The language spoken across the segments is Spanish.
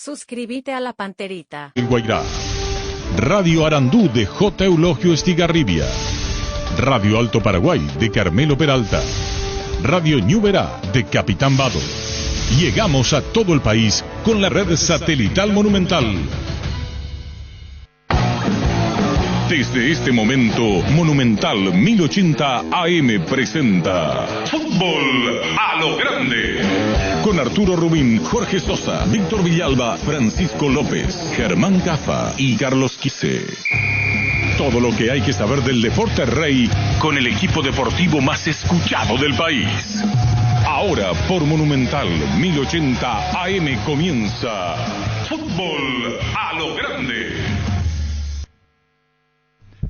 Suscríbete a la Panterita. El Guairá. Radio Arandú de J. Eulogio Estigarribia. Radio Alto Paraguay de Carmelo Peralta. Radio Ñuberá de Capitán Vado. Llegamos a todo el país con la red satelital Monumental. Desde este momento, Monumental 1080 AM presenta Fútbol a lo Grande. Con Arturo Rubín, Jorge Sosa, Víctor Villalba, Francisco López, Germán Cafa y Carlos Quise. Todo lo que hay que saber del deporte rey con el equipo deportivo más escuchado del país. Ahora por Monumental 1080 AM comienza Fútbol a lo Grande.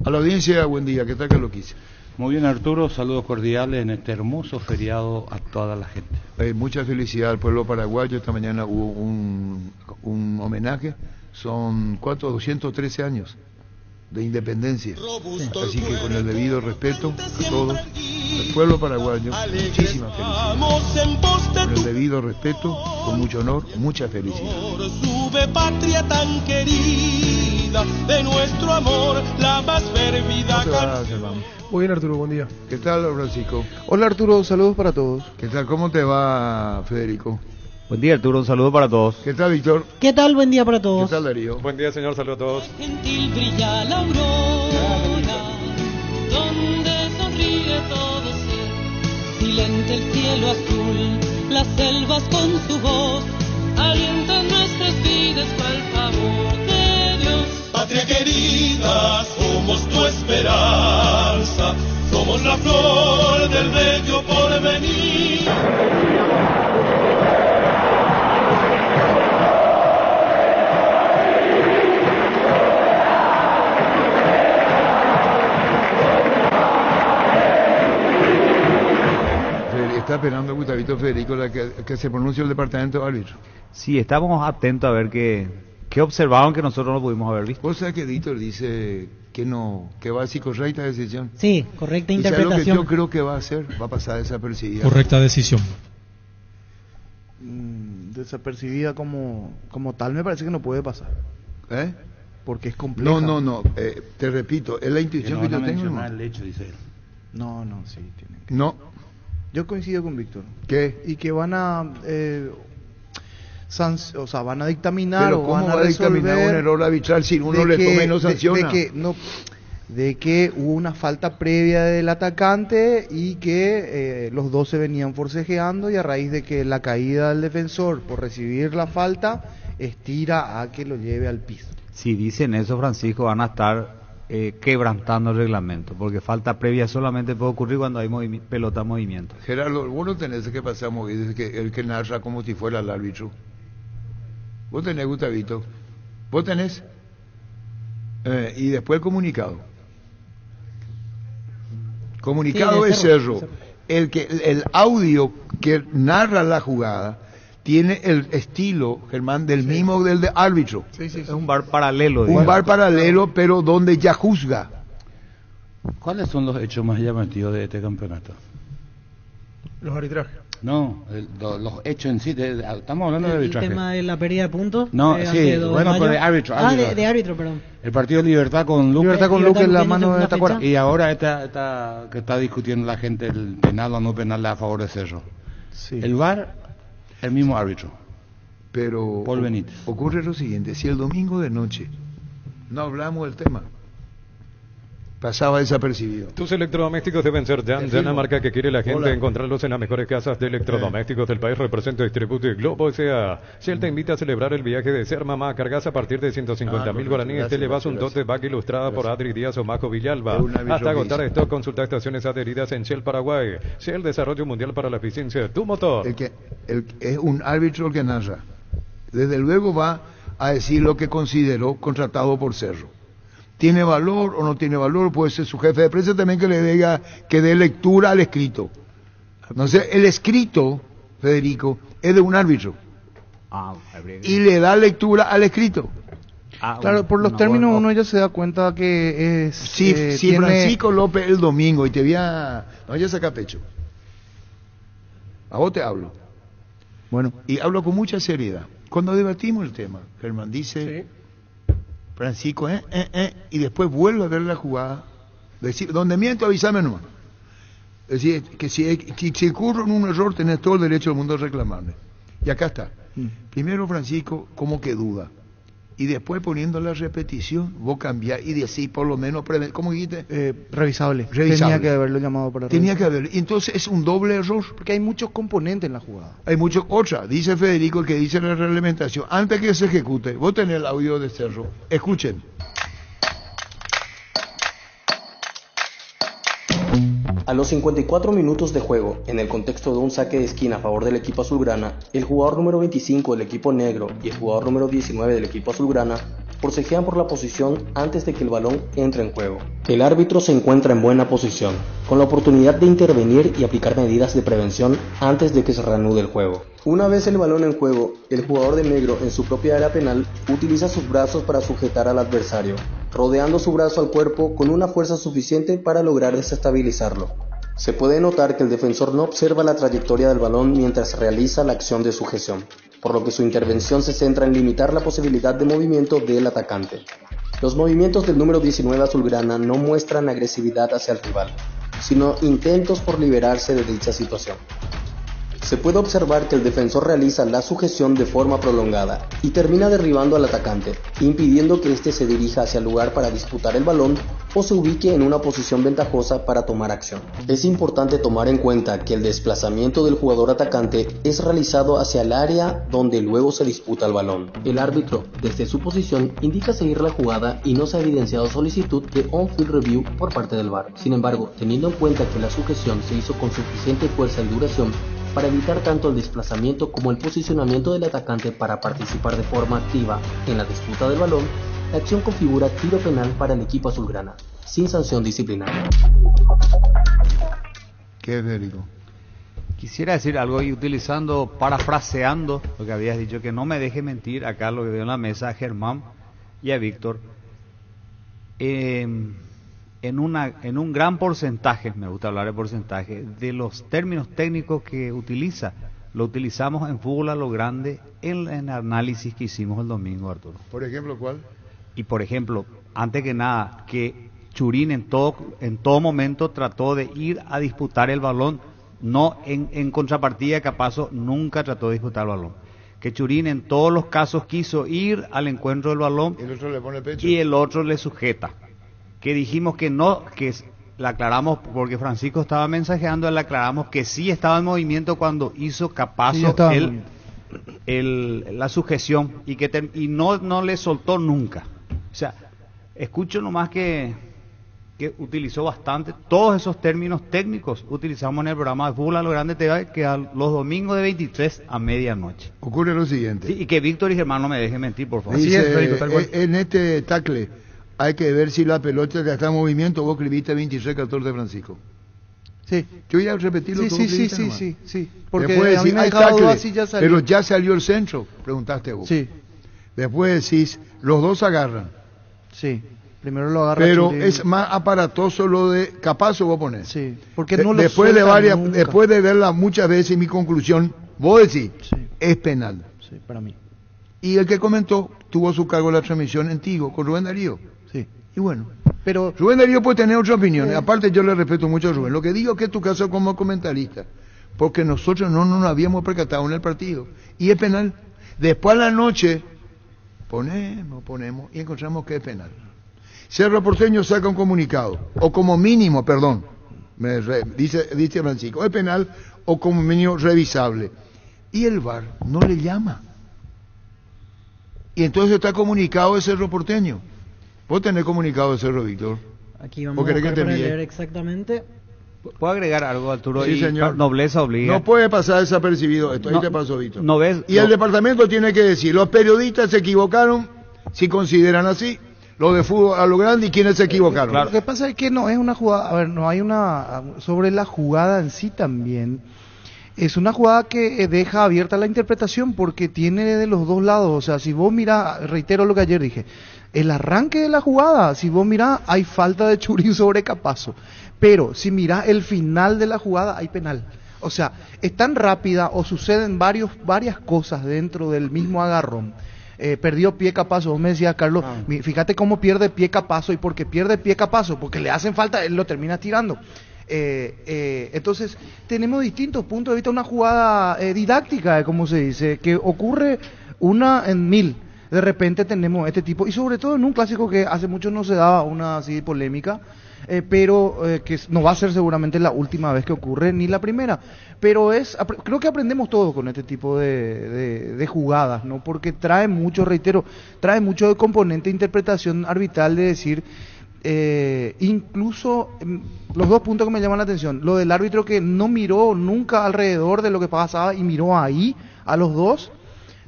A la audiencia, buen día. ¿Qué tal, Carlos Quise? Muy bien, Arturo. Saludos cordiales en este hermoso feriado a toda la gente. Mucha felicidad al pueblo paraguayo. Esta mañana hubo un homenaje. Son, ¿cuántos? 213 años de independencia. Así que con el debido respeto a todos, al pueblo paraguayo, muchísimas felicidades. Con el debido respeto, con mucho honor, mucha felicidad. Sube patria tan querida, de nuestro amor, la más fervida canción. Muy bien, Arturo, buen día. ¿Qué tal, Francisco? Hola, Arturo, saludos para todos. ¿Qué tal? ¿Cómo te va, Federico? Buen día, Arturo, un saludo para todos. ¿Qué tal, Víctor? ¿Qué tal? Buen día para todos. ¿Qué tal, Darío? Buen día, señor, saludos a todos. Gentil brilla la aurora, donde sonríe todo ser. Silente el cielo azul, las selvas con su voz, alientan nuestras vidas al favor de Dios. Patria querida, somos tu esperanza, somos la flor del bello porvenir. Está esperando Gustavito Federico que se pronuncie el departamento de árbitro. Sí, estamos atentos a ver qué observaron que nosotros no pudimos haber visto. ¿Vos sabés que Víctor dice que no, que va a ser correcta decisión? Sí, correcta interpretación. ¿Y sabes lo que yo creo que va a hacer? Va a pasar desapercibida. Correcta decisión. Desapercibida como tal me parece que no puede pasar. ¿Eh? Porque es compleja. No, te repito, es la intuición que yo tengo. El hecho, dice él. No, sí, tiene que... No. Yo coincido con Víctor. ¿Qué? Y que van a van a dictaminar. Pero o ¿cómo van a va a dictaminar un error arbitral si uno le toma y no sanciona? De que hubo una falta previa del atacante y que los dos se venían forcejeando, y a raíz de que la caída del defensor por recibir la falta estira a que lo lleve al piso. Si dicen eso, Francisco, van a estar quebrantando el reglamento, porque falta previa solamente puede ocurrir cuando hay pelota en movimiento. Gerardo, vos no tenés que pasar el que narra como si fuera el árbitro. Vos tenés, Gustavito. Vos tenés. Y después el comunicado. Comunicado es Cerro. El audio que narra la jugada tiene el estilo, Germán, del mismo del de árbitro. Sí. Es un bar paralelo. Un bar paralelo, pero donde ya juzga. ¿Cuáles son los hechos más llamativos de este campeonato? Los arbitrajes. No, los hechos en sí. Estamos hablando de arbitraje. ¿El tema de la pérdida de puntos? No, sí, bueno, pero de árbitro. De árbitro, perdón. El partido de Libertad con Luque. Libertad con Luque en la mano de Tacuara. Y ahora esta que está discutiendo la gente el penal o no penal a favor de Cerro. Sí. El VAR, el mismo árbitro. Pero Paul Benítez. Ocurre lo siguiente: si el domingo de noche no hablamos del tema, pasaba desapercibido. Tus electrodomésticos deben ser Jan, la marca que quiere la gente. Hola. Encontrarlos en las mejores casas de electrodomésticos del país. Representa Distribute Globo S.A. Shell te invita a celebrar el viaje de ser mamá. Cargas a partir de 150.000 guaraníes. Te llevas un tote bag ilustrada por Adri Díaz o Majo Villalba. Hasta agotar stock, consulta estaciones adheridas en Shell Paraguay. Shell, desarrollo mundial para la eficiencia de tu motor. Es un árbitro el que narra. Desde luego va a decir lo que consideró contratado por Cerro. ¿Tiene valor o no tiene valor? Puede ser su jefe de prensa también que le diga, que dé lectura al escrito. No sé, el escrito, Federico, es de un árbitro. Y le da lectura al escrito. Claro, por los términos uno ya se da cuenta que es... Si Francisco López el domingo, y te voy a... No, ya saca pecho. A vos te hablo. Bueno. Y hablo con mucha seriedad. Cuando debatimos el tema, Germán dice, Francisco, y después vuelve a ver la jugada, decir, donde miento avísame nomás. Es decir, que si ocurre un error tenés todo el derecho del mundo a reclamarle. Y acá está. Primero Francisco, como que duda. Y después poniendo la repetición, vos cambiás y decís por lo menos, ¿cómo dijiste? Revisable. Revisable. Tenía que haberlo llamado para Tenía revisar. que haberlo. Y entonces es un doble error. Porque hay muchos componentes en la jugada. Hay muchos. Otra, dice Federico, el que dice la reglamentación, antes que se ejecute, vos tenés el audio de Cerro. Escuchen. A los 54 minutos de juego, en el contexto de un saque de esquina a favor del equipo azulgrana, el jugador número 25 del equipo negro y el jugador número 19 del equipo azulgrana forcejean por la posición antes de que el balón entre en juego. El árbitro se encuentra en buena posición, con la oportunidad de intervenir y aplicar medidas de prevención antes de que se reanude el juego. Una vez el balón en juego, el jugador de negro en su propia área penal utiliza sus brazos para sujetar al adversario, rodeando su brazo al cuerpo con una fuerza suficiente para lograr desestabilizarlo. Se puede notar que el defensor no observa la trayectoria del balón mientras realiza la acción de sujeción, por lo que su intervención se centra en limitar la posibilidad de movimiento del atacante. Los movimientos del número 19 azulgrana no muestran agresividad hacia el rival, sino intentos por liberarse de dicha situación. Se puede observar que el defensor realiza la sujeción de forma prolongada y termina derribando al atacante, impidiendo que éste se dirija hacia el lugar para disputar el balón o se ubique en una posición ventajosa para tomar acción. Es importante tomar en cuenta que el desplazamiento del jugador atacante es realizado hacia el área donde luego se disputa el balón. El árbitro, desde su posición, indica seguir la jugada y no se ha evidenciado solicitud de on-field review por parte del VAR. Sin embargo, teniendo en cuenta que la sujeción se hizo con suficiente fuerza y duración, para evitar tanto el desplazamiento como el posicionamiento del atacante para participar de forma activa en la disputa del balón, la acción configura tiro penal para el equipo azulgrana, sin sanción disciplinaria. ¿Qué, Federico? Quisiera decir algo y parafraseando lo que habías dicho, que no me deje mentir acá lo que veo en la mesa a Germán y a Víctor. En un gran porcentaje, me gusta hablar de porcentaje, de los términos técnicos que lo utilizamos en fútbol a lo grande en el análisis que hicimos el domingo, Arturo. Por ejemplo, ¿cuál? Y por ejemplo, antes que nada, que Churín en todo momento trató de ir a disputar el balón, no en contrapartida de Capazo, nunca trató de disputar el balón. Que Churín en todos los casos quiso ir al encuentro del balón y el otro le pone pecho y el otro le sujeta. Que dijimos que no, que la aclaramos porque Francisco estaba mensajeando, le aclaramos que sí estaba en movimiento cuando hizo Capazo la sujeción y no le soltó nunca. O sea, escucho nomás que utilizó bastante todos esos términos técnicos utilizamos en el programa de Fútbol a lo Grande TV, que a los domingos de 23 a medianoche. Ocurre lo siguiente. Sí, y que Víctor y Germán no me dejen mentir, por favor. Dice, Así es, Federico, tal cual. En este tackle hay que ver si la pelota ya está en movimiento. Vos escribiste 23-14 Francisco. Sí. Yo voy a repetirlo. Sí. Porque después a mí decís, me hay dejaba tackle, dudas si ya salió. pero ya salió el centro, preguntaste vos. Sí. Después decís, los dos agarran. Sí. Primero lo agarra Pero Churín. es más aparatoso lo de Capazo vos ponés. Sí. Porque no lo después sueltan nunca. después de verla muchas veces, mi conclusión, vos decís, es penal. Sí, para mí. Y el que comentó tuvo su cargo la transmisión en Tigo, con Rubén Darío. Sí. Y bueno, pero Rubén Darío puede tener otra opinión. Aparte yo le respeto mucho a Rubén. Lo que digo es que es tu caso como comentarista, porque nosotros no nos habíamos percatado en el partido. Y es penal. Después a la noche ponemos y encontramos que es penal. Cerro Porteño saca un comunicado, o como mínimo, perdón, dice Francisco, es penal o como mínimo revisable. Y el VAR no le llama. Y entonces está comunicado de Cerro Porteño. ¿Vos tenés comunicado de Cerro, Víctor? Aquí vamos a buscar para leer exactamente. ¿Puedo agregar algo, Arturo? Sí, señor. Nobleza obliga. No puede pasar desapercibido esto. Ahí te pasó, Víctor. No ves, y el departamento tiene que decir, los periodistas se equivocaron, si consideran así, los de fútbol a lo grande y quienes se equivocaron. Claro. Lo que pasa es que no es una jugada, a ver, no hay una, sobre la jugada en sí también, es una jugada que deja abierta la interpretación porque tiene de los dos lados, o sea, si vos mirás, reitero lo que ayer dije, el arranque de la jugada, si vos mirás, hay falta de Churín sobre Capazo, pero si mirás el final de la jugada, hay penal. O sea, es tan rápida o suceden varias cosas dentro del mismo agarrón. Perdió pie Capazo, vos me decías, Carlos, fíjate cómo pierde pie Capazo, y porque pierde pie Capazo, porque le hacen falta, él lo termina tirando. Entonces, tenemos distintos puntos de vista, una jugada didáctica, como se dice, que ocurre una en 1000. De repente tenemos este tipo, y sobre todo en un clásico que hace mucho no se daba una así polémica, pero que no va a ser seguramente la última vez que ocurre, ni la primera. Pero creo que aprendemos todos con este tipo de jugadas, ¿no? Porque trae mucho, reitero, trae mucho de componente de interpretación arbitral, de decir, incluso los dos puntos que me llaman la atención, lo del árbitro que no miró nunca alrededor de lo que pasaba y miró ahí a los dos,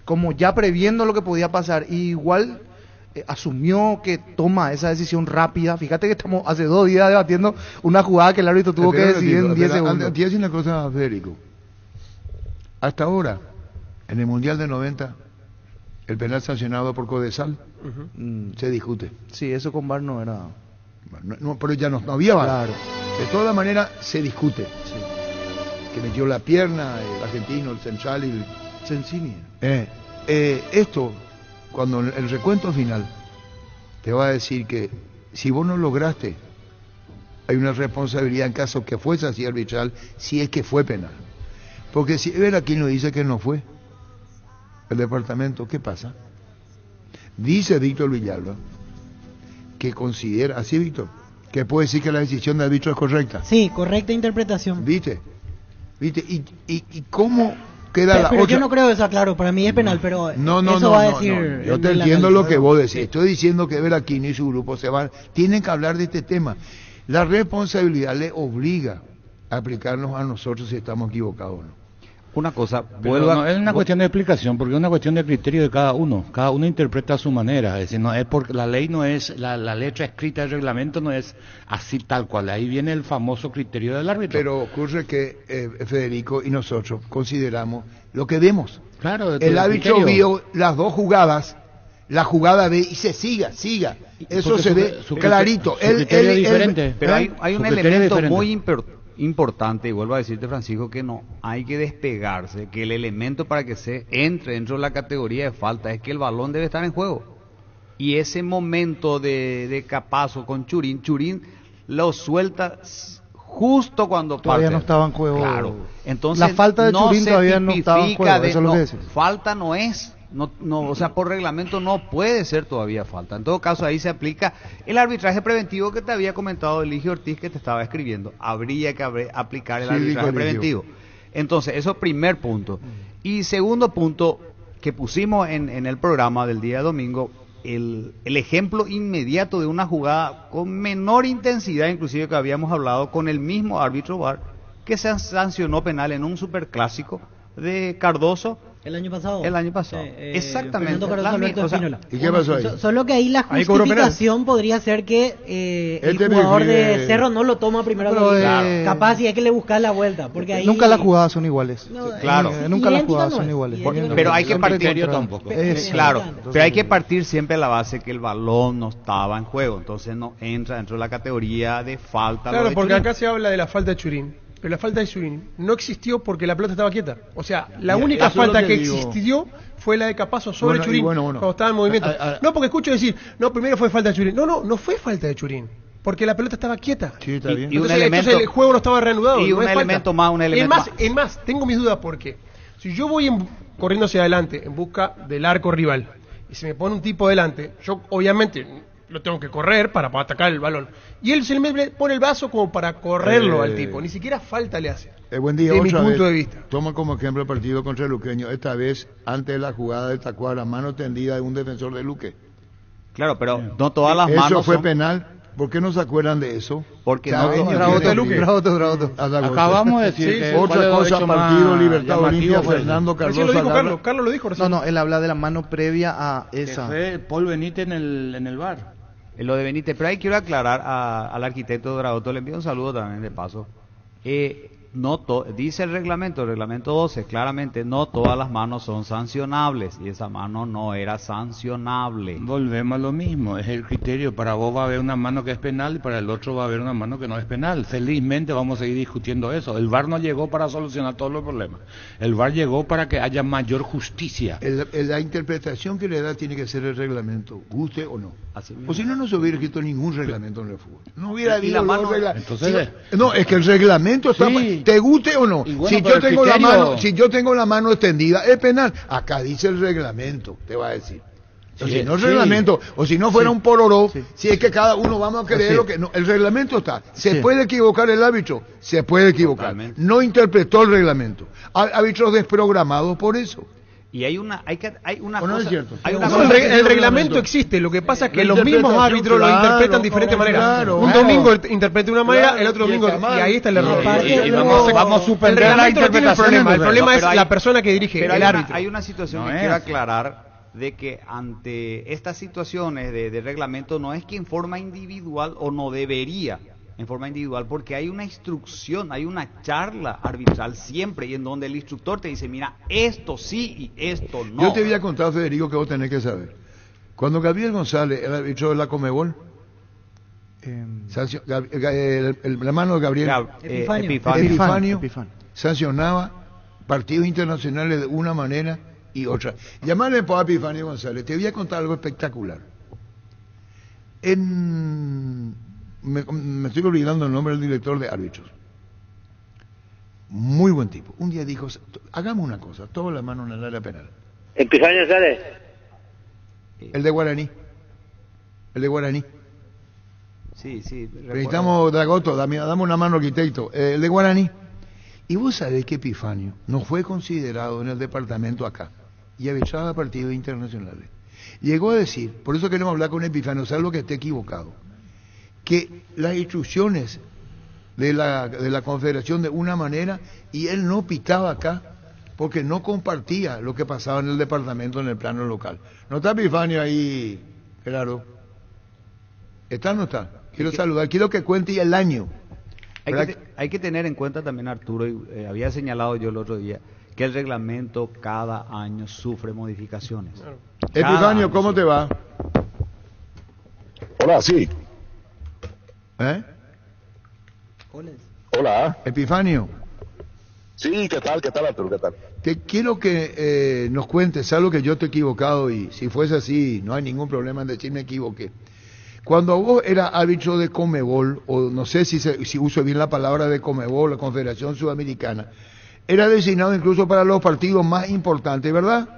como ya previendo lo que podía pasar, y igual asumió que toma esa decisión rápida. Fíjate que estamos hace 2 días debatiendo una jugada que el árbitro tuvo que decidir en 10 segundos. Te decir una cosa, Federico. Hasta ahora, en el Mundial de 90, el penal sancionado por Codesal se discute. Sí, eso con VAR no era... No, pero ya no había VAR. Claro. De todas maneras, se discute. Sí. Que metió la pierna, el argentino, el central y el... Sensini. Esto, cuando el recuento final te va a decir que si vos no lograste, hay una responsabilidad en caso que fuese así arbitral, si es que fue penal. Porque si ver aquí nos dice que no fue el departamento, ¿qué pasa? Dice Víctor Villalba que considera, así Víctor, que puede decir que la decisión del árbitro es correcta. Sí, correcta interpretación. ¿Viste? ¿Y cómo queda pero otra? yo no creo eso, claro, para mí es penal, pero eso va a decir... Yo te entiendo lo que vos decís. Estoy diciendo que Veraquino y su grupo tienen que hablar de este tema. La responsabilidad le obliga a aplicarnos a nosotros si estamos equivocados o no. Una cosa, no es una cuestión de explicación, porque es una cuestión de criterio de cada uno. Cada uno interpreta a su manera. Es decir, no es porque la ley no es, la letra escrita del reglamento no es así tal cual. Ahí viene el famoso criterio del árbitro. Pero ocurre que Federico y nosotros consideramos lo que vemos. Claro, el árbitro vio las dos jugadas, la jugada B y se siga. Eso se ve clarito. Pero hay un elemento muy importante, y vuelvo a decirte, Francisco, que no hay que despegarse, que el elemento para que se entre dentro de la categoría de falta es que el balón debe estar en juego. Y ese momento de Capazo con Churín lo suelta justo cuando todavía no estaba en juego. Claro. Entonces la falta de Churín todavía no estaba en juego, eso es lo que decís. Falta no es. No, o sea, por reglamento no puede ser todavía falta. En todo caso, ahí se aplica el arbitraje preventivo que te había comentado Eligio Ortiz, que te estaba escribiendo. Habría que aplicar el arbitraje preventivo. Entonces, eso es primer punto. Y segundo punto, que pusimos en el programa del día de domingo, el ejemplo inmediato de una jugada con menor intensidad, inclusive que habíamos hablado con el mismo árbitro VAR, que se sancionó penal en un superclásico de Cardoso. El año pasado. Exactamente. ¿Y qué pasó ahí? Solo que ahí la justificación podría ser que el jugador de Cerro no lo toma primero. Claro. Capaz si es que le busca la vuelta. Porque ahí... Nunca las jugadas son iguales. Claro. Nunca las jugadas son iguales. Pero hay que partir tampoco. Claro. Pero hay que partir siempre a la base que el balón no estaba en juego. Entonces no entra dentro de la categoría de falta. Claro, porque acá se habla de la falta de Churín. Pero la falta de Churín no existió porque la pelota estaba quieta. O sea, la única falta que existió fue la de Capazo sobre Churín cuando estaba en movimiento. No, porque escucho decir, no, primero fue falta de Churín. No fue falta de Churín. Porque la pelota estaba quieta. Sí, está bien. Entonces el juego no estaba reanudado. Y un elemento más. Es más, tengo mis dudas porque si yo voy corriendo hacia adelante en busca del arco rival y se me pone un tipo delante, yo obviamente lo tengo que correr para atacar el balón. Y él se le pone el brazo como para correrlo al tipo. Ni siquiera falta le hace. Buen día, de mi punto de vista. Toma como ejemplo el partido contra el Luqueño. Esta vez, antes de la jugada de Tacuara, mano tendida de un defensor de Luque. Claro, pero no todas las manos. ¿Eso fue penal? ¿Por qué no se acuerdan de eso? Porque Bravo. Acabamos de decir que otra cosa, partido Libertad Olimpia, Fernando Cardoso. Carlos lo dijo recién. No, él habla de la mano previa a esa. Fue Paul Benítez en el VAR. Lo de Benítez, pero ahí quiero aclarar al arquitecto Dragoto, le envío un saludo también de paso. dice el reglamento 12, claramente, no todas las manos son sancionables, y esa mano no era sancionable. Volvemos a lo mismo, es el criterio. Para vos va a haber una mano que es penal y para el otro va a haber una mano que no es penal. Felizmente vamos a seguir discutiendo eso. El VAR no llegó para solucionar todos los problemas. El VAR llegó para que haya mayor justicia. La interpretación que le da tiene que ser el reglamento, guste o no. O si no, no se hubiera escrito ningún reglamento en el fútbol. No hubiera habido Entonces, no, es que el reglamento está... Sí. ¿Te guste o no? Bueno, si yo tengo la mano extendida, es penal. Acá dice el reglamento, te va a decir. O si no el reglamento, o si no fuera un pororó, si es que cada uno vamos a creer lo que... No, el reglamento está. ¿Se puede equivocar el árbitro? Se puede equivocar. Totalmente. No interpretó el reglamento. Árbitros desprogramados por eso. Y hay una ¿O no es cierto? El reglamento existe, lo que pasa es que los mismos árbitros lo interpretan de diferente manera. Un domingo interpreta de una manera, el otro domingo, y ahí está el error. Vamos a suspender la interpretación. El problema es la persona que dirige, el árbitro. Hay una situación que quiero aclarar, de que ante estas situaciones de reglamento no es que en forma individual, o no debería en forma individual, porque hay una instrucción, hay una charla arbitral siempre, y en donde el instructor te dice, mira, esto sí y esto no. Yo te había contado, Federico, que vos tenés que saber. Cuando Gabriel González, el árbitro de la Conmebol, el hermano de Gabriel, Epifanio, sancionaba partidos internacionales de una manera y otra. Llamarle por Epifanio González, te voy a contar algo espectacular. Me estoy olvidando el nombre del director de árbitros. Muy buen tipo. Un día dijo, hagamos una cosa, todas las manos en el área penal. Epifanio sale. El de Guaraní. Sí. Necesitamos Dragoto, dame una mano, arquitecto. El de Guaraní. Y vos sabés que Epifanio no fue considerado en el departamento acá y arbitraba partidos internacionales. Llegó a decir, por eso queremos hablar con Epifanio, salvo que esté equivocado, que las instrucciones de la Confederación de una manera, y él no pitaba acá porque no compartía lo que pasaba en el departamento en el plano local. ¿No está Epifanio ahí, Gerardo? ¿Está o no está? Quiero saludar, quiero que cuente el año. Hay que tener en cuenta también, Arturo, y había señalado yo el otro día, que el reglamento cada año sufre modificaciones. Epifanio, ¿cómo te va? Hola, sí. Hola. Epifanio. Sí, ¿qué tal, Arturo? ¿Qué tal? Quiero que nos cuentes algo que yo te he equivocado, y si fuese así, no hay ningún problema en decir me equivoqué. Cuando vos eras árbitro de Conmebol, o no sé si uso bien la palabra de Conmebol, la Confederación Sudamericana, era designado incluso para los partidos más importantes, ¿verdad?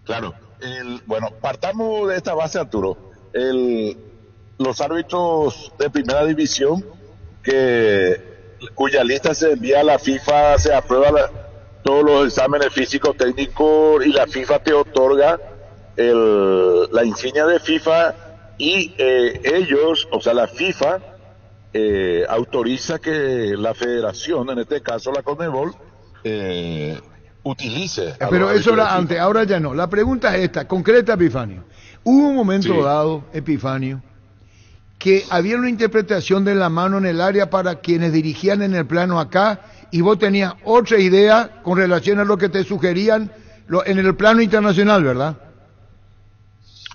Claro. Bueno, partamos de esta base, Arturo. Los árbitros de primera división, cuya lista se envía a la FIFA, se aprueba todos los exámenes físicos, técnicos, y la FIFA te otorga la insignia de FIFA, y ellos, o sea, la FIFA autoriza que la federación, en este caso la Conmebol, utilice. Pero eso era antes, ahora ya no. La pregunta es esta, concreta, Epifanio. Hubo un momento dado, Epifanio, que había una interpretación de la mano en el área para quienes dirigían en el plano acá, y vos tenías otra idea con relación a lo que te sugerían en el plano internacional, ¿verdad?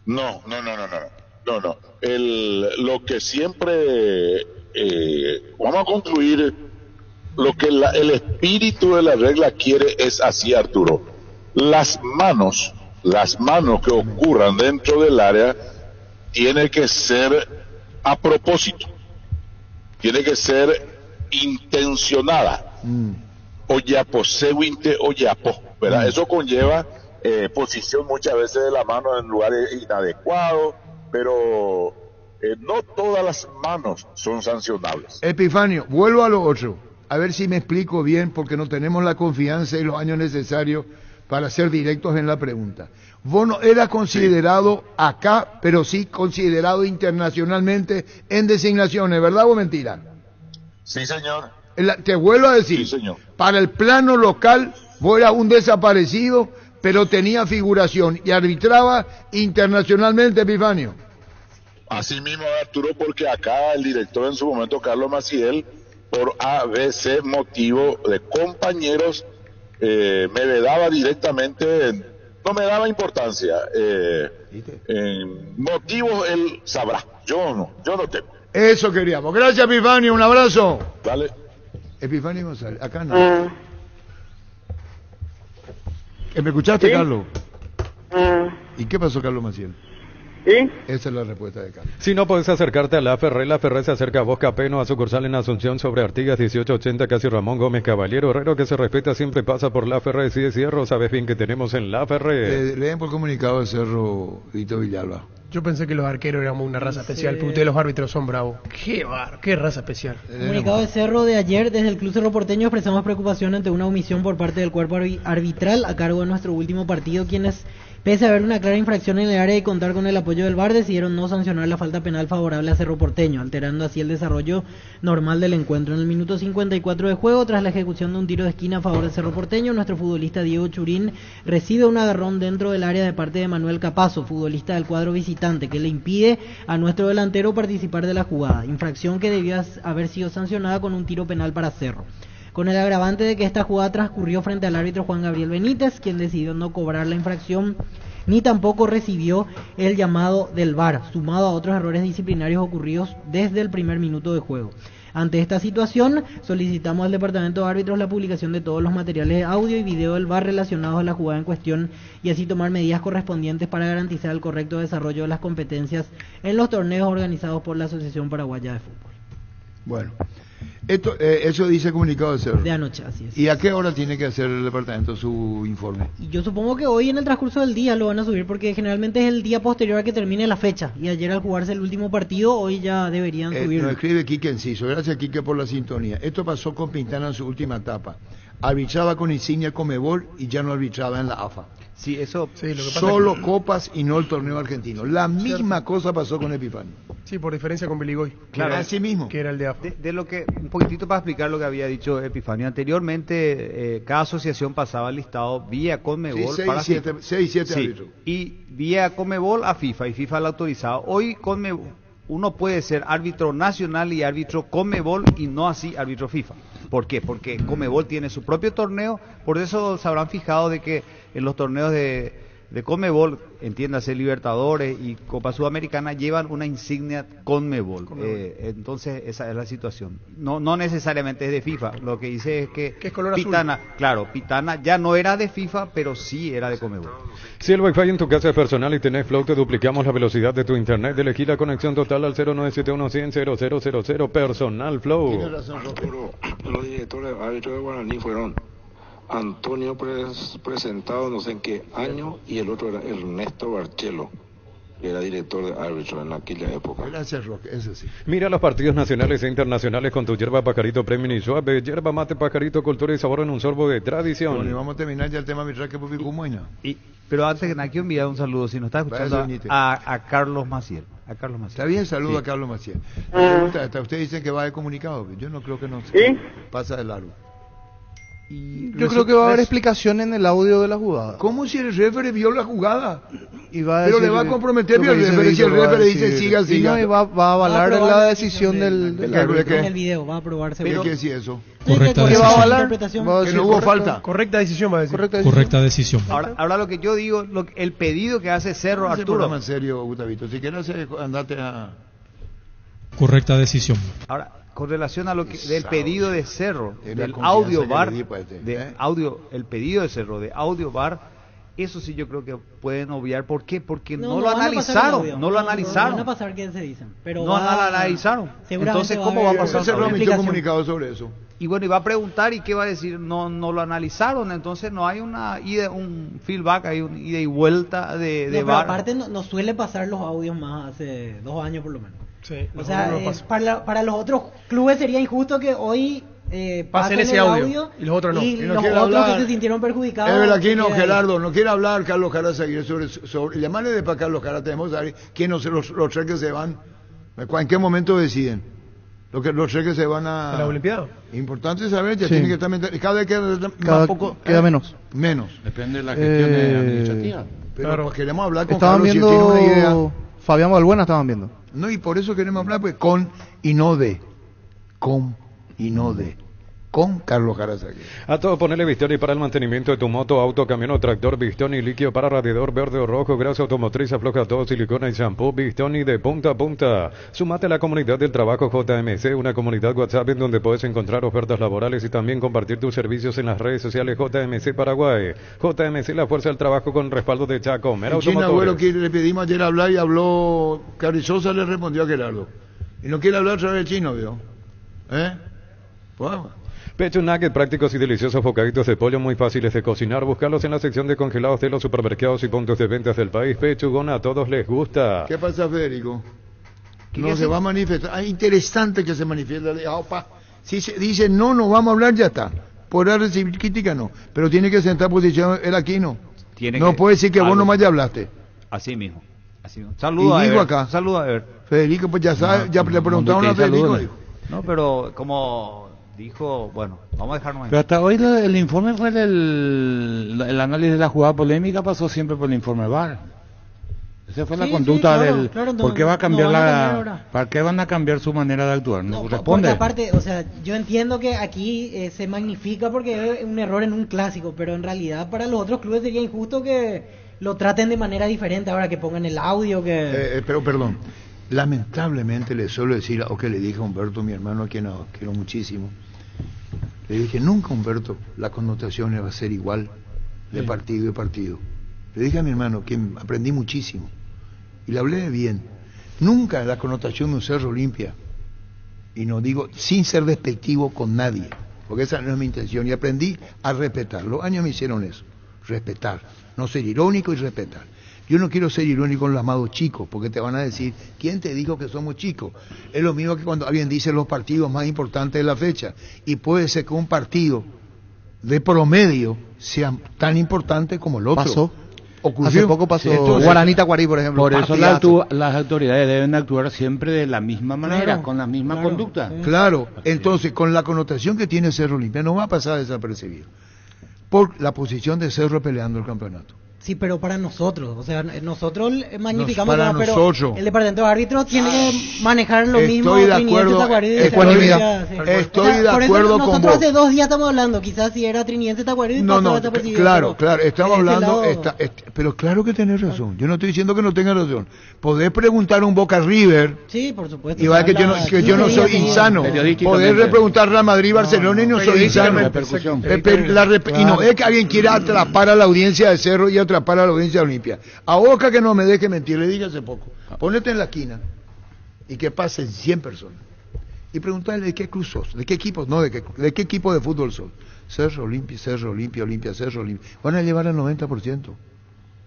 No. Lo que siempre vamos a concluir, lo que el espíritu de la regla quiere es así, Arturo. Las manos que ocurran dentro del área tiene que ser a propósito, tiene que ser intencionada, oyapo, seguinte oyapo, ¿verdad? Eso conlleva posición muchas veces de la mano en lugares inadecuados, pero no todas las manos son sancionables. Epifanio, vuelvo a lo otro, a ver si me explico bien, porque no tenemos la confianza y los años necesarios para ser directos en la pregunta. Vos no eras considerado acá, pero sí considerado internacionalmente en designaciones, ¿verdad o mentira? Sí, señor. Te vuelvo a decir, sí, señor. Para el plano local, vos eras un desaparecido, pero tenía figuración y arbitraba internacionalmente, Epifanio. Así mismo, Arturo, porque acá el director en su momento, Carlos Maciel, por ABC motivo de compañeros, me vedaba directamente, no me daba importancia. Motivos él sabrá, yo no tengo. Eso queríamos. Gracias, Epifanio, un abrazo. Dale. Epifanio González, acá no. ¿Me escuchaste, ¿Sí? Carlos? ¿Y qué pasó, Carlos Maciel? ¿Sí? Esa es la respuesta de Carlos. Si no puedes acercarte a La Ferré se acerca a Bosca Peno, a sucursal en Asunción sobre Artigas 1880, casi Ramón Gómez Caballero Herrero, que se respeta siempre pasa por La Ferré. Si es cierro, sabes bien que tenemos en La Ferré. Leen por comunicado de Cerro Vito Villalba. Yo pensé que los arqueros éramos una raza especial, pero ustedes los árbitros son bravos. Qué raza especial. Comunicado de Cerro de ayer, desde el Club Cerro Porteño expresamos preocupación ante una omisión por parte del cuerpo arbitral a cargo de nuestro último partido, quienes, pese a haber una clara infracción en el área y contar con el apoyo del VAR, decidieron no sancionar la falta penal favorable a Cerro Porteño, alterando así el desarrollo normal del encuentro. En el minuto 54 de juego, tras la ejecución de un tiro de esquina a favor de Cerro Porteño, nuestro futbolista Diego Churín recibe un agarrón dentro del área de parte de Manuel Capazo, futbolista del cuadro visitante, que le impide a nuestro delantero participar de la jugada, infracción que debió haber sido sancionada con un tiro penal para Cerro, con el agravante de que esta jugada transcurrió frente al árbitro Juan Gabriel Benítez, quien decidió no cobrar la infracción ni tampoco recibió el llamado del VAR, sumado a otros errores disciplinarios ocurridos desde el primer minuto de juego. Ante esta situación, solicitamos al Departamento de Árbitros la publicación de todos los materiales de audio y video del VAR relacionados a la jugada en cuestión y así tomar medidas correspondientes para garantizar el correcto desarrollo de las competencias en los torneos organizados por la Asociación Paraguaya de Fútbol. Bueno, eso dice el comunicado de Cerro. De anoche, así es. ¿Y a qué hora tiene que hacer el departamento su informe? Y yo supongo que hoy en el transcurso del día lo van a subir porque generalmente es el día posterior a que termine la fecha. Y ayer al jugarse el último partido, hoy ya deberían subirlo. Nos escribe Quique Enciso. Gracias, Quique, por la sintonía. Esto pasó con Pintana en su última etapa. Arbitraba con insignia Conmebol y ya no arbitraba en la AFA. Sí, eso. Sí, lo que pasa Solo es que... copas y no el torneo argentino. La misma cosa pasó con Epifanio. Sí, por diferencia con Beligoy. Claro, así mismo. Que era el de AFA. De lo que, un poquitito para explicar lo que había dicho Epifanio. Anteriormente, cada asociación pasaba el listado vía Conmebol Sí, para 6, 7 árbitros. Y vía Conmebol a FIFA, y FIFA la autorizaba. Hoy uno puede ser árbitro nacional y árbitro Conmebol y no así árbitro FIFA. ¿Por qué? Porque Conmebol tiene su propio torneo, por eso se habrán fijado de que en los torneos de Conmebol, entiéndase Libertadores y Copa Sudamericana, llevan una insignia Conmebol. Entonces esa es la situación. No necesariamente es de FIFA. Lo que dice es que es color Pitana, azul. claro, Pitana ya no era de FIFA, pero sí era de Conmebol. Si el Wi-Fi en tu casa es personal y tenés Flow, te duplicamos la velocidad de tu internet. Elegí la conexión total al 0971-100-0000 Personal Flow. Tiene razón, Arturo, los directores árbitros de Guaraní fueron Antonio presentado no sé en qué año y el otro era Ernesto Barchelo, que era director de árbitros en aquella época. Gracias, Roque, eso sí. Mira los partidos nacionales e internacionales con tu yerba Pajarito Premium y Suave. Yerba mate Pajarito, cultura y sabor en un sorbo de tradición. Bueno, y vamos a terminar ya el tema arbitral que publicó Muena. Pero antes que nada, quiero enviar un saludo, si nos está escuchando, a Carlos Maciel. Está bien, saludo a Carlos Maciel. Hasta ustedes dicen que va de comunicado. Yo no creo que no pasa de largo. Yo creo que va a haber explicación en el audio de la jugada. ¿Cómo si el referee vio la jugada? Pero le va a comprometer el referee si el referee dice siga, siga. Y va a avalar la decisión del árbitro. En el video va a aprobarse. ¿Qué quiere decir eso? Correcta decisión. decisión. Va a avalar? Que no hubo falta. Correcta decisión va a decir. Correcta decisión. Ahora lo que yo digo, el pedido que hace Cerro Arturo. En serio, Gustavito, si quieres andate a... Correcta decisión. Ahora, con relación a lo que del pedido de Cerro, del audio bar, el pedido de Cerro de audio bar, eso sí yo creo que pueden obviar. ¿Por qué? Porque no lo analizaron, no lo analizaron. No van a pasar qué se dicen, pero no analizaron. Entonces, ¿cómo va a pasar? Cerro emitió comunicado sobre eso. Y bueno, y va a preguntar y qué va a decir, no lo analizaron, entonces no hay un feedback, hay un ida y vuelta de pero aparte no suele pasar los audios más hace 2 años por lo menos. Sí, o sea, para los otros clubes sería injusto que hoy pasen ese audio y los otros no. Y los otros que se sintieron perjudicados. Gerardo, no quiere hablar Carlos Jara Aguirre sobre llamarle de para Carlos Jara, tenemos que saber quiénes son los tres que se van, en qué momento deciden. Los tres que se van a la Olimpiada. Importante saber, ya tiene que estar cada vez queda menos. Depende de la gestión administrativa. Pero claro, queremos hablar con estaban Carlos viendo, si él tiene una idea. Fabián Balbuena estaban viendo. No, y por eso queremos hablar pues con y no de. Con y no de. Con Carlos Jarazagui. A todo ponele Vistoni para el mantenimiento de tu moto, auto, camión o tractor. Vistoni líquido para radiador verde o rojo, grasa automotriz, afloja todo, silicona y shampoo. Vistoni de punta a punta. Sumate a la comunidad del trabajo JMC, una comunidad WhatsApp en donde puedes encontrar ofertas laborales y también compartir tus servicios en las redes sociales JMC Paraguay. JMC, la fuerza del trabajo con respaldo de Chaco. En China, bueno, que le pedimos ayer hablar y habló Carrizosa, le respondió a Gerardo. Y no quiere hablar otra vez chino, ¿vio? Pues, Pecho Nugget, prácticos y deliciosos bocaditos de pollo muy fáciles de cocinar. Buscarlos en la sección de congelados de los supermercados y puntos de ventas del país. Pechugón, a todos les gusta. ¿Qué pasa, Federico? No se va a manifestar. Es interesante que se manifieste. Si se dice no vamos a hablar, ya está. Podrá recibir crítica, no. Pero tiene que sentar posición el Aquino. No puede decir que vos nomás ya hablaste. Así mismo. Saludos a Ever. Acá. Saludos a Ever. Federico, pues ya sabe, ya le preguntaron a Federico. No, pero como dijo, bueno, vamos a dejarnos ahí. Pero hasta hoy el informe fue el análisis de la jugada polémica, pasó siempre por el informe VAR. Esa fue la conducta del... ¿Por qué va a cambiar ¿Para qué van a cambiar su manera de actuar? No responde. Porque aparte, o sea, yo entiendo que aquí se magnifica porque es un error en un clásico, pero en realidad para los otros clubes sería injusto que lo traten de manera diferente, ahora que pongan el audio, que... pero perdón, lamentablemente le suelo decir, o que le dije a Humberto, mi hermano, a quien quiero muchísimo, le dije, nunca, Humberto, la connotación va a ser igual de partido y partido. Le dije a mi hermano, que aprendí muchísimo, y le hablé bien, nunca la connotación de un Cerro Olimpia, y no digo sin ser despectivo con nadie, porque esa no es mi intención, y aprendí a respetar. Los años me hicieron eso, respetar, no ser irónico y respetar. Yo no quiero ser irónico con los amados chicos, porque te van a decir, ¿quién te dijo que somos chicos? Es lo mismo que cuando alguien dice los partidos más importantes de la fecha, y puede ser que un partido de promedio sea tan importante como el otro. Pasó. Ocurrió. Hace poco pasó. Entonces, Guaraní Tacuarí, por ejemplo. Por eso las autoridades deben actuar siempre de la misma manera, con la misma conducta. Claro, entonces con la connotación que tiene Cerro Olimpia no va a pasar desapercibido por la posición de Cerro peleando el campeonato. Sí, pero para nosotros, o sea, nosotros magnificamos, para pero nosotros. El departamento de árbitros tiene que manejar lo mismo. Estoy de acuerdo, estoy de acuerdo con vos. Nosotros hace 2 días estamos hablando, quizás si era Triniense Tacuarí, claro, estamos hablando, pero claro que tenés razón, yo no estoy diciendo que no tengas razón. Podés preguntar a un Boca River, sí, por supuesto, y va que yo no soy insano. Podés preguntar Real Madrid, Barcelona, y no soy insano. Y no es que alguien quiera atrapar a la audiencia de Cerro y atrapar a la audiencia de Olimpia. A Boca que no me deje mentir, le dije hace poco, ponete en la esquina y que pasen 100 personas y preguntarle de qué club sos, de qué equipo, no de qué equipo de fútbol sos. Cerro Olimpia, Cerro Olimpia, Olimpia, Cerro Olimpia. Van a llevar al 90%.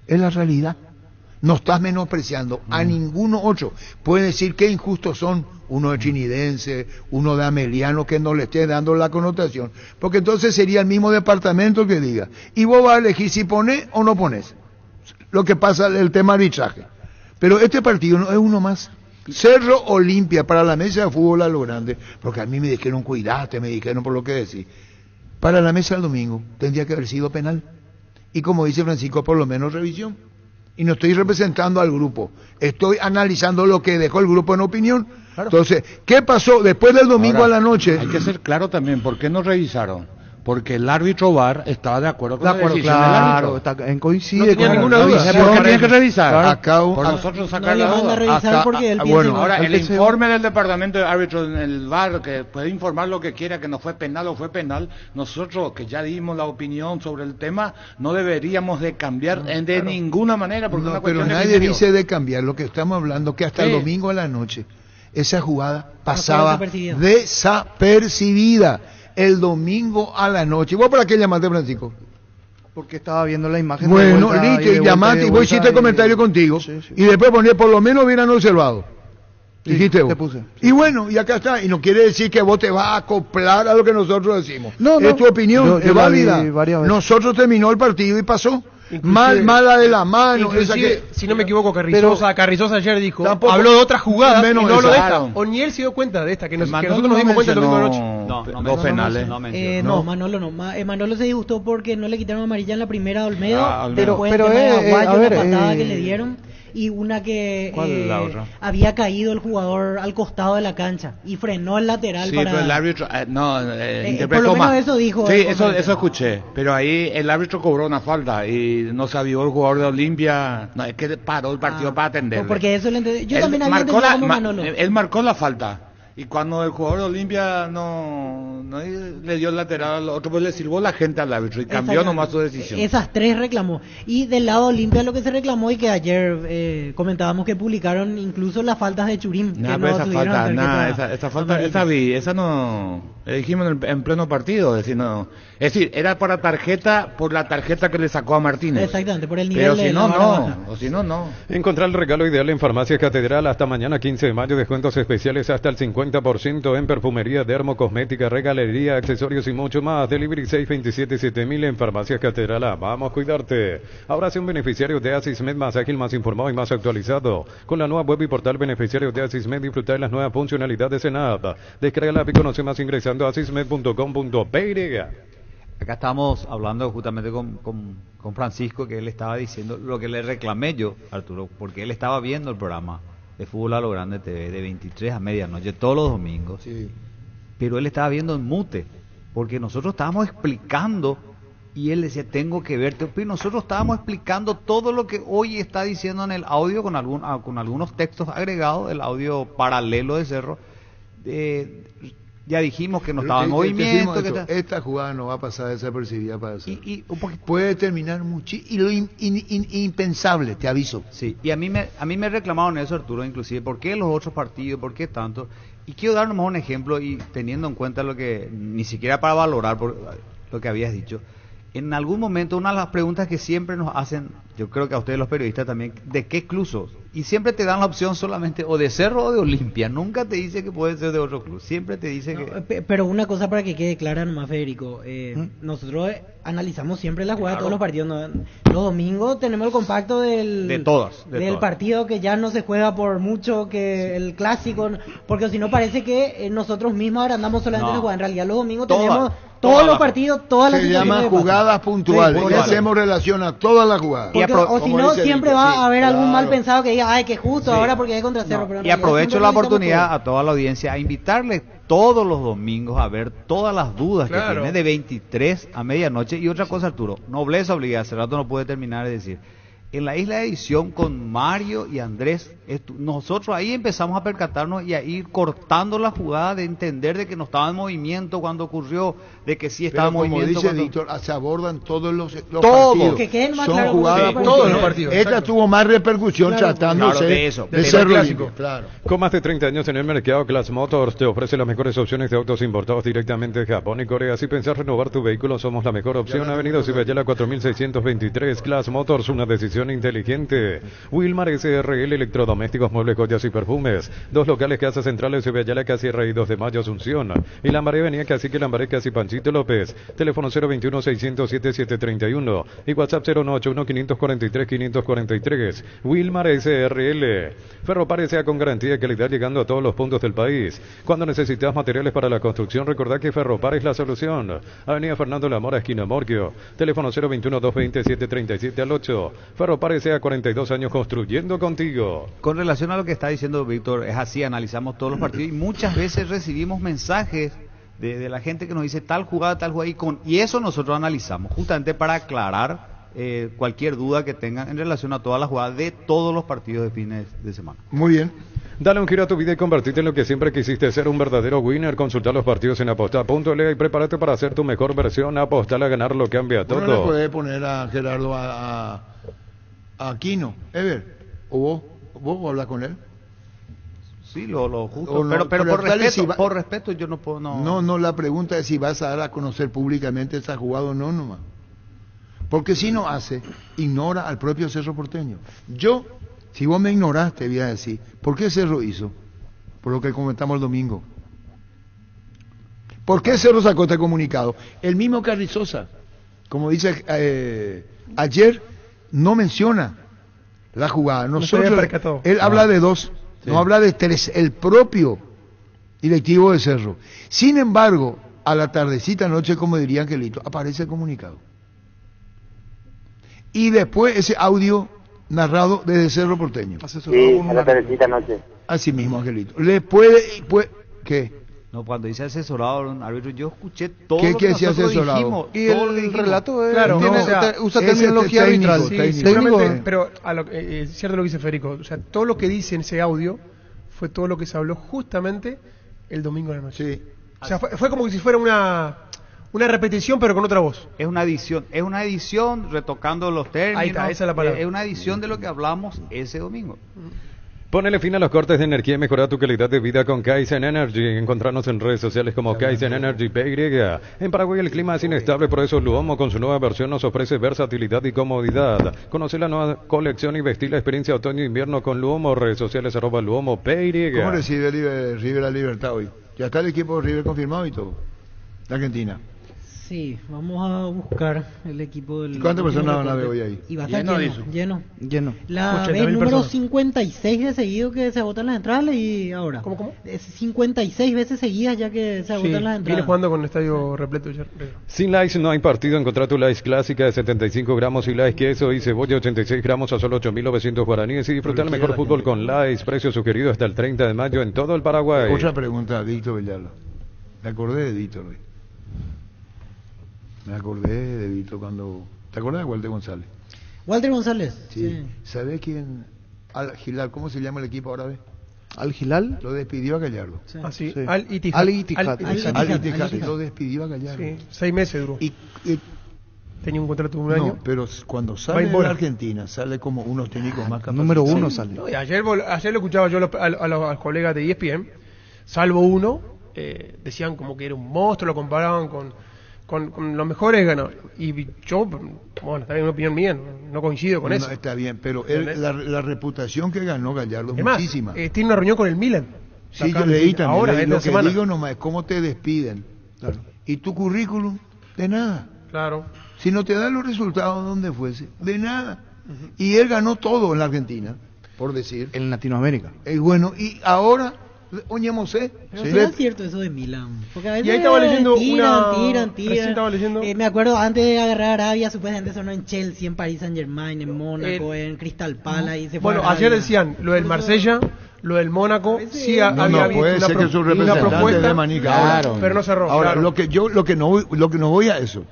Es la realidad. No estás menospreciando a ninguno otro. Pueden decir que injustos son uno de Trinidense, uno de Ameliano, que no le esté dando la connotación, porque entonces sería el mismo departamento que diga, y vos vas a elegir si pones o no pones. Lo que pasa, el tema arbitraje. Pero este partido no es uno más. Cerro Olimpia para la mesa de fútbol a lo grande, porque a mí me dijeron, cuidate, me dijeron por lo que decís. Para la mesa del domingo tendría que haber sido penal. Y como dice Francisco, por lo menos revisión. Y no estoy representando al grupo, estoy analizando lo que dejó el grupo en opinión. Claro. Entonces, ¿qué pasó después del domingo a la noche? Hay que ser claro también, ¿por qué no revisaron? Porque el árbitro VAR estaba de acuerdo con la decisión del árbitro. Está en coincide. No tenía ninguna duda. ¿Por qué tiene que revisar? Por nosotros sacar la duda. Revisar porque él ahora, el informe del departamento de árbitros en el VAR, que puede informar lo que quiera, que no fue penal o fue penal, nosotros que ya dimos la opinión sobre el tema, no deberíamos de cambiar de ninguna manera. Porque pero nadie dice de cambiar, lo que estamos hablando, que hasta el domingo a la noche, esa jugada pasaba desapercibida. El domingo a la noche. ¿Vos para qué llamaste, Francisco? Porque estaba viendo la imagen. Bueno, listo, y llamaste y vos hiciste comentario contigo. Sí. Y después ponía, por lo menos hubieran observado. Sí, dijiste vos. Te puse. Y bueno, y acá está. Y no quiere decir que vos te vas a acoplar a lo que nosotros decimos. No, es tu opinión, es válida. Nosotros terminó el partido y pasó. Mala de la mano. Si no me equivoco, Carrizosa ayer dijo, habló de otras jugadas y no habló de esta. O ni él se dio cuenta de esta, que nosotros nos dimos cuenta el domingo anoche. Dos penales. Manolo no. Manolo se disgustó porque no le quitaron amarilla en la primera a Olmedo, pero a ver, la patada que le dieron. y una que ¿Cuál es la otra? había caído el jugador al costado de la cancha y frenó el lateral Sí, para... pero el árbitro, por interpretó lo menos mal. eso dijo. Sí, el eso comentario. escuché. Pero ahí el árbitro cobró una falta y no se avivó el jugador de Olimpia. No, es que paró el partido para atenderle. Porque eso lo entendí. Yo Él también había marcó entendido como Manolo. él marcó la falta. Y cuando el jugador de Olimpia no le dio el lateral al otro, pues le silbó la gente al árbitro y cambió Exactamente. nomás su decisión. Esas tres reclamó. Y del lado Olimpia lo que se reclamó y que ayer comentábamos que publicaron incluso las faltas de Churín. Nada, que pero no esa tuvieron falta, tarjeta nada, esa falta, esa no, dijimos en pleno partido, es decir, era por la tarjeta que le sacó a Martínez. Exactamente, por el nivel Pero de si la no, vara baja. o si no, no. Encontrar el regalo ideal en Farmacias Catedral hasta mañana 15 de mayo, descuentos especiales hasta el 50% en perfumería, dermocosmética, regalería, accesorios y mucho más. Delivery 627-7000 en Farmacias Catedral. Vamos a cuidarte. Ahora sí, un beneficiario de Asismed más ágil, más informado y más actualizado. Con la nueva web y portal beneficiario de Asismed, disfruta de las nuevas funcionalidades en app. Descarga la app y conoce más ingresando a asismed.com.py. Acá estábamos hablando justamente con Francisco, que él estaba diciendo lo que le reclamé yo, Arturo, porque él estaba viendo el programa de Fútbol a lo Grande TV de 23 a medianoche todos los domingos. Sí. Pero él estaba viendo en mute, porque nosotros estábamos explicando y él decía, tengo que verte. Pero nosotros estábamos explicando todo lo que hoy está diciendo en el audio con algunos textos agregados, el audio paralelo de Cerro. Ya dijimos que no estaba en movimiento. Esta jugada no va a pasar desapercibida para eso. Puede terminar y lo impensable, te aviso. Sí, y a mí me reclamaron eso, Arturo, inclusive, ¿por qué los otros partidos? ¿Por qué tanto? Y quiero dar nomás un ejemplo y teniendo en cuenta lo que, ni siquiera para valorar por lo que habías dicho. En algún momento, una de las preguntas que siempre nos hacen, yo creo que a ustedes los periodistas también, ¿de qué club sos? Y siempre te dan la opción solamente o de Cerro o de Olimpia. Nunca te dice que puede ser de otro club. Siempre te dice que... Pero una cosa para que quede clara nomás, Federico. Nosotros analizamos siempre la jugada de todos los partidos. Los domingos tenemos el compacto del todas. Partido que ya no se juega por mucho, que el clásico. Porque si no parece que nosotros mismos ahora andamos solamente en la jugada. En realidad los domingos tenemos... Todos los partidos, todas las situaciones. Se llama jugadas puntuales. Sí, y hacemos relación a todas las jugadas. O si no, siempre va a haber algún mal pensado que diga, ay, que justo ahora porque hay contra Cerro. Pero y aprovecho la oportunidad a toda la audiencia a invitarle todos los domingos a ver todas las dudas que tiene de 23 a medianoche. Y otra cosa, Arturo, nobleza obligada, hace rato no pude terminar de decir. En la Isla de Edición con Mario y Andrés, nosotros ahí empezamos a percatarnos y a ir cortando la jugada, de entender de que no estaba en movimiento cuando ocurrió, de que sí estaba en movimiento. Como dice Víctor, se abordan todos los partidos. Que queden más son claro jugadas todos los partidos. Esta tuvo más repercusión tratándose de ser clásico. Claro. Con más de 30 años en el mercado, Class Motors te ofrece las mejores opciones de autos importados directamente de Japón y Corea. Si pensás renovar tu vehículo, somos la mejor opción. Avenida Cibayala 4623, Class Motors, una decisión inteligente. Wilmar SRL, electrodomésticos, muebles, joyas y perfumes. 2 locales, Casa Central, Cibayala, casi Rey 2 de Mayo, Asunción. Y Lambaré, Avenida Cacique, Lambaré, casi Panchito López. Teléfono 021-607-731 y WhatsApp 091-543-543. Wilmar SRL. Ferropar sea con garantía y calidad, llegando a todos los puntos del país. Cuando necesitas materiales para la construcción, recordá que Ferropar es la solución. Avenida Fernando Lamora, esquina Morquio. Teléfono 021-220-737-8. Ferropar sea 42 años construyendo contigo. Con relación a lo que está diciendo Víctor, es así, analizamos todos los partidos y muchas veces recibimos mensajes de la gente que nos dice tal jugada, y eso nosotros analizamos, justamente para aclarar cualquier duda que tengan en relación a todas las jugadas de todos los partidos de fines de semana. Muy bien. Dale un giro a tu vida y convertirte en lo que siempre quisiste ser, un verdadero winner. Consulta los partidos en apostar.le y prepárate para hacer tu mejor versión. Apostar a ganar lo cambia todo. No le puede poner a Gerardo a Aquino, Ever, o vos hablas con él. Sí, lo justo, no, pero por respeto yo no puedo. No, la pregunta es si vas a dar a conocer públicamente esa jugada o no nomás. Porque si no hace, ignora al propio Cerro Porteño. Si vos me ignoraste, voy a decir, ¿por qué Cerro hizo? Por lo que comentamos el domingo. ¿Por qué Cerro sacó este comunicado? El mismo Carrizosa, como dice ayer, no menciona la jugada. Él habla de 2, no habla de 3, el propio directivo de Cerro. Sin embargo, a la tardecita noche, como diría Angelito, aparece el comunicado. Y después ese audio narrado desde Cerro Porteño. Sí, a la tardecita noche. Así mismo, Angelito. ¿Qué? No, cuando dice asesorado un árbitro, yo escuché todo ¿Qué lo que decía nosotros asesorado? dijimos. Y todo lo que el dijimos. relato es, Claro, tiene, no, o sea, usa ese terminología técnico, arbitral. técnico. Seguramente, pero es cierto lo que dice Federico. O sea, todo lo que dice en ese audio fue todo lo que se habló justamente el domingo de la noche. Sí. O sea, fue como si fuera una repetición, pero con otra voz. Es una edición retocando los términos. Ahí está, esa es la palabra. Es una edición de lo que hablamos ese domingo. Ponele fin a los cortes de energía y mejora tu calidad de vida con Kaizen Energy. Encontrarnos en redes sociales como Kaizen Energy PY. En Paraguay el clima es inestable, por eso Luomo con su nueva versión nos ofrece versatilidad y comodidad. Conoce la nueva colección y vestir la experiencia otoño-invierno con Luomo. Redes sociales @Luomo PY. ¿Cómo recibe River la Libertad hoy? Ya está el equipo de River confirmado y todo. La Argentina. Sí, vamos a buscar el equipo del... ¿Y cuántas personas van a ver hoy ahí? Y va a estar lleno. La 80.000 vez número personas. 56 de seguido que se agotan las entradas y ahora. ¿Cómo? Es 56 veces seguidas ya que se agotan las entradas. Viene jugando con el estadio repleto ya. Sin Lice no hay partido. Encontrar tu Lice clásica de 75 gramos y Lice queso y cebolla 86 gramos a solo 8.900 guaraníes y disfrutar el mejor fútbol con Lice. Precio sugerido hasta el 30 de mayo en todo el Paraguay. Otra pregunta, Víctor Villalba. Me acordé de Víctor hoy. Me acordé de Víctor cuando... ¿Te acuerdas de Walter González? Walter González. Sí. ¿Sabe quién? Al Hilal, ¿cómo se llama el equipo árabe? ¿Al Hilal? Lo despidió a Gallardo. Sí. Ah, sí. Sí. Al Ittihad. Al Ittihad. Al Ittihad. Lo despidió a Gallardo. Sí, 6 meses duró. Y Tenía un contrato de un año. no, pero cuando Va sale en de bola. la Argentina, sale como unos técnicos más capacitados. Número uno sale. No, y ayer lo escuchaba yo a los colegas de ESPN, salvo uno, decían como que era un monstruo, lo comparaban con los mejores ganadores. Y yo, bueno, está bien, una opinión mía, no coincido con eso. No, está bien, pero ¿Entendés? la reputación que ganó Gallardo es Es más, muchísima. tiene una reunión con el Milan. Sí, Acá yo en leí Argentina. también. Ahora, Leí. esta Lo que semana. digo nomás es cómo te despiden. Claro. Y tu currículum, de nada. Claro. Si no te dan los resultados donde fuese, de nada. Y él ganó todo en la Argentina, por decir. En Latinoamérica. Bueno, y ahora, oñémosé. Pero será cierto eso de Milan. Porque a veces Y ahí estaba leyendo tiran. recién estaba leyendo. Me acuerdo antes de agarrar Arabia, supuestamente sonó en Chelsea, en Paris Saint Germain, en Mónaco, en Crystal Palace. Y se fue Bueno, a Arabia. ayer decían lo del Marsella, lo del Mónaco, sí No, había no puede una ser que su una representante propuesta, de Manica. Claro. pero no cerró. Ahora, claro. lo que no voy a eso.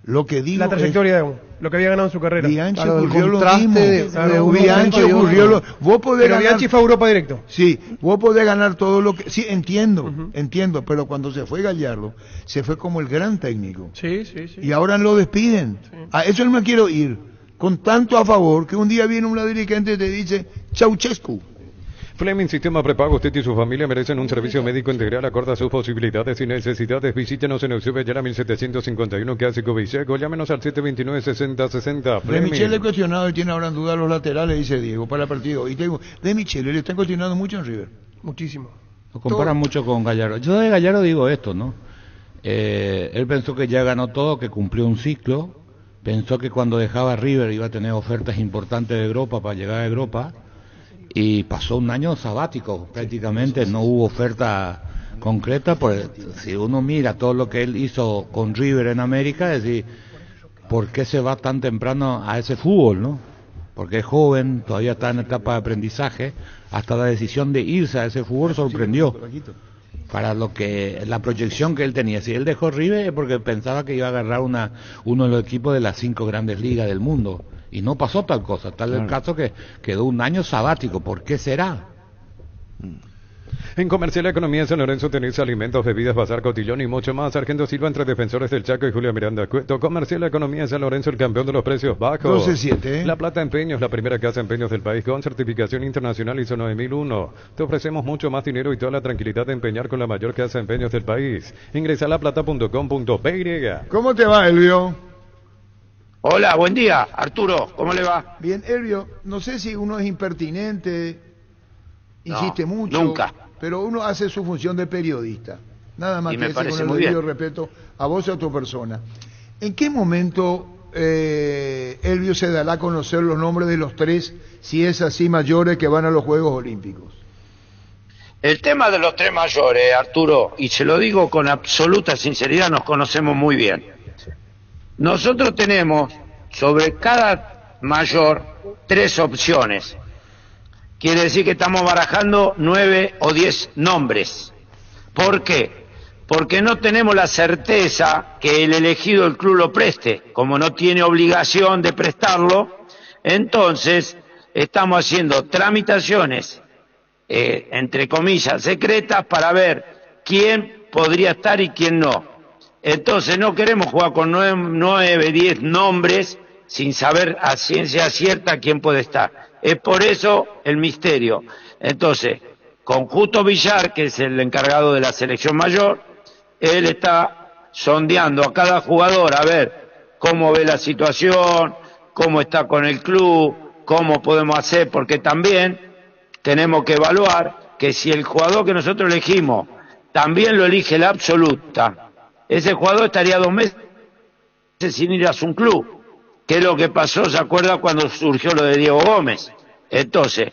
Lo que digo La trayectoria de uno, lo que había ganado en su carrera. Bianchi Claro, el ocurrió lo contraste mismo. de un Bianchi momento y ocurrió otro. lo... Vos podés Pero ganar... Bianchi fue a Europa directo. Sí, vos podés ganar todo lo que... Sí, entiendo, pero cuando se fue Gallardo, se fue como el gran técnico. Sí. Y ahora lo despiden. A eso no me quiero ir. Con tanto a favor que un día viene una dirigente y te dice, Ceausescu. Fleming Sistema Prepago, usted y su familia merecen un servicio médico integral acorde a sus posibilidades y necesidades. Visítenos en Eusebio Ayala 1751, que hace Covicheco. Llámenos al 729-6060. De Michel he cuestionado y tiene ahora en duda los laterales, dice Diego, para el partido. Y tengo, de Michel, le están cuestionando mucho en River. Muchísimo. Lo comparan mucho con Gallardo. Yo de Gallardo digo esto, ¿no? Él pensó que ya ganó todo, que cumplió un ciclo. Pensó que cuando dejaba River iba a tener ofertas importantes de Europa para llegar a Europa. Y pasó un año sabático, prácticamente no hubo oferta concreta. Si uno mira todo lo que él hizo con River en América, es decir, ¿por qué se va tan temprano a ese fútbol, no? Porque es joven, todavía está en etapa de aprendizaje. Hasta la decisión de irse a ese fútbol sorprendió para lo que la proyección que él tenía. Si él dejó River es porque pensaba que iba a agarrar uno de los equipos de las 5 grandes ligas del mundo. Y no pasó tal cosa, tal el caso que quedó un año sabático. ¿Por qué será? En Comercial Economía San Lorenzo tenéis alimentos, bebidas, bazar, cotillón y mucho más. Sargento Silva entre Defensores del Chaco y Julio Miranda Cueto. Comercial Economía San Lorenzo, el campeón de los precios bajos. 12-7, ¿eh? La Plata Empeños, la primera casa de empeños del país con certificación internacional ISO 9001. Te ofrecemos mucho más dinero y toda la tranquilidad de empeñar con la mayor casa de empeños del país. Ingresa a laplata.com.py. ¿Cómo te va, Elvio? Hola, buen día, Arturo, ¿cómo le va? Bien, Elvio, no sé si uno es impertinente, insiste mucho, nunca. pero uno hace su función de periodista. Nada más Y que me ese, parece con el muy debido bien. respeto a vos y a tu persona. ¿En qué momento, Elvio, se dará a conocer los nombres de los 3, si es así, mayores que van a los Juegos Olímpicos? El tema de los 3 mayores, Arturo, y se lo digo con absoluta sinceridad, nos conocemos muy bien. Nosotros tenemos sobre cada mayor 3 opciones. Quiere decir que estamos barajando 9 o 10 nombres. ¿Por qué? Porque no tenemos la certeza que el elegido del club lo preste. Como no tiene obligación de prestarlo, entonces estamos haciendo tramitaciones, entre comillas, secretas para ver quién podría estar y quién no. Entonces no queremos jugar con 9, 10 nombres sin saber a ciencia cierta quién puede estar. Es por eso el misterio. Entonces, con Justo Villar, que es el encargado de la selección mayor, él está sondeando a cada jugador a ver cómo ve la situación, cómo está con el club, cómo podemos hacer, porque también tenemos que evaluar que si el jugador que nosotros elegimos también lo elige la absoluta, ese jugador estaría 2 meses sin ir a su club, que es lo que pasó, ¿se acuerda cuando surgió lo de Diego Gómez? Entonces,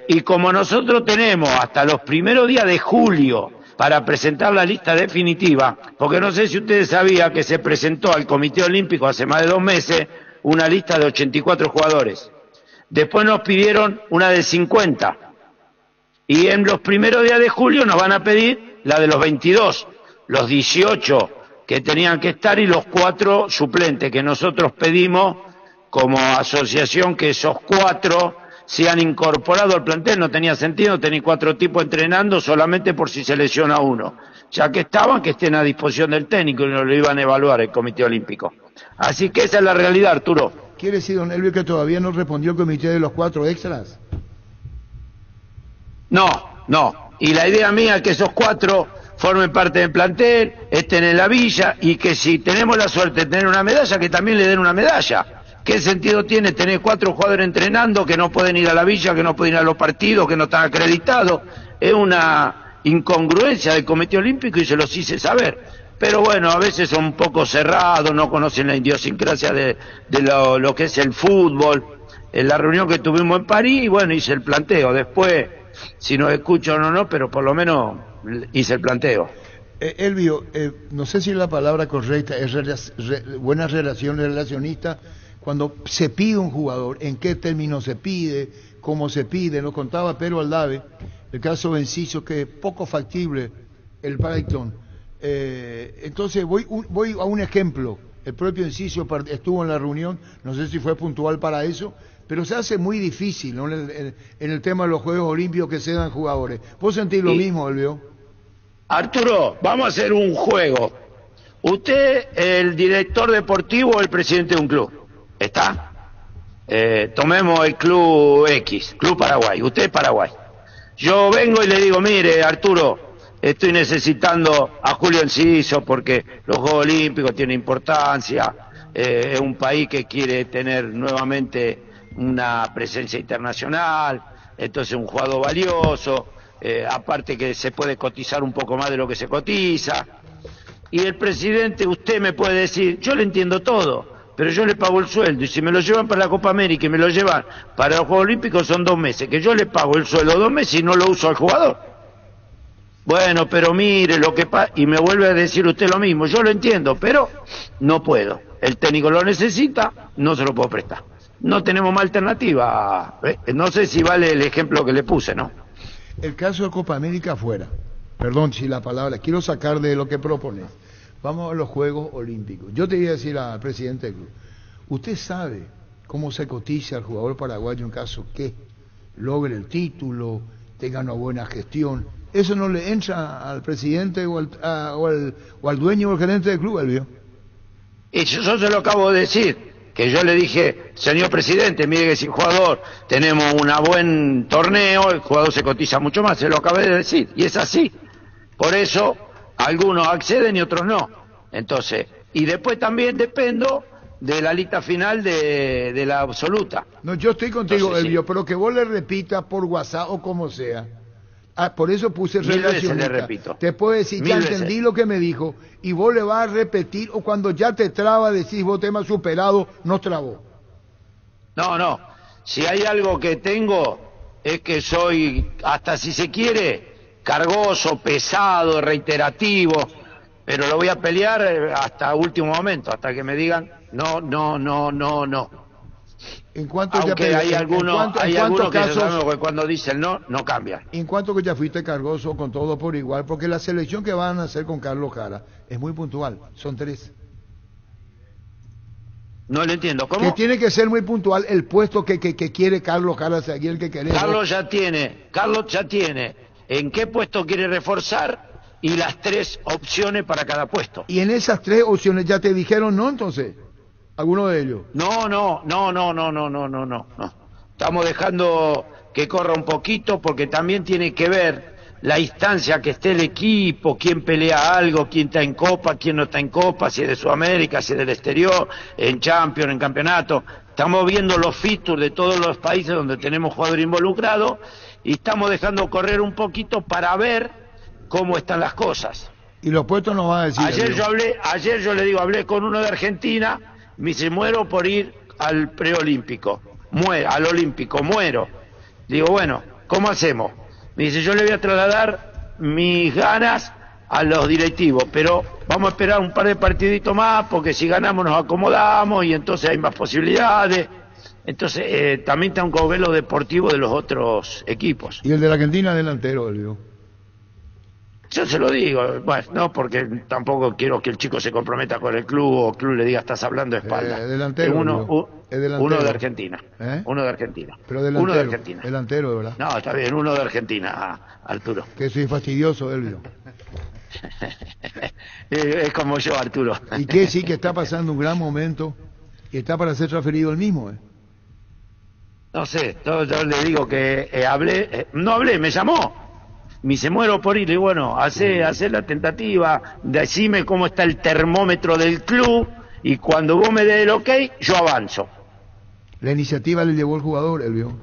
y como nosotros tenemos hasta los primeros días de julio para presentar la lista definitiva, porque no sé si ustedes sabían que se presentó al Comité Olímpico hace más de 2 meses una lista de 84 jugadores. Después nos pidieron una de 50. Y en los primeros días de julio nos van a pedir la de los 22, los 18 que tenían que estar y los 4 suplentes que nosotros pedimos como asociación que esos 4 se han incorporado al plantel. No tenía sentido tener 4 tipos entrenando solamente por si se lesiona uno. Ya que estaban, que estén a disposición del técnico y nos lo iban a evaluar el Comité Olímpico. Así que esa es la realidad, Arturo. ¿Quiere decir, don Elvio, que todavía no respondió el comité de los 4 extras? No. Y la idea mía es que esos 4 formen parte del plantel, estén en la villa y que si tenemos la suerte de tener una medalla, que también le den una medalla. ¿Qué sentido tiene tener 4 jugadores entrenando que no pueden ir a la villa, que no pueden ir a los partidos, que no están acreditados? Es una incongruencia del Comité Olímpico y se los hice saber. Pero bueno, a veces son un poco cerrados, no conocen la idiosincrasia de lo que es el fútbol. En la reunión que tuvimos en París, bueno, hice el planteo. Después, si nos escuchan o no, pero por lo menos hice el planteo. Elvio, no sé si la palabra correcta es buena relación relacionista. Cuando se pide un jugador, en qué términos se pide, cómo se pide, nos contaba Pedro Aldave, el caso de Enciso, que es poco factible el Paraiclón. Entonces voy a un ejemplo. El propio Enciso estuvo en la reunión, no sé si fue puntual para eso, pero se hace muy difícil, ¿no? en el tema de los Juegos Olímpicos que se dan jugadores. ¿Vos sentís lo mismo, Elvio? Arturo, vamos a hacer un juego. Usted, el director deportivo o el presidente de un club, ¿está? Tomemos el Club X, Club Paraguay. Usted es Paraguay. Yo vengo y le digo, mire, Arturo, estoy necesitando a Julio Enciso porque los Juegos Olímpicos tienen importancia, es un país que quiere tener nuevamente una presencia internacional, entonces un jugador valioso, aparte que se puede cotizar un poco más de lo que se cotiza. Y el presidente, usted me puede decir, yo le entiendo todo, pero yo le pago el sueldo, y si me lo llevan para la Copa América y me lo llevan para los Juegos Olímpicos son 2 meses, que yo le pago el sueldo 2 meses y no lo uso al jugador. Bueno, pero mire lo que pasa, y me vuelve a decir usted lo mismo, yo lo entiendo, pero no puedo. El técnico lo necesita, no se lo puedo prestar. No tenemos más alternativa. No sé si vale el ejemplo que le puse, ¿no? El caso de Copa América afuera, perdón si la palabra, quiero sacar de lo que propones. Vamos a los Juegos Olímpicos. Yo te iba a decir al presidente del club, usted sabe cómo se cotiza al jugador paraguayo en caso que logre el título, tenga una buena gestión. Eso no le entra al presidente o al dueño o al gerente del club, Elvio. Y yo se lo acabo de decir, que yo le dije, señor presidente, mire que si el jugador tenemos un buen torneo, el jugador se cotiza mucho más, se lo acabé de decir, y es así. Por eso algunos acceden y otros no. Entonces, y después también dependo de la lista final de la absoluta. No, yo estoy contigo, entonces, Elvio, sí. Pero que vos le repitas por WhatsApp o como sea. Por eso puse relacionista. Le repito. Te puedo decir, ya entendí lo que me dijo, y vos le vas a repetir, o cuando ya te traba decís, vos tema superado, no trabó. No. Si hay algo que tengo, es que soy, hasta si se quiere, cargoso, pesado, reiterativo, pero lo voy a pelear hasta último momento, hasta que me digan, no. ¿En cuánto Aunque hay algunos que casos, que cuando dicen no cambian. ¿En cuánto que ya fuiste cargoso con todo por igual? Porque la selección que van a hacer con Carlos Jara es muy puntual, son 3. No lo entiendo, ¿cómo? Que tiene que ser muy puntual el puesto que quiere Carlos Jara, seguir el que queremos. Carlos ya tiene en qué puesto quiere reforzar y las 3 opciones para cada puesto. Y en esas 3 opciones ya te dijeron no, entonces, ¿alguno de ellos? No. Estamos dejando que corra un poquito porque también tiene que ver la instancia que esté el equipo, quién pelea algo, quién está en Copa, quién no está en Copa, si es de Sudamérica, si es del exterior, en Champions, en campeonato. Estamos viendo los fixtures de todos los países donde tenemos jugadores involucrados y estamos dejando correr un poquito para ver cómo están las cosas. Y los puestos no van a decir. Ayer yo hablé con uno de Argentina, me dice, muero por ir al preolímpico, al olímpico, muero. Digo, bueno, ¿cómo hacemos? Me dice, yo le voy a trasladar mis ganas a los directivos, pero vamos a esperar un par de partiditos más, porque si ganamos nos acomodamos y entonces hay más posibilidades. Entonces, también tengo que ver lo deportivo de los otros equipos. ¿Y el de la Argentina delantero, Elvio? Yo se lo digo, bueno, no, porque tampoco quiero que el chico se comprometa con el club o el club le diga, estás hablando de espalda. Delantero, uno de Argentina. Uno de Argentina. Pero delantero, uno de Argentina. Delantero, ¿verdad? No, está bien, uno de Argentina, Arturo. Que soy fastidioso, Elvio. Es como yo, Arturo. Y que sí que está pasando un gran momento y está para ser transferido el mismo, No sé, yo le digo que me llamó. Me dice, muero por ir, y bueno, hacer la tentativa, decime cómo está el termómetro del club, y cuando vos me des el ok, yo avanzo. La iniciativa le llevó el jugador, Elvio.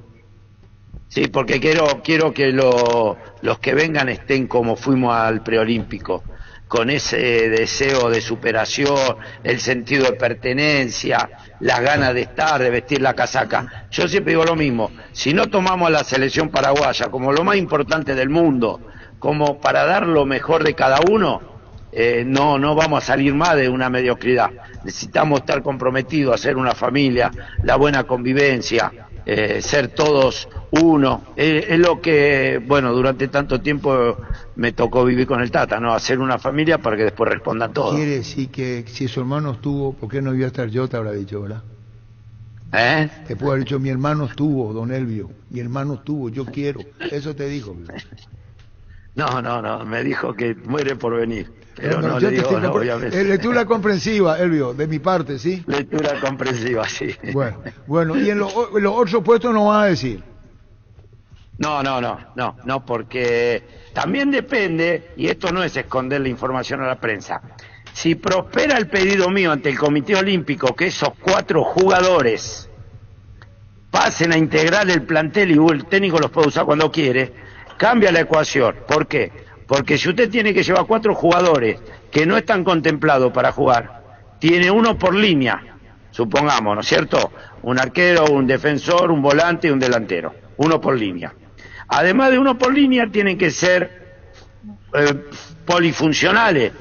Sí, porque quiero que los que vengan estén como fuimos al preolímpico, con ese deseo de superación, el sentido de pertenencia, las ganas de estar, de vestir la casaca. Yo siempre digo lo mismo, si no tomamos a la selección paraguaya como lo más importante del mundo, como para dar lo mejor de cada uno, no vamos a salir más de una mediocridad. Necesitamos estar comprometidos a hacer una familia, la buena convivencia, ser todos uno. Es lo que, bueno, durante tanto tiempo me tocó vivir con el Tata, ¿no? Hacer una familia para que después respondan todos. Quiere decir que si su hermano estuvo, ¿por qué no iba a estar yo? Te habrá dicho, ¿verdad? Te puedo haber dicho, mi hermano estuvo, don Elvio, mi hermano estuvo, yo quiero. Eso te dijo. No, me dijo que muere por venir. Pero no le digo, no, obviamente. Lectura comprensiva, Elvio, de mi parte, ¿sí? Lectura comprensiva, sí. Bueno, y en los otros puestos no van a decir. No, porque también depende, y esto no es esconder la información a la prensa, si prospera el pedido mío ante el Comité Olímpico que esos 4 jugadores pasen a integrar el plantel y el técnico los puede usar cuando quiere, cambia la ecuación. ¿Por qué? Porque si usted tiene que llevar 4 jugadores que no están contemplados para jugar, tiene uno por línea, supongamos, ¿no es cierto? Un arquero, un defensor, un volante y un delantero, uno por línea. Además de uno por línea, tienen que ser polifuncionales,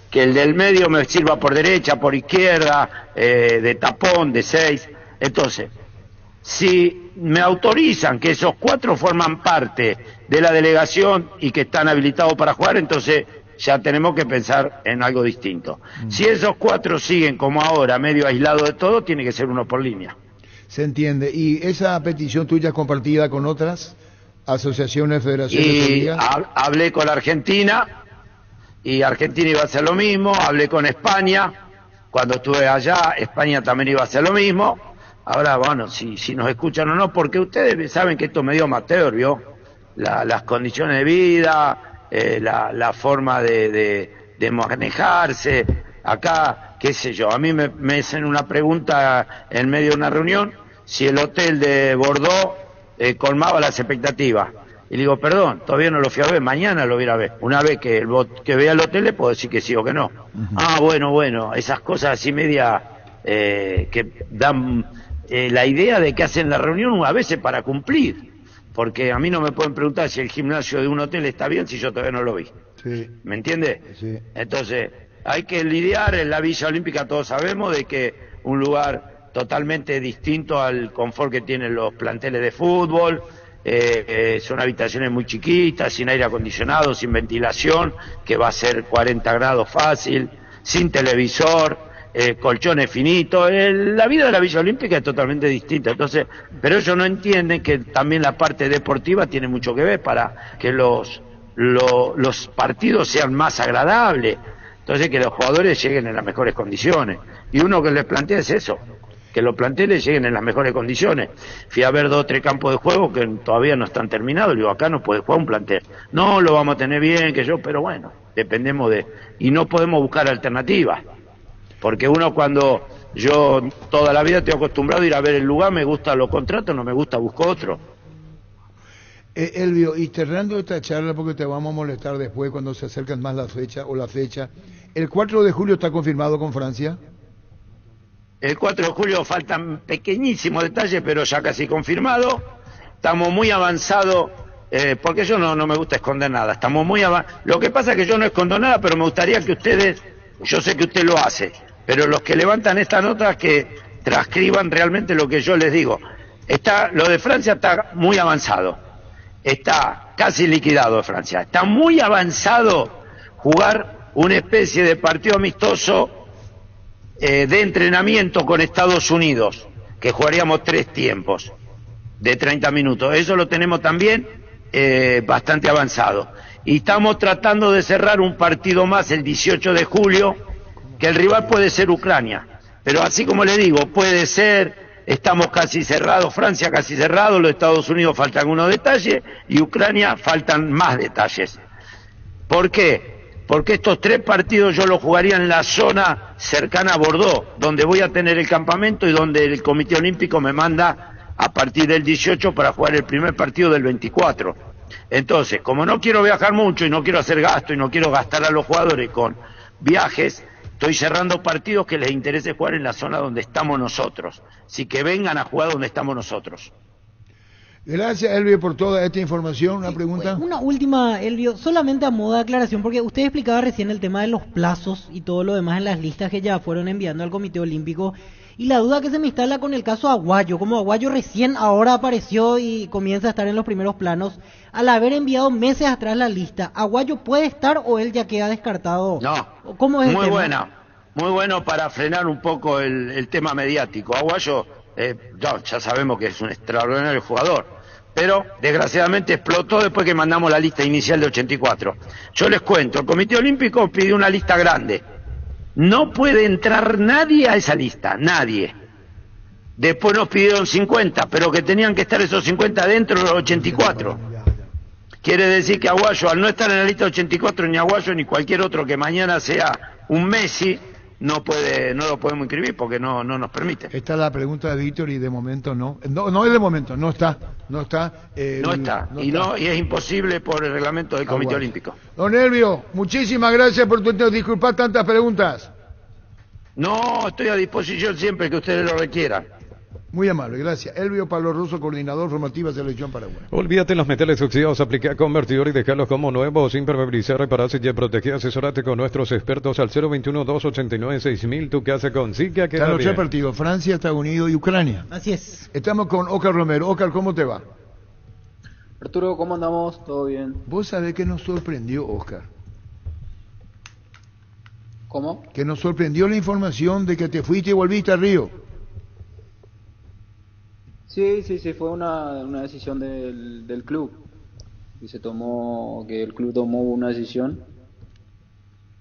que el del medio me sirva por derecha, por izquierda, de tapón, de 6. Entonces, si me autorizan que esos 4 forman parte de la delegación y que están habilitados para jugar, entonces ya tenemos que pensar en algo distinto. Si esos 4 siguen como ahora, medio aislados de todo, tiene que ser uno por línea. Se entiende. ¿Y esa petición tuya es compartida con otras asociaciones, federaciones de ligas? Hablé con Argentina, y Argentina iba a hacer lo mismo. Hablé con España, cuando estuve allá, España también iba a hacer lo mismo. Ahora, bueno, si nos escuchan o no, porque ustedes saben que esto es medio amateur, ¿vio? Las condiciones de vida, la forma de manejarse. Acá, qué sé yo, a mí me hacen una pregunta en medio de una reunión, si el hotel de Bordeaux colmaba las expectativas. Y le digo, perdón, todavía no lo fui a ver, mañana lo voy a ir a ver. Una vez que vea el hotel le puedo decir que sí o que no. Bueno, esas cosas así media que dan la idea de que hacen la reunión a veces para cumplir. Porque a mí no me pueden preguntar si el gimnasio de un hotel está bien si yo todavía no lo vi. Sí. ¿Me entiende? Sí. Entonces, hay que lidiar en la Villa Olímpica, todos sabemos de que un lugar totalmente distinto al confort que tienen los planteles de fútbol. Son habitaciones muy chiquitas, sin aire acondicionado, sin ventilación, que va a ser 40 grados fácil, sin televisor, colchones finitos. La vida de la Villa Olímpica es totalmente distinta. Entonces, pero ellos no entienden que también la parte deportiva tiene mucho que ver para que los partidos sean más agradables. Entonces, que los jugadores lleguen en las mejores condiciones. Y uno que les plantea es eso, que los planteles lleguen en las mejores condiciones. Fui a ver 2 o 3 campos de juego que todavía no están terminados. Digo, acá no puede jugar un plantel. No, lo vamos a tener bien, pero bueno, dependemos y no podemos buscar alternativas. Porque uno yo toda la vida estoy acostumbrado a ir a ver el lugar, me gusta lo contrato, no me gusta, busco otro. Elvio, y cerrando esta charla, porque te vamos a molestar después cuando se acercan más la fecha, ¿el 4 de julio está confirmado con Francia? El 4 de julio faltan pequeñísimos detalles, pero ya casi confirmado. Estamos muy avanzados, porque yo no me gusta esconder nada. Estamos muy avanzados. Lo que pasa es que yo no escondo nada, pero me gustaría que ustedes, yo sé que usted lo hace, pero los que levantan esta nota que transcriban realmente lo que yo les digo. Lo de Francia está muy avanzado. Está casi liquidado de Francia. Está muy avanzado jugar una especie de partido amistoso de entrenamiento con Estados Unidos, que jugaríamos 3 tiempos de 30 minutos. Eso lo tenemos también bastante avanzado. Y estamos tratando de cerrar un partido más el 18 de julio, que el rival puede ser Ucrania. Pero así como le digo, puede ser, estamos casi cerrados, Francia casi cerrado, los Estados Unidos faltan algunos detalles y Ucrania faltan más detalles. ¿Por qué? Porque estos 3 partidos yo los jugaría en la zona cercana a Bordeaux, donde voy a tener el campamento y donde el Comité Olímpico me manda a partir del 18 para jugar el primer partido del 24. Entonces, como no quiero viajar mucho y no quiero hacer gasto y no quiero gastar a los jugadores con viajes, estoy cerrando partidos que les interese jugar en la zona donde estamos nosotros. Así que vengan a jugar donde estamos nosotros. Gracias, Elvio, por toda esta información. ¿Una pregunta? Una última, Elvio, solamente a modo de aclaración, porque usted explicaba recién el tema de los plazos y todo lo demás en las listas que ya fueron enviando al Comité Olímpico, y la duda que se me instala con el caso Aguayo, como Aguayo recién ahora apareció y comienza a estar en los primeros planos, al haber enviado meses atrás la lista, ¿Aguayo puede estar o él ya queda descartado? No, ¿Cómo es muy buena, muy bueno para frenar un poco el tema mediático. Aguayo, ya sabemos que es un extraordinario jugador, pero desgraciadamente explotó después que mandamos la lista inicial de 84. Yo les cuento, el Comité Olímpico pidió una lista grande. No puede entrar nadie a esa lista, nadie. Después nos pidieron 50, pero que tenían que estar esos 50 dentro de los 84. Quiere decir que Aguayo, al no estar en la lista 84, ni Aguayo ni cualquier otro que mañana sea un Messi, no lo podemos inscribir porque no nos permite. Esta es la pregunta de Víctor y de momento no es de momento, no está. No está. Y es imposible por el reglamento del Comité Olímpico. Don Elvio, muchísimas gracias por disculpar tantas preguntas. No, estoy a disposición siempre que ustedes lo requieran. Muy amable, gracias. Elvio Pablo Russo, coordinador formativa Selección Paraguay. Olvídate los metales oxidados, aplica convertidor y dejarlos como nuevos, impermeabilizar, repararse y proteger. Asesorate con nuestros expertos al 021-289-6000. Tu casa consigue que están los 3 partidos, Francia, Estados Unidos y Ucrania. Así es. Estamos con Oscar Romero. Oscar, ¿cómo te va? Arturo, ¿cómo andamos? ¿Todo bien? Vos sabés que nos sorprendió, Oscar. ¿Cómo? Que nos sorprendió la información de que te fuiste y volviste a Río. Sí, fue una decisión del club. Que el club tomó una decisión.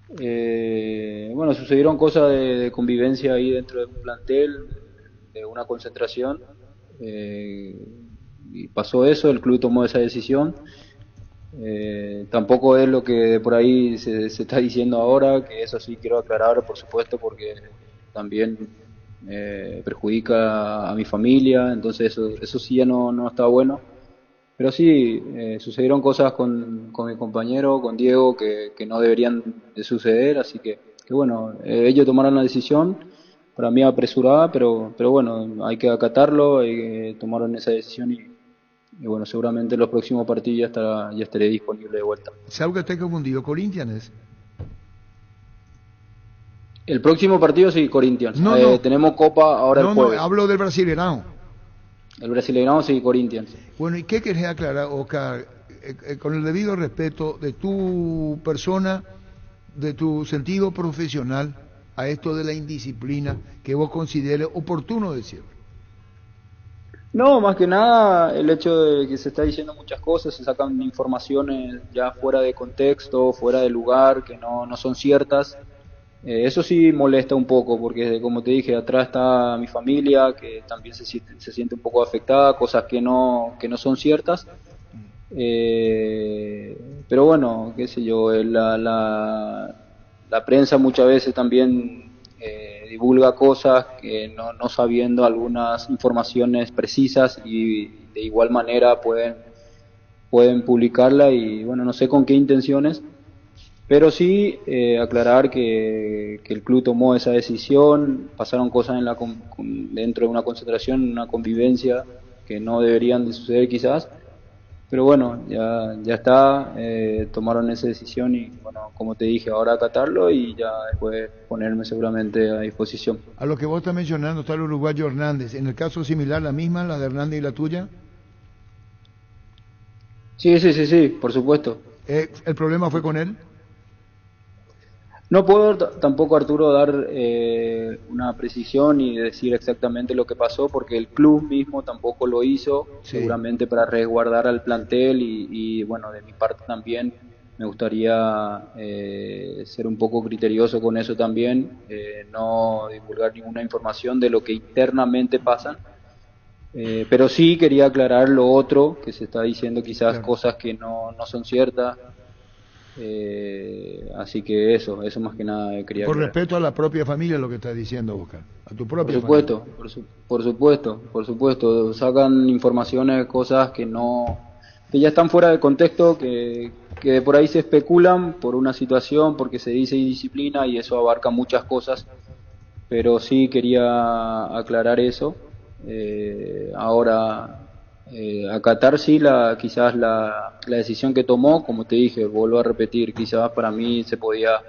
Sucedieron cosas de convivencia ahí dentro de un plantel, de una concentración. Y pasó eso, el club tomó esa decisión. Tampoco es lo que por ahí se está diciendo ahora, que eso sí quiero aclarar, por supuesto, porque también perjudica a mi familia, entonces eso sí ya no está bueno. Pero sí, sucedieron cosas con mi compañero, con Diego, que no deberían de suceder, así que bueno, ellos tomaron la decisión, para mí apresurada, pero bueno, hay que acatarlo, tomaron esa decisión y bueno, seguramente en los próximos partidos ya estaré disponible de vuelta. ¿Sabes que estoy confundido? ¿Corinthians? El próximo partido sí, Corinthians. No. Tenemos Copa ahora el jueves. No, hablo del Brasileirão. El Brasileirão sí, Corinthians. Bueno, ¿y qué querés aclarar, Oscar? Con el debido respeto de tu persona, de tu sentido profesional, a esto de la indisciplina que vos consideres oportuno decirlo. No, más que nada el hecho de que se está diciendo muchas cosas, se sacan informaciones ya fuera de contexto, fuera de lugar, que no son ciertas. Eso sí molesta un poco, porque como te dije, atrás está mi familia, que también se siente un poco afectada, cosas que no son ciertas. Pero bueno, qué sé yo, la prensa muchas veces también divulga cosas que no sabiendo algunas informaciones precisas, y de igual manera pueden publicarla, y bueno, no sé con qué intenciones, pero sí aclarar que el club tomó esa decisión, pasaron cosas dentro de una concentración, una convivencia que no deberían de suceder quizás. Pero bueno, ya está, tomaron esa decisión y bueno, como te dije, ahora acatarlo y ya después ponerme seguramente a disposición. A lo que vos estás mencionando está el uruguayo Hernández. ¿En el caso similar la misma, la de Hernández y la tuya? Sí, por supuesto. ¿El problema fue con él? No puedo tampoco, Arturo, dar una precisión y decir exactamente lo que pasó, porque el club mismo tampoco lo hizo, sí, seguramente para resguardar al plantel y bueno, de mi parte también me gustaría ser un poco criterioso con eso también, no divulgar ninguna información de lo que internamente pasa, pero sí quería aclarar lo otro, que se está diciendo quizás, claro, cosas que no son ciertas. Así que eso más que nada quería por aclarar. Respeto a la propia familia, lo que estás diciendo, Oscar, a tu propia familia. Por supuesto, sacan informaciones, cosas que ya están fuera de contexto, que por ahí se especulan por una situación, porque se dice indisciplina y eso abarca muchas cosas, pero sí quería aclarar eso. Ahora acatar sí quizás la decisión que tomó, como te dije, vuelvo a repetir, quizás para mí se podía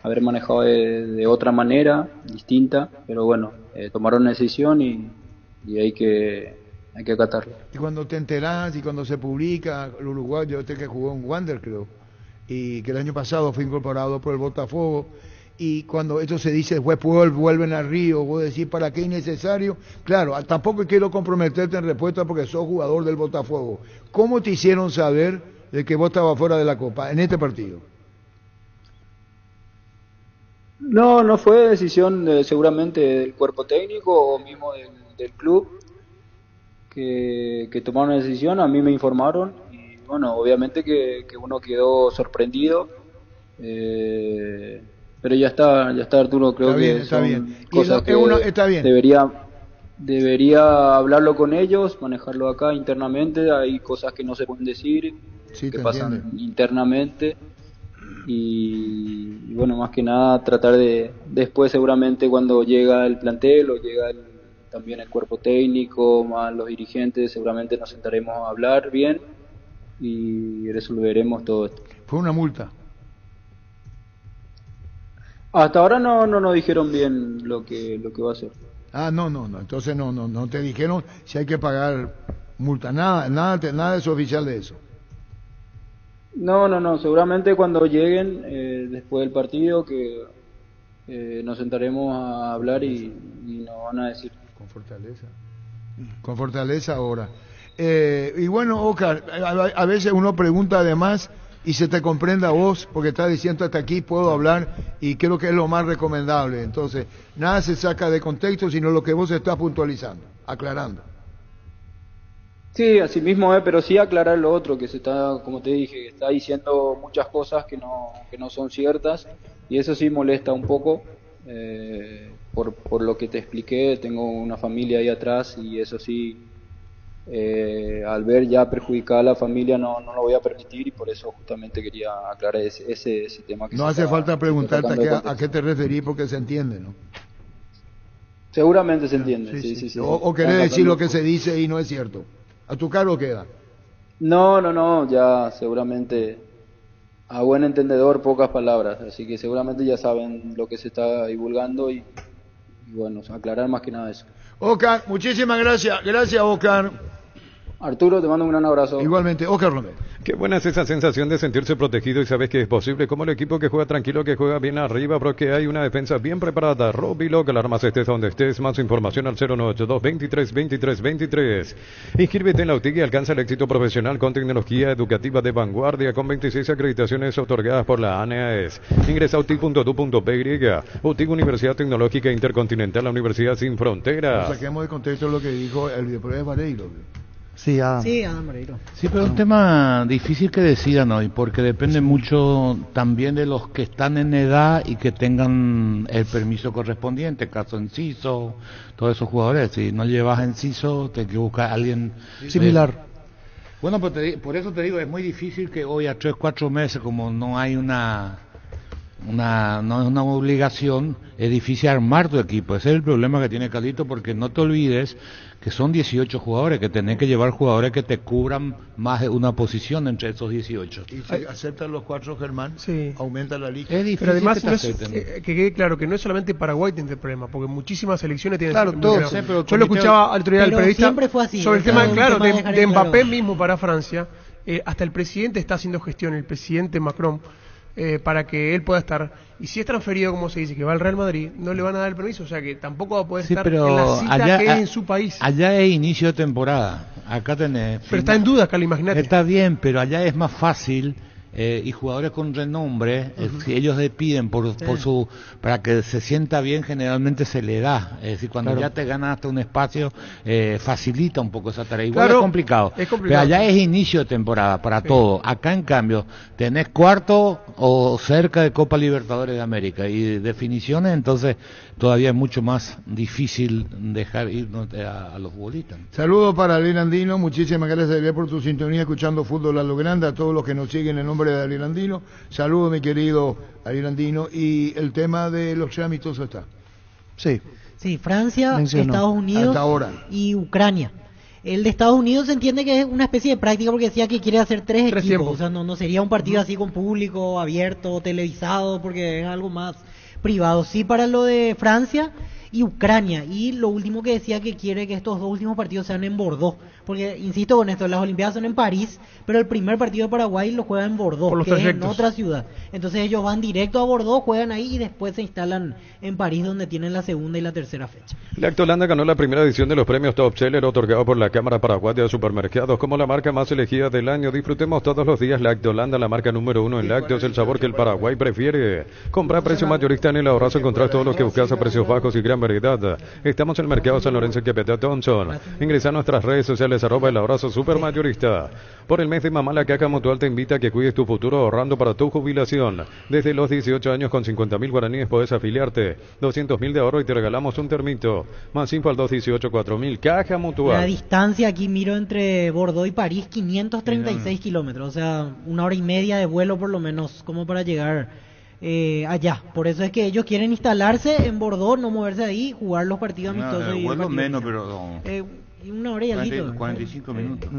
haber manejado de otra manera, distinta, pero bueno, tomaron una decisión y hay que acatarlo. Y cuando te enterás y cuando se publica, el uruguayo que jugó en Wander, creo, y que el año pasado fue incorporado por el Botafogo, y cuando esto se dice después vuelven al Río, vos decís ¿para qué innecesario? Claro, tampoco quiero comprometerte en respuesta porque sos jugador del Botafogo. ¿Cómo te hicieron saber de que vos estabas fuera de la Copa en este partido? No fue decisión seguramente del cuerpo técnico o mismo del club que tomaron una decisión. A mí me informaron y bueno, obviamente que uno quedó sorprendido. Pero ya está Arturo, creo que son cosas que está bien. Debería hablarlo con ellos, manejarlo acá internamente. Hay cosas que no se pueden decir, sí, que pasan internamente y bueno, más que nada tratar de después, seguramente cuando llega el plantel o llega también el cuerpo técnico más los dirigentes, seguramente nos sentaremos a hablar bien y resolveremos todo esto. ¿Fue una multa? Hasta ahora no nos dijeron bien lo que va a hacer. No, entonces no te dijeron si hay que pagar multa, nada de eso oficial de eso. No, seguramente cuando lleguen después del partido que nos sentaremos a hablar y nos van a decir. Con fortaleza ahora. Y bueno, Oscar, a veces uno pregunta además y se te comprende a vos, porque estás diciendo hasta aquí puedo hablar y creo que es lo más recomendable. Entonces, nada se saca de contexto, sino lo que vos estás puntualizando, aclarando. Sí, así mismo es, pero sí aclarar lo otro, que se está, como te dije, está diciendo muchas cosas que no son ciertas, y eso sí molesta un poco, por lo que te expliqué. Tengo una familia ahí atrás y eso sí, al ver ya perjudicada a la familia no lo voy a permitir, y por eso justamente quería aclarar ese tema. Que no hace falta preguntarte a qué te referís, porque se entiende, ¿no? Seguramente se entiende, sí. O querés decir lo que se dice y no es cierto. ¿A tu cargo queda? No, ya seguramente a buen entendedor, pocas palabras, así que seguramente ya saben lo que se está divulgando y bueno, aclarar más que nada eso. Oscar, muchísimas gracias. Gracias, Oscar. Arturo, te mando un gran abrazo. Igualmente, Oscar Romero. Qué buena es esa sensación de sentirse protegido y sabes que es posible, como el equipo que juega tranquilo, que juega bien arriba, porque hay una defensa bien preparada. Robilo, que alarmas estés donde estés. Más información al 0982-23-23-23. Inscríbete en la UTIC y alcanza el éxito profesional con tecnología educativa de vanguardia, con 26 acreditaciones otorgadas por la ANEAES. Ingresa a utic.edu.py. UTIC, Universidad Tecnológica Intercontinental, la Universidad Sin Fronteras. Saquemos de contexto lo que dijo el videoprograma Vareiro. Sí, Adam. Sí, Adam Moreiro. Sí, pero es un tema difícil que decidan hoy, porque depende mucho también de los que están en edad y que tengan el permiso correspondiente, caso Enciso, todos esos jugadores. Si no llevas Enciso, tienes que buscar a alguien similar. Bueno, pues por eso te digo, es muy difícil que hoy a 3-4 meses, como no hay no es una obligación, es difícil armar tu equipo. Ese es el problema que tiene Calito, porque no te olvides que son 18 jugadores, que tenés que llevar jugadores que te cubran más de una posición entre esos 18. Y si aceptan los 4, Germán, aumenta la lista. Es difícil. Pero además, que, que quede claro que no es solamente Paraguay tiene el problema, porque muchísimas selecciones tienen claro, todo. Yo lo escuchaba al otro día del periodista siempre fue así, sobre el tema, claro, de Mbappé claro. mismo para Francia. Hasta el presidente está haciendo gestión, el presidente Macron, para que él pueda estar. Y si es transferido, como se dice, que va al Real Madrid, no le van a dar el permiso, o sea que tampoco va a poder estar en la cita allá, que es en su país. Allá es inicio de temporada, acá tenés... Pero está en duda, Cali, imagínate. Está bien, pero allá es más fácil... y jugadores con renombre, si ellos le piden por su para que se sienta bien, generalmente se le da. Es decir, cuando ya te ganas hasta un espacio, facilita un poco esa tarea. Igual es complicado, pero allá es inicio de temporada para todo. Acá, en cambio, tenés cuarto o cerca de Copa Libertadores de América y definiciones, entonces todavía es mucho más difícil dejar ir a los futbolistas. Saludos para Ariel Andino, muchísimas gracias Ariel por tu sintonía escuchando Fútbol a lo Grande, a todos los que nos siguen en nombre de Ariel Andino. Saludos, mi querido Ariel Andino. Y el tema de los tres amistosos está. Sí, Francia, Estados Unidos hasta ahora. Y Ucrania. El de Estados Unidos se entiende que es una especie de práctica porque decía que quiere hacer tres equipos, tiempos. o sea, no sería un partido así con público, abierto, televisado, porque es algo más privado. Sí, para lo de Francia y Ucrania. Y lo último que decía que quiere que estos dos últimos partidos sean en Bordeaux, porque insisto con esto, las Olimpiadas son en París, pero el primer partido de Paraguay lo juegan en Bordeaux, que es en otra ciudad. Entonces ellos van directo a Bordeaux, juegan ahí y después se instalan en París, donde tienen la segunda y la tercera fecha. Lactolanda ganó la primera edición de los premios Top Seller otorgados por la Cámara Paraguaya de Supermercados como la marca más elegida del año. Disfrutemos todos los días Lactolanda, la marca número 1 en lácteos, el sabor que el Paraguay prefiere. Compra a precio mayorista en el Ahorrazo, encontrás todo lo que buscas a precios bajos y gran variedad. Estamos en el Mercado San Lorenzo, Capital Thompson. Ingresa a nuestras redes sociales @el Abrazo Supermayorista. Por el mes de mamá, la Caja Mutual te invita a que cuides tu futuro ahorrando para tu jubilación. Desde los 18 años con 50.000 guaraníes puedes afiliarte. 200.000 de ahorro y te regalamos un termito. Más info al 218-4000. Caja Mutual. La distancia aquí miro entre Bordeaux y París, 536 kilómetros. O sea, 1 hora y media de vuelo por lo menos, como para llegar allá. Por eso es que ellos quieren instalarse en Bordeaux, no moverse de ahí, jugar los partidos amistosos. Vuelo menos, pero... 1 hora y algo. 45 minutos.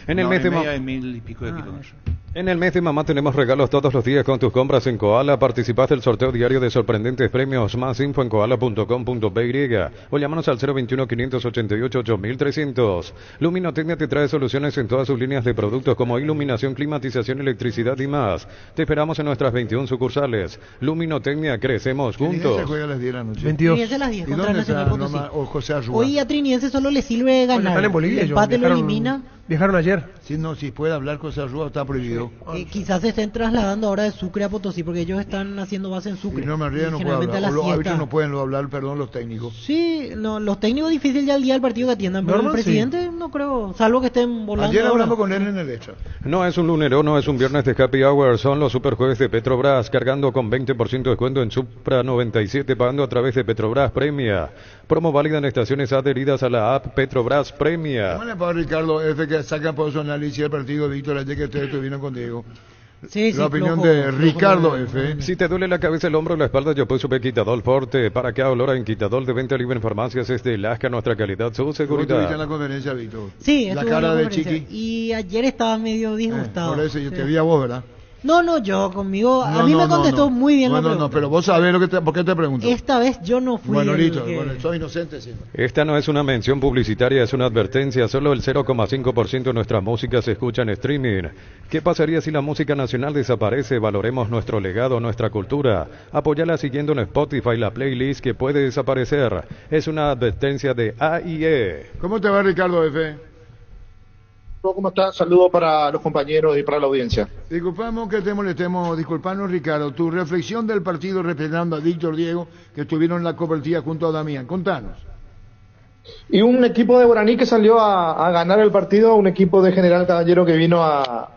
En el mes de mamá, 1000 y pico de kilómetros. En el mes de mamá tenemos regalos todos los días con tus compras en Koala. Participás del sorteo diario de sorprendentes premios. Más info en koala.com.py o llámanos al 021-588-8300. Luminotecnia te trae soluciones en todas sus líneas de productos como iluminación, climatización, electricidad y más. Te esperamos en nuestras 21 sucursales. Luminotecnia, crecemos juntos. ¿Quién juega a las 10 de la noche? 22. Triniense a las 10 ¿Y contra dónde Nacional está Potosí. José Arrua? Hoy a Triniense solo le sirve ganar. Están en Bolivia, el empate lo viajaron- elimina. Viajaron ayer. Si no, si puede hablar José Arrua está prohibido. Quizás se estén trasladando ahora de Sucre a Potosí, porque ellos están haciendo base en Sucre. Y no me ríe, no puede Generalmente hablar. a O las los 7. árbitros no pueden hablar, perdón, los técnicos. Sí, no, los técnicos difícil ya el día del partido que atiendan, pero Normal, el presidente no creo, salvo que estén volando. Ayer ahora. hablamos con él en el extra. No es un lunero, no es un viernes de Happy Hour, son los superjueves de Petrobras, cargando con 20% de descuento en Supra 97, pagando a través de Petrobras Premia. Promo válida en estaciones adheridas a la app Petrobras Premia. Bueno, para Ricardo F. que sacan por su análisis el partido de Víctor ayer que ustedes estuvieron contigo. Sí, La opinión de Ricardo F. Si te duele la cabeza, el hombro o la espalda, yo puse Quitadol Forte. Para que olor en Quitadol de venta libre en farmacias es de Lasca, nuestra calidad, su ¿Tú estuviste en seguridad. la conferencia, Víctor? Sí, La estuve en cara de conferencia. Chiqui. Y ayer estaba medio disgustado. Por eso yo Sí. te vi a vos, ¿verdad? No, yo conmigo, a mí me contestó muy bien la pregunta. No, pero vos sabés por qué te pregunto. Esta vez yo no fui. Bueno, listo, soy inocente siempre. Esta no es una mención publicitaria, es una advertencia. Solo el 0,5% de nuestra música se escucha en streaming. ¿Qué pasaría si la música nacional desaparece? Valoremos nuestro legado, nuestra cultura. Apoyala siguiendo en Spotify la playlist que puede desaparecer. Es una advertencia de AIE. ¿Cómo te va, Ricardo F.? ¿Cómo están? Saludos para los compañeros y para la audiencia. Disculpamos que te molestemos, disculpanos, Ricardo. Tu reflexión del partido representando a Víctor Diego, que estuvieron en la cobertura junto a Damián. Contanos. Y un equipo de Guaraní que salió a ganar el partido, un equipo de General Caballero que vino a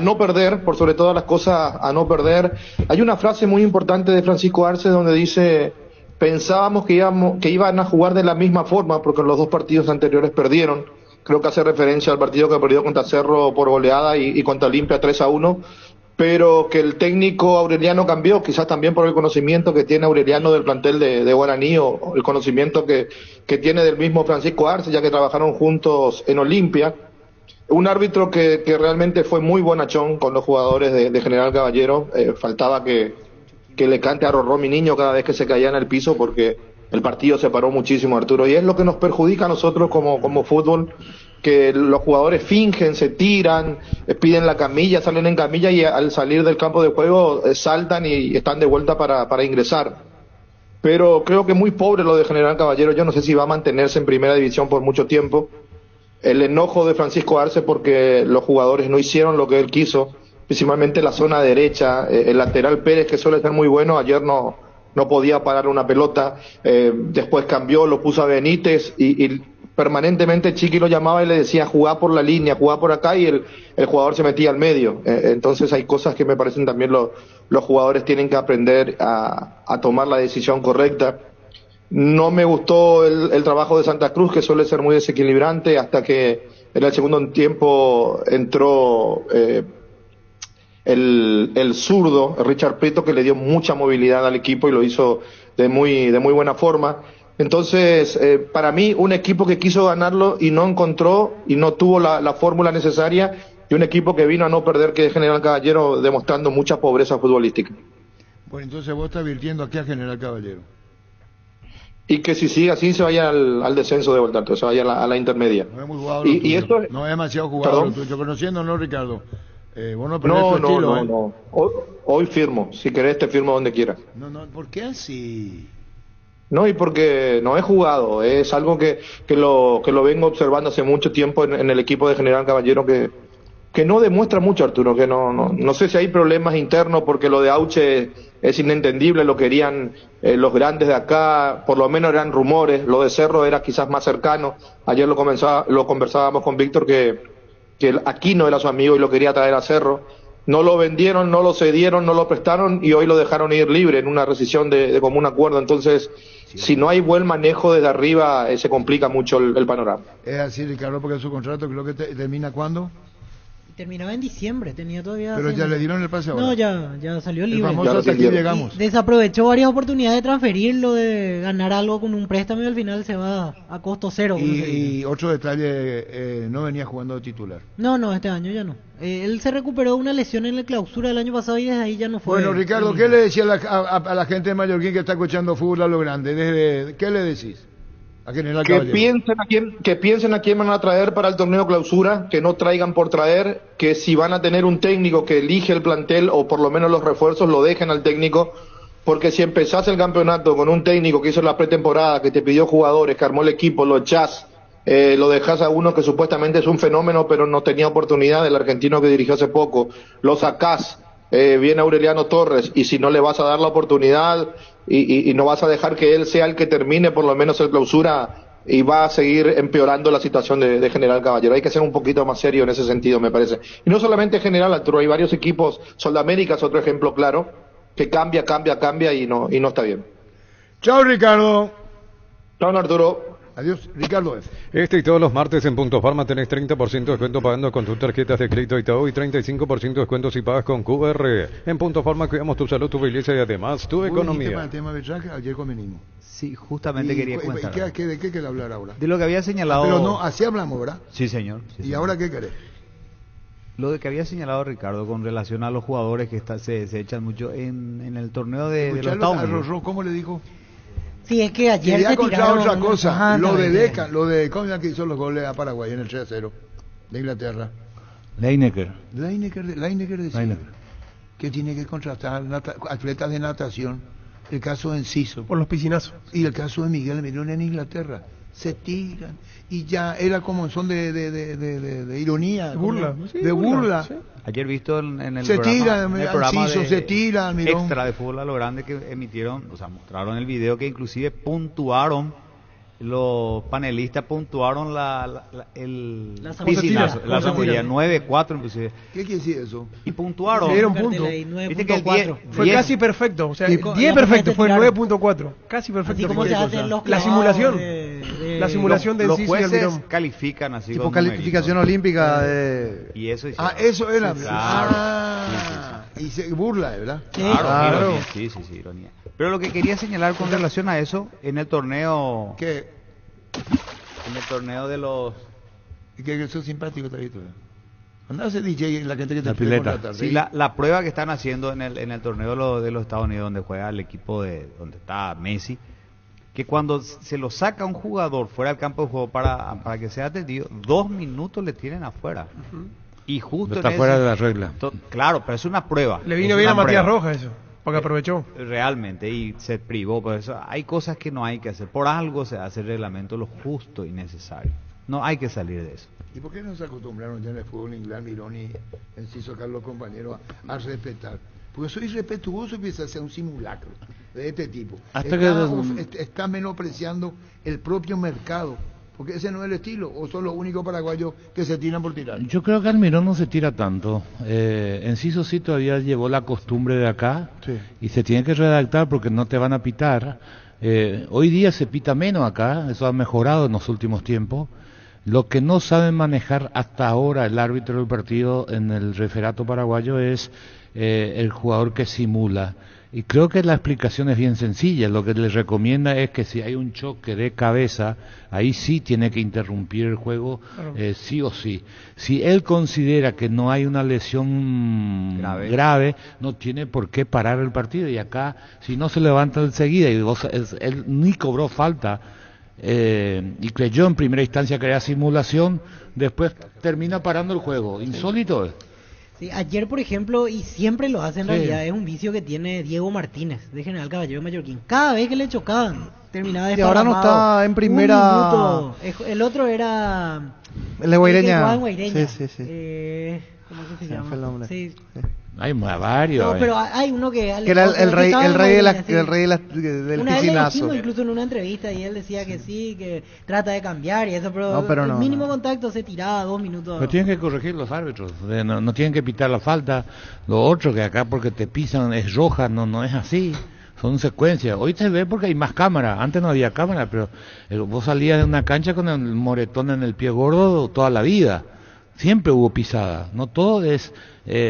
no perder, por sobre todas las cosas, a no perder. Hay una frase muy importante de Francisco Arce donde dice: pensábamos que iban a jugar de la misma forma porque los dos partidos anteriores perdieron. Creo que hace referencia al partido que perdió contra Cerro por goleada y contra Olimpia 3-1, pero que el técnico Aureliano cambió, quizás también por el conocimiento que tiene Aureliano del plantel de Guaraní o el conocimiento que tiene del mismo Francisco Arce, ya que trabajaron juntos en Olimpia. Un árbitro que realmente fue muy bonachón con los jugadores de General Caballero. Faltaba que le cante a Rorró mi niño cada vez que se caía en el piso, porque el partido se paró muchísimo, Arturo, y es lo que nos perjudica a nosotros como fútbol, que los jugadores fingen, se tiran, piden la camilla, salen en camilla y al salir del campo de juego saltan y están de vuelta para ingresar. Pero creo que muy pobre lo de General Caballero. Yo no sé si va a mantenerse en primera división por mucho tiempo. El enojo de Francisco Arce porque los jugadores no hicieron lo que él quiso, principalmente la zona derecha, el lateral Pérez, que suele ser muy bueno, ayer no podía parar una pelota, después cambió, lo puso a Benítez y permanentemente Chiqui lo llamaba y le decía: jugá por la línea, jugá por acá, y el jugador se metía al medio. Entonces hay cosas que me parecen también los jugadores tienen que aprender a tomar la decisión correcta. No me gustó el trabajo de Santa Cruz, que suele ser muy desequilibrante, hasta que en el segundo tiempo entró el zurdo, Richard Prieto, que le dio mucha movilidad al equipo y lo hizo de muy buena forma. Entonces, para mí, un equipo que quiso ganarlo y no encontró y no tuvo la fórmula necesaria, y un equipo que vino a no perder, que es General Caballero, demostrando mucha pobreza futbolística. Bueno, entonces vos estás virtiendo aquí a General Caballero. Y que si sigue así se vaya al descenso de vuelta, entonces se vaya a la intermedia. No es muy jugador. Y esto no es demasiado jugador. Yo conociendo, ¿no, Ricardo? Vos no perdés tu estilo, ¿eh? No. Hoy firmo. Si querés te firmo donde quieras. No, ¿por qué así? No, y porque no he jugado. Es algo que lo vengo observando hace mucho tiempo en el equipo de General Caballero, que no demuestra mucho, Arturo, que no sé si hay problemas internos, porque lo de Auche es inentendible, lo querían los grandes de acá, por lo menos eran rumores. Lo de Cerro era quizás más cercano. Ayer lo conversábamos con Víctor, que Aquino era su amigo y lo quería traer a Cerro. No lo vendieron, no lo cedieron, no lo prestaron, y hoy lo dejaron ir libre en una rescisión de común acuerdo. Entonces, si no hay buen manejo desde arriba, se complica mucho el panorama. Es así, Ricardo, porque su contrato creo que termina ¿cuándo? Terminaba en diciembre, tenía todavía... Pero ya le dieron el pase ahora. No, ya salió libre. El famoso hasta aquí llegamos. Desaprovechó varias oportunidades de transferirlo, de ganar algo con un préstamo, y al final se va a costo cero. Y otro detalle, no venía jugando de titular. No, este año ya no. Él se recuperó de una lesión en la clausura del año pasado y desde ahí ya no fue. Bueno, Ricardo, ¿qué le decía a la gente de Mallorquín que está escuchando fútbol a lo grande? ¿Qué le decís? Que piensen a quién van a traer para el torneo clausura, que no traigan por traer, que si van a tener un técnico que elige el plantel o por lo menos los refuerzos, lo dejen al técnico, porque si empezás el campeonato con un técnico que hizo la pretemporada, que te pidió jugadores, que armó el equipo, lo echás, lo dejás a uno que supuestamente es un fenómeno pero no tenía oportunidad, el argentino que dirigió hace poco, lo sacás, viene Aureliano Torres, y si no le vas a dar la oportunidad y no vas a dejar que él sea el que termine por lo menos el clausura, y va a seguir empeorando la situación de General Caballero. Hay que ser un poquito más serio en ese sentido, me parece. Y no solamente General, Arturo, hay varios equipos, Soldamérica es otro ejemplo claro, que cambia y no está bien. Chao, Ricardo. Chao, Arturo. Adiós, Ricardo F. Este y todos los martes en Punto Farma tenés 30% de descuento pagando con tus tarjetas de crédito Itaú y 35% de descuento si pagas con QR. En Punto Farma cuidamos tu salud, tu belleza y además tu economía. El tema de Jack, ayer convenimos. Sí, justamente quería comentar. ¿De qué quiere hablar ahora? De lo que había señalado. Pero no, así hablamos, ¿verdad? Sí, señor. ¿Y ahora qué querés? Lo de que había señalado Ricardo con relación a los jugadores que se echan mucho en el torneo de los Estados Unidos. ¿Cómo le dijo? Sí, es que ayer quería se contar tiraron otra cosa. Lo de también. Deca, lo de ¿cómo que hizo los goles a Paraguay en el 3-0 de Inglaterra? Lineker. Lineker decía que tiene que contratar atletas de natación. El caso de Enciso. Por los piscinazos. Y el caso de Miguel Mirón en Inglaterra. Se tiran. Y ya era como son de ironía. De burla. De burla. Sí. Ayer visto en el se programa, tiran, en el programa Enciso, se tiran, Mirón. Extra de Fútbol a lo Grande que emitieron, o sea, mostraron el video que inclusive puntuaron, los panelistas puntuaron el piscinazo, la zamoyilla, 9-4 inclusive. ¿Qué quiere decir eso? Y puntuaron. Le dieron punto. Viste que el 10 fue casi perfecto, o sea, Sí, 10 perfecto, fue 9.4, casi perfecto. Así como se hacen los la clavados simulación. la simulación de los Enciso y jueces Almirón. califican así Tipo con calificación olímpica de... y eso hicieron. Eso era. Claro. Y se burla, ¿verdad? Claro. Ironía, sí, ironía. Pero lo que quería señalar con relación a eso, en el torneo... ¿Qué? En el torneo de los... Que sos simpático, Tarito. Andá a hacer DJ, la gente que te La quiere pileta. contratar. Sí, la prueba que están haciendo en el torneo de los Estados Unidos, donde juega el equipo donde está Messi, que cuando se lo saca un jugador fuera del campo de juego para que sea atendido, 2 minutos le tienen afuera. Y justo está fuera de la regla. Claro, pero es una prueba. Le vino bien a Matías Rojas eso, porque aprovechó. Realmente, y se privó. Por eso hay cosas que no hay que hacer. Por algo se hace el reglamento lo justo y necesario. No hay que salir de eso. ¿Y por qué no se acostumbraron ya en el fútbol inglés, Mirón y Enciso, Carlos, compañeros, a respetar? Porque soy irrespetuoso y empieza a ser un simulacro de este tipo. Está menospreciando el propio mercado, porque ese no es el estilo, o son los únicos paraguayos que se tiran por tirar. Yo creo que Almirón no se tira tanto. Enciso sí todavía llevó la costumbre de acá, sí, y se tiene que redactar porque no te van a pitar. Hoy día se pita menos acá, eso ha mejorado en los últimos tiempos. Lo que no saben manejar hasta ahora el árbitro del partido en el referato paraguayo es el jugador que simula. Y creo que la explicación es bien sencilla. Lo que les recomienda es que si hay un choque de cabeza, ahí sí tiene que interrumpir el juego, sí o sí. Si él considera que no hay una lesión grave, no tiene por qué parar el partido. Y acá, si no se levanta enseguida, y él ni cobró falta, y creyó en primera instancia que era simulación, después termina parando el juego. Insólito. Sí, ayer, por ejemplo, y siempre lo hace en realidad, es un vicio que tiene Diego Martínez, de General Caballero Mallorquín. Cada vez que le chocaban, terminaba y ahora no está en primera. El otro era el de Guaireña. Sí. ¿Cómo se llama? Sí. Hay varios. No, pero hay uno que era el rey del piscinazo. Incluso en una entrevista, y él decía que sí, que trata de cambiar y eso, pero el mínimo contacto se tiraba 2 minutos. Pero tienen que corregir los árbitros, no tienen que pitar la falta. Lo otro que acá porque te pisan es roja, no es así. Son secuencias. Hoy se ve porque hay más cámara. Antes no había cámara, pero vos salías de una cancha con el moretón en el pie gordo toda la vida. Siempre hubo pisada. No todo es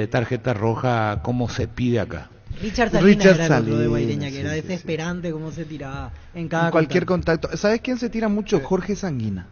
tarjeta roja como se pide acá. Richard Salinas era el otro de Guaireña, que era desesperante cómo se tiraba en cada cualquier contacto. ¿Sabes quién se tira mucho? Jorge Sanguina.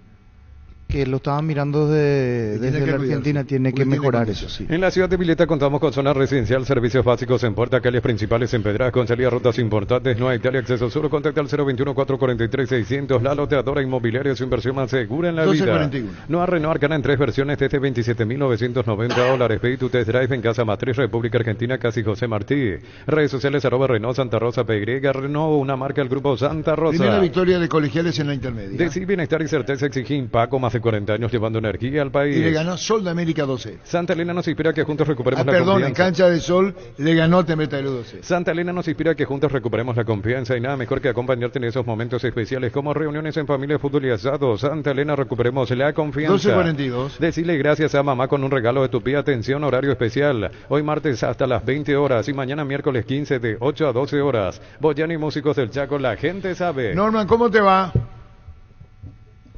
Que lo estaban mirando desde la Argentina, tiene que mejorar eso, sí. En la ciudad de Vileta contamos con zona residencial, servicios básicos en puerta, calles principales en Pedradas, con salida a rutas importantes, no hay acceso solo, contacta al 021-443-600, la loteadora inmobiliaria, su inversión más segura en la vida. No a renovar, gana en 3 versiones desde $27.990, pedí tu test drive en Casa Matriz, República Argentina, Casi José Martí. Redes sociales, @Renault Santa Rosa PY, Renault, una marca del grupo Santa Rosa. Primera victoria de Colegiales en la intermedia. Decir bienestar y certeza exigí Impaco, más de 40 años llevando energía al país. Y le ganó Sol de América 12. Santa Elena nos inspira que juntos recuperemos la confianza. En Cancha de Sol le ganó Temetailu 12. Santa Elena nos inspira que juntos recuperemos la confianza y nada mejor que acompañarte en esos momentos especiales como reuniones en familia, fútbol y asado. Santa Elena, recuperemos la confianza. 12:42. Decirle gracias a mamá con un regalo de Tupí. Atención, horario especial. Hoy martes hasta las 20 horas y mañana miércoles 15 de 8 a 12 horas. Boyani Músicos del Chaco, la gente sabe. Norman, ¿cómo te va?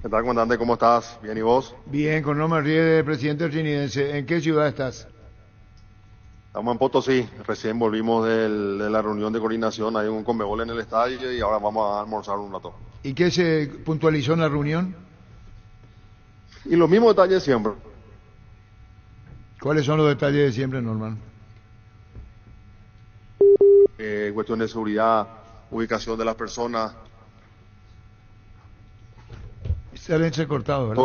¿Qué tal, comandante? ¿Cómo estás? ¿Bien y vos? Bien, con Norman Riede, presidente trinidense. ¿En qué ciudad estás? Estamos en Potosí. Recién volvimos de la reunión de coordinación. Hay un conmebol en el estadio y ahora vamos a almorzar un rato. ¿Y qué se puntualizó en la reunión? Y los mismos detalles siempre. ¿Cuáles son los detalles de siempre, Norman? Cuestión de seguridad, ubicación de las personas. Sale entrecortado, ¿verdad?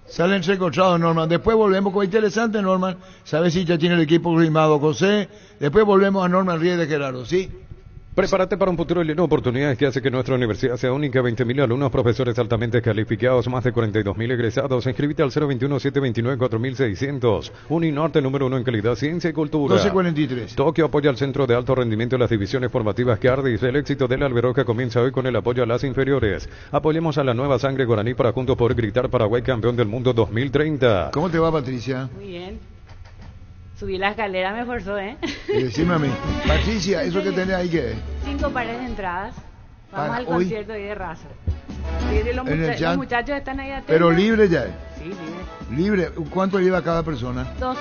Sale entrecortado, Norman. Después volvemos con interesante, Norman. ¿Sabes si ya tiene el equipo rimado, José? Después volvemos a Norman Ríos de Gerardo, ¿sí? Prepárate para un futuro lleno de oportunidades que hace que nuestra universidad sea única. 20.000 alumnos, profesores altamente calificados, más de 42.000 egresados. Inscríbete al 021-729-4600. Uninorte, número 1 en calidad, ciencia y cultura. 12:43. Tokio apoya al Centro de Alto Rendimiento de las Divisiones Formativas Cardis. El éxito de la Alberoja comienza hoy con el apoyo a las inferiores. Apoyemos a la nueva sangre guaraní para juntos poder gritar Paraguay campeón del mundo 2030. ¿Cómo te va, Patricia? Muy bien. Subí la escalera, me forzó, ¿eh? Decime a mí. Patricia, ¿eso que tenés ahí qué es? 5 pares de entradas. Vamos Para al hoy. concierto ahí de raza. Sí, los muchachos están ahí atentos. Pero libre ya es. Sí, libre. Libre. ¿Cuánto lleva cada persona? 2.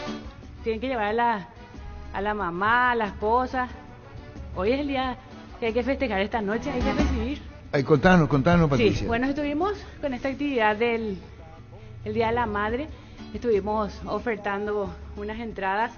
Tienen que llevar a la mamá, a la esposa. Hoy es el día que hay que festejar esta noche, hay que recibir. Ay, contanos, Patricia. Sí, bueno, estuvimos con esta actividad del Día de la Madre. Estuvimos ofertando unas entradas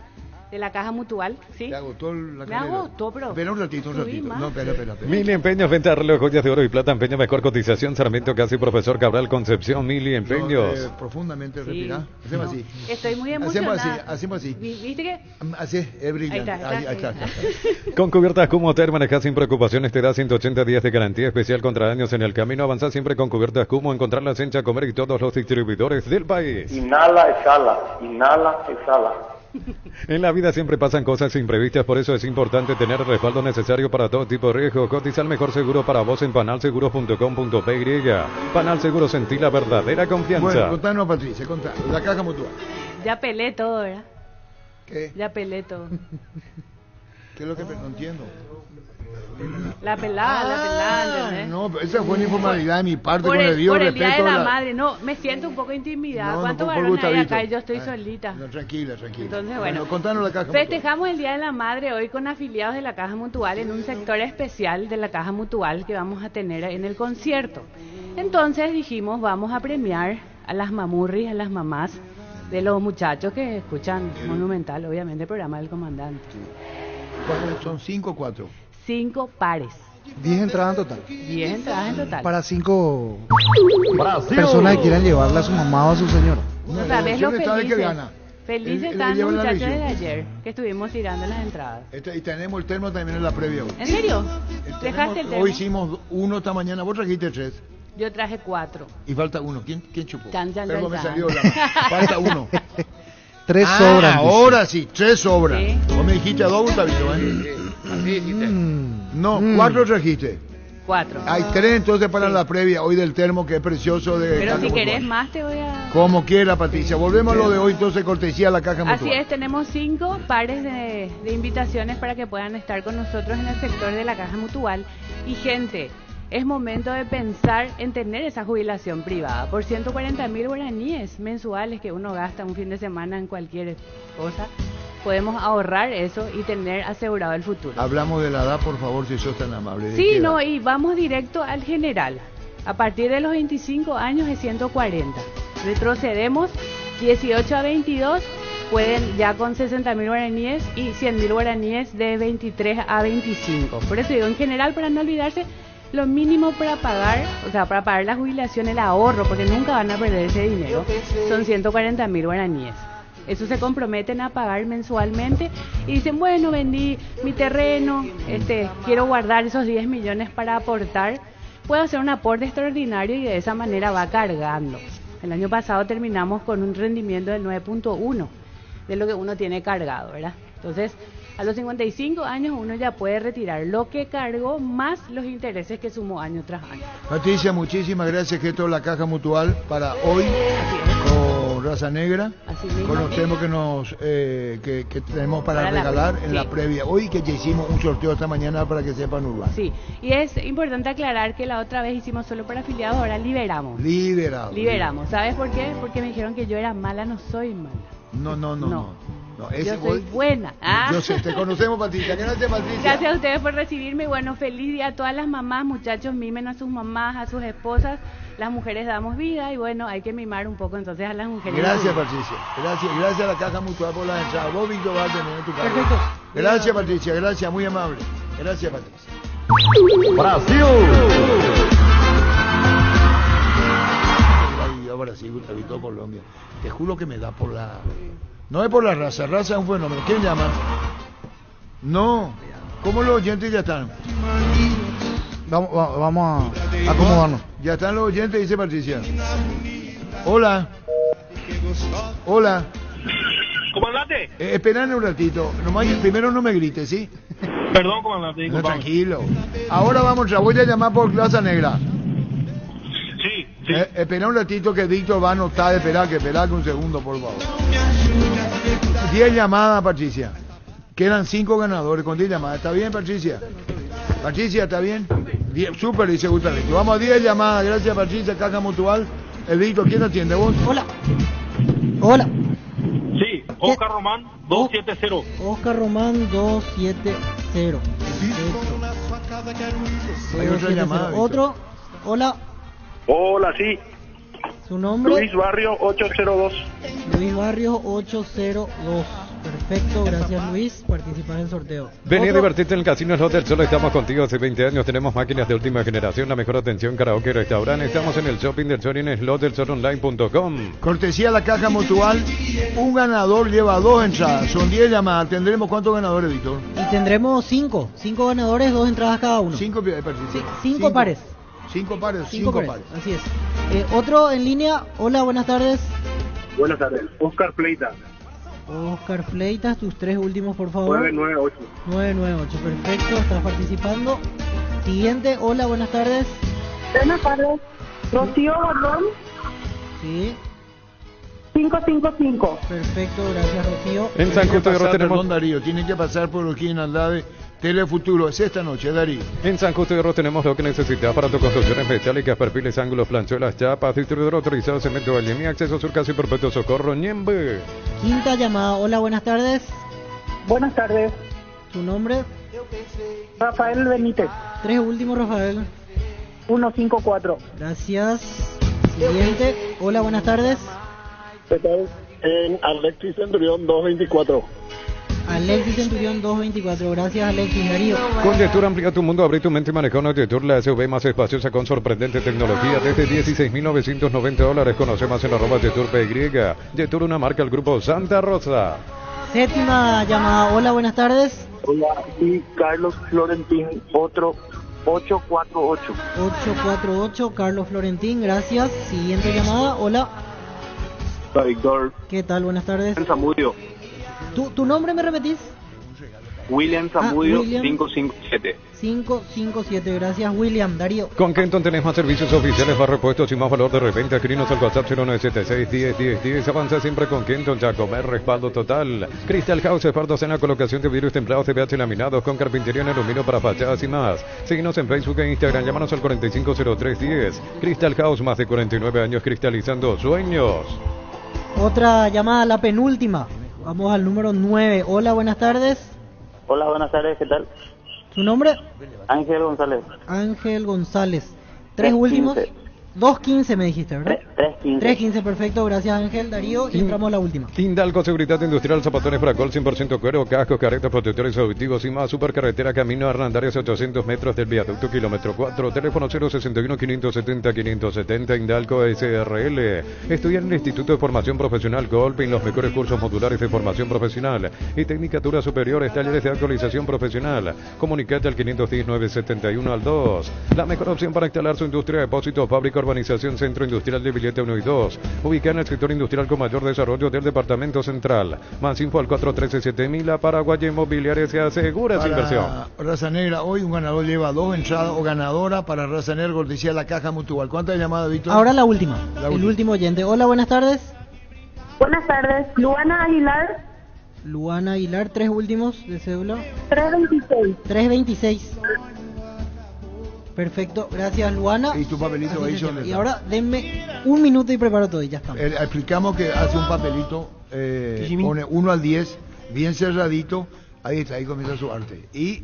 de la Caja Mutual, ¿sí? ¿Te agotó la Me agotó, pero... Espera un ratito. No, espera. Mili Empeños, venta de reloj, joyas de oro y plata, empeño, mejor cotización, Sarmiento Casi, Profesor Cabral, Concepción, Mili Empeños. Profundamente Sí. retirá. Hacemos así. Estoy muy emocionada. Hacemos así. ¿Viste que? Así, es brillante. Ahí está. Con cubiertas Cumoter, maneja sin preocupaciones, te da 180 días de garantía especial contra daños en el camino. Avanza siempre con cubiertas Cumo, encontrarlas en Chacomer y todos los distribuidores del país. Inhala, exhala. Inhala, exhala. En la vida siempre pasan cosas imprevistas, por eso es importante tener el respaldo necesario para todo tipo de riesgo. Cotiza el mejor seguro para vos en panalseguros.com.py. Panal Seguros, sentí la verdadera confianza. Bueno, contanos, Patricia, contanos. La Caja Mutual. Ya pelé todo, ¿verdad? ¿Qué? Ya pelé todo. ¿Qué es lo que no entiendo? La pelada, ¿entendés? No, pero esa fue una informalidad de mi parte Por con el debido el Día respeto. de la Madre, no, me siento un poco intimidada. No, ¿Cuántos por varones hay Gustavito. acá y yo estoy solita? No, tranquila. Entonces, bueno, contanos la Caja festejamos el Día de la Madre hoy con afiliados de la Caja Mutual en un sector especial de la Caja Mutual que vamos a tener en el concierto. Entonces dijimos, vamos a premiar a las mamurris, a las mamás de los muchachos que escuchan Monumental, obviamente el programa del comandante. ¿Cuántos son? 5 o 4. 5 pares. 10 entradas en total. 10 entradas en total. Para 5 personas que quieran llevarla a su mamá o a su señora. No sabes lo que gana. Felices Él están lleva los la muchachos lesión. de ayer que estuvimos tirando las entradas. Y tenemos el termo también en la previa hoy. ¿En serio? ¿Dejaste el termo? Hoy hicimos 1 esta mañana, vos trajiste 3. Yo traje 4. Y falta 1. ¿Quién chupó? Chan. Me salió falta 1. 3 sobran. Ahora sí, 3 sobran. Sí. Vos me dijiste a 2, Gustavito, ¿eh? Así dijiste. No, 4 trajiste. 4. Hay 3 entonces para la previa hoy del termo que es precioso de Pero Caja si Mutual. querés más te voy a... Como quiera, Patricia. Volvemos a lo de hoy, entonces cortesía a la Caja Mutual. Así es, tenemos 5 pares de invitaciones para que puedan estar con nosotros en el sector de la Caja Mutual. Y gente, es momento de pensar en tener esa jubilación privada por 140.000 guaraníes mensuales que uno gasta un fin de semana en cualquier cosa. Podemos ahorrar eso y tener asegurado el futuro. Hablamos de la edad, por favor, si sos tan amable. Sí, no, y vamos directo al general. A partir de los 25 años es 140. Retrocedemos 18 a 22, pueden ya con 60.000 guaraníes y 100.000 guaraníes de 23 a 25. Por eso digo, en general, para no olvidarse, lo mínimo para pagar, o sea, para pagar la jubilación, el ahorro, porque nunca van a perder ese dinero, son 140.000 guaraníes. Eso se comprometen a pagar mensualmente y dicen, bueno, vendí mi terreno, quiero guardar esos 10 millones para aportar. Puedo hacer un aporte extraordinario y de esa manera va cargando. El año pasado terminamos con un rendimiento del 9.1 de lo que uno tiene cargado, ¿verdad? Entonces, a los 55 años uno ya puede retirar lo que cargó más los intereses que sumó año tras año. Patricia, muchísimas gracias. Que esto es la Caja Mutual para hoy con Raza Negra, con los temas que tenemos para regalar en la previa. Hoy que ya hicimos un sorteo esta mañana para que sepan Urbano. Sí, y es importante aclarar que la otra vez hicimos solo para afiliados, ahora liberamos. Liberamos. ¿Sabes por qué? Porque me dijeron que yo era mala, no soy mala. No. No, yo soy buena. Yo sé, te conocemos, Patricia. Gracias, Patricia. Gracias a ustedes por recibirme. Bueno, feliz día a todas las mamás, muchachos, mimen a sus mamás, a sus esposas. Las mujeres damos vida y bueno, hay que mimar un poco entonces a las mujeres. Gracias, Patricia. Gracias a la Caja Mutual por la entrada. Vos, Víctor, vas a tener tu casa. Perfecto. Gracias, Patricia. Gracias, muy amable. Gracias, Patricia. Brasil. Brasil, Gustavito, Colombia. Te juro que me da por la... No es por la raza es un fenómeno. ¿Quién llama? No. ¿Cómo los oyentes ya están? Vamos a acomodarnos. Ya están los oyentes, dice Patricia. Hola. Hola. Comandante. Esperan un ratito. Nomás, primero no me grites, ¿sí? Perdón, comandante. No, tranquilo. Ahora vamos, voy a llamar por Plaza Negra. Sí. Espera un ratito que Víctor va a anotar. Espera un segundo, por favor. 10 llamadas, Patricia. Quedan 5 ganadores con 10 llamadas. ¿Está bien, Patricia? Patricia, ¿está bien? Súper, dice Gustavo. Vamos a 10 llamadas. Gracias, Patricia. Caja Mutual. El Víctor, ¿quién atiende? ¿Vos? Hola. Sí, Oscar Román 270. Oscar Román 270. Hay otra llamada. Otro. Hola. Hola, sí. ¿Su nombre? Luis Barrio 802. Luis Barrio 802. Perfecto, gracias Luis. Participar en el sorteo. Vení a divertirte en el Casino Slot del Sol. Estamos contigo hace 20 años. Tenemos máquinas de última generación, la mejor atención, karaoke, restaurante. Estamos en el shopping del Sol en slotdelsolonline.com. Cortesía a la Caja Mutual. Un ganador lleva 2 entradas. Son 10 llamadas. ¿Tendremos cuántos ganadores, Víctor? Y tendremos 5 ganadores, 2 entradas cada uno. 5 pares. 5 pares. Así es. Otro en línea. Hola, buenas tardes. Buenas tardes. Oscar Fleitas. Oscar Fleitas, tus 3 últimos, por favor. 998. 998, perfecto, estás participando. Siguiente, hola, buenas tardes. Buenas tardes. Rocío Gordón. Sí. 555. Perfecto, gracias, Rocío. En San Justo de Oro tenemos... Perdón, Darío, tienen que pasar por aquí en Aldave. Telefuturo, es esta noche, Darío. En San Justo de Oro tenemos lo que necesitas para tus construcciones metálicas, perfiles, ángulos, planchuelas, chapas, distribuidor autorizado, cemento, alumí, acceso sur, casi perpetuo, socorro, Ñembe. Quinta llamada, hola, buenas tardes. Buenas tardes. ¿Tu nombre? Rafael Benítez. 3 últimos, Rafael. 154. Gracias. Siguiente, hola, buenas tardes. ¿Qué tal? En Alexis Centurión 224. Alexis Centurión 224, gracias Alexis. Darío. Con Jetur amplía tu mundo, abre tu mente y maneja una Jetur, la SUV más espaciosa con sorprendente tecnología desde $16,990. Conoce más en @JeturPY. Jetur, una marca del grupo Santa Rosa. Séptima llamada, hola, buenas tardes. Hola, sí, Carlos Florentín, otro 848. 848, Carlos Florentín, gracias. Siguiente llamada, hola. Víctor. ¿Qué tal? Buenas tardes. Zamudio. ¿Tu nombre me repetís? William Zamudio, William. 557. 557, gracias William. Darío. Con Kenton tenés más servicios oficiales, más repuestos y más valor de reventa. Escrinos al WhatsApp 0976-10-10-10. Avanza siempre con Kenton, ya comer respaldo total. Crystal House, expertos en la colocación de vidrios templados, TPH laminados, con carpintería en aluminio para fachadas y más. Síguenos en Facebook e Instagram, llámanos al 450310. Crystal House, más de 49 años cristalizando sueños. Otra llamada, la penúltima. Vamos al número 9. Hola, buenas tardes. Hola, buenas tardes, ¿qué tal? ¿Su nombre? Ángel González. Ángel González. 3 últimos. 215 me dijiste, ¿verdad? 315. 315, perfecto, gracias Ángel. Darío, y entramos a la última. Hindalco Seguridad Industrial, zapatones Fracol, 100% cuero, cascos, caretas, protectores auditivos y más. Supercarretera, camino Hernandarias, 800 metros del viaducto, kilómetro 4. Teléfono 061-570-570. Hindalco SRL. Estudia en el Instituto de Formación Profesional Golpin, los mejores cursos modulares de formación profesional y tecnicatura superiores, talleres de actualización profesional. Comunicate al 510-971 al 2. La mejor opción para instalar su industria, depósito, fábrica, urbanización Centro Industrial de Villeta 1 y 2, ubicada en el sector industrial con mayor desarrollo del departamento central. Más info al 413-7000. Paraguay Inmobiliaria se asegura su inversión. Raza Negra, hoy un ganador lleva 2 entradas o ganadora para Raza Negra, cortesía la Caja Mutual. ¿Cuántas llamadas, Víctor? Ahora la última, el último oyente. Hola, buenas tardes. Buenas tardes. Luana Aguilar. Luana Aguilar, 3 últimos de cédula. 326. 326. Perfecto, gracias Luana. Y tu papelito ahí, y ahora denme un minuto y preparo todo y ya estamos. Explicamos que hace un papelito, pone 1 al 10, bien cerradito, ahí está, ahí comienza su arte. Y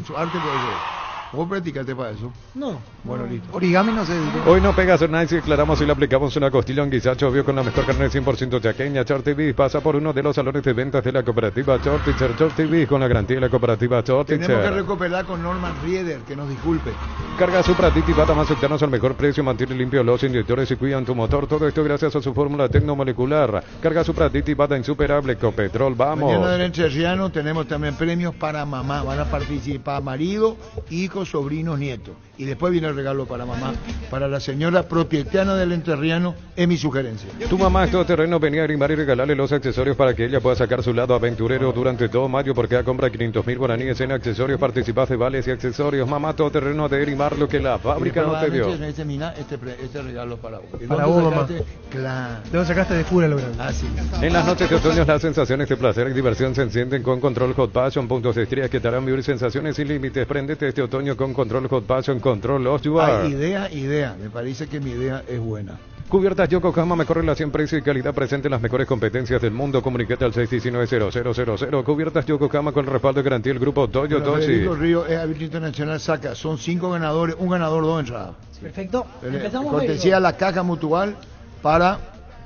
su arte puede ser. ¿Vos practicaste para eso? No. Bueno, listo. Origami no sé. Hoy no pega hacer nada y si declaramos y le aplicamos una costilla a un guisacho obvio con la mejor carne 100% chaqueña. Chor TV pasa por uno de los salones de ventas de la cooperativa Chor Teacher. Chor TV con la garantía de la cooperativa Chor Tenemos que Teacher. recuperar con Norman Rieder, que nos disculpe. Carga Supra Titi Bata más cercanos al mejor precio, mantiene limpio los inyectores y cuidan tu motor. Todo esto gracias a su fórmula tecnomolecular. Carga Supra Titi Bata insuperable con petrol. Vamos. Mañana del Entrerriano tenemos también premios para mamá. Van a participar marido, hijos, sobrinos, nietos. Y después viene el regalo para mamá. Para la señora propietaria del Entrerriano, es mi sugerencia. Tu mamá es todoterreno, venía a Grimar y regalarle los accesorios para que ella pueda sacar su lado aventurero durante todo mayo, porque a compra 500.000 guaraníes en accesorios, participas de vales y accesorios. Mamá todoterreno de Grimar, lo que la fábrica no te dio. Este regalo para vos. Para vos, mamá. Claro. ¿De dónde sacaste de Fura, Lográn? Así. En las noches de otoño las sensaciones de placer y diversión se encienden con Control Hot Passion, puntos de estrella que te harán vivir sensaciones sin límites. Préndete este otoño con Control Hot Passion, Control Los Yuar. Idea. Me parece que mi idea es buena. Cubiertas Yokohama, mejor relación precio y calidad presente en las mejores competencias del mundo. Comunicate al 619-0000. Cubiertas Yokohama con respaldo y garantía del grupo Toyo Toshi. Federico Río es árbitro internacional, saca. Son 5 ganadores, un ganador, 2 entradas. Perfecto. Empezamos. Cortesía la caja mutual para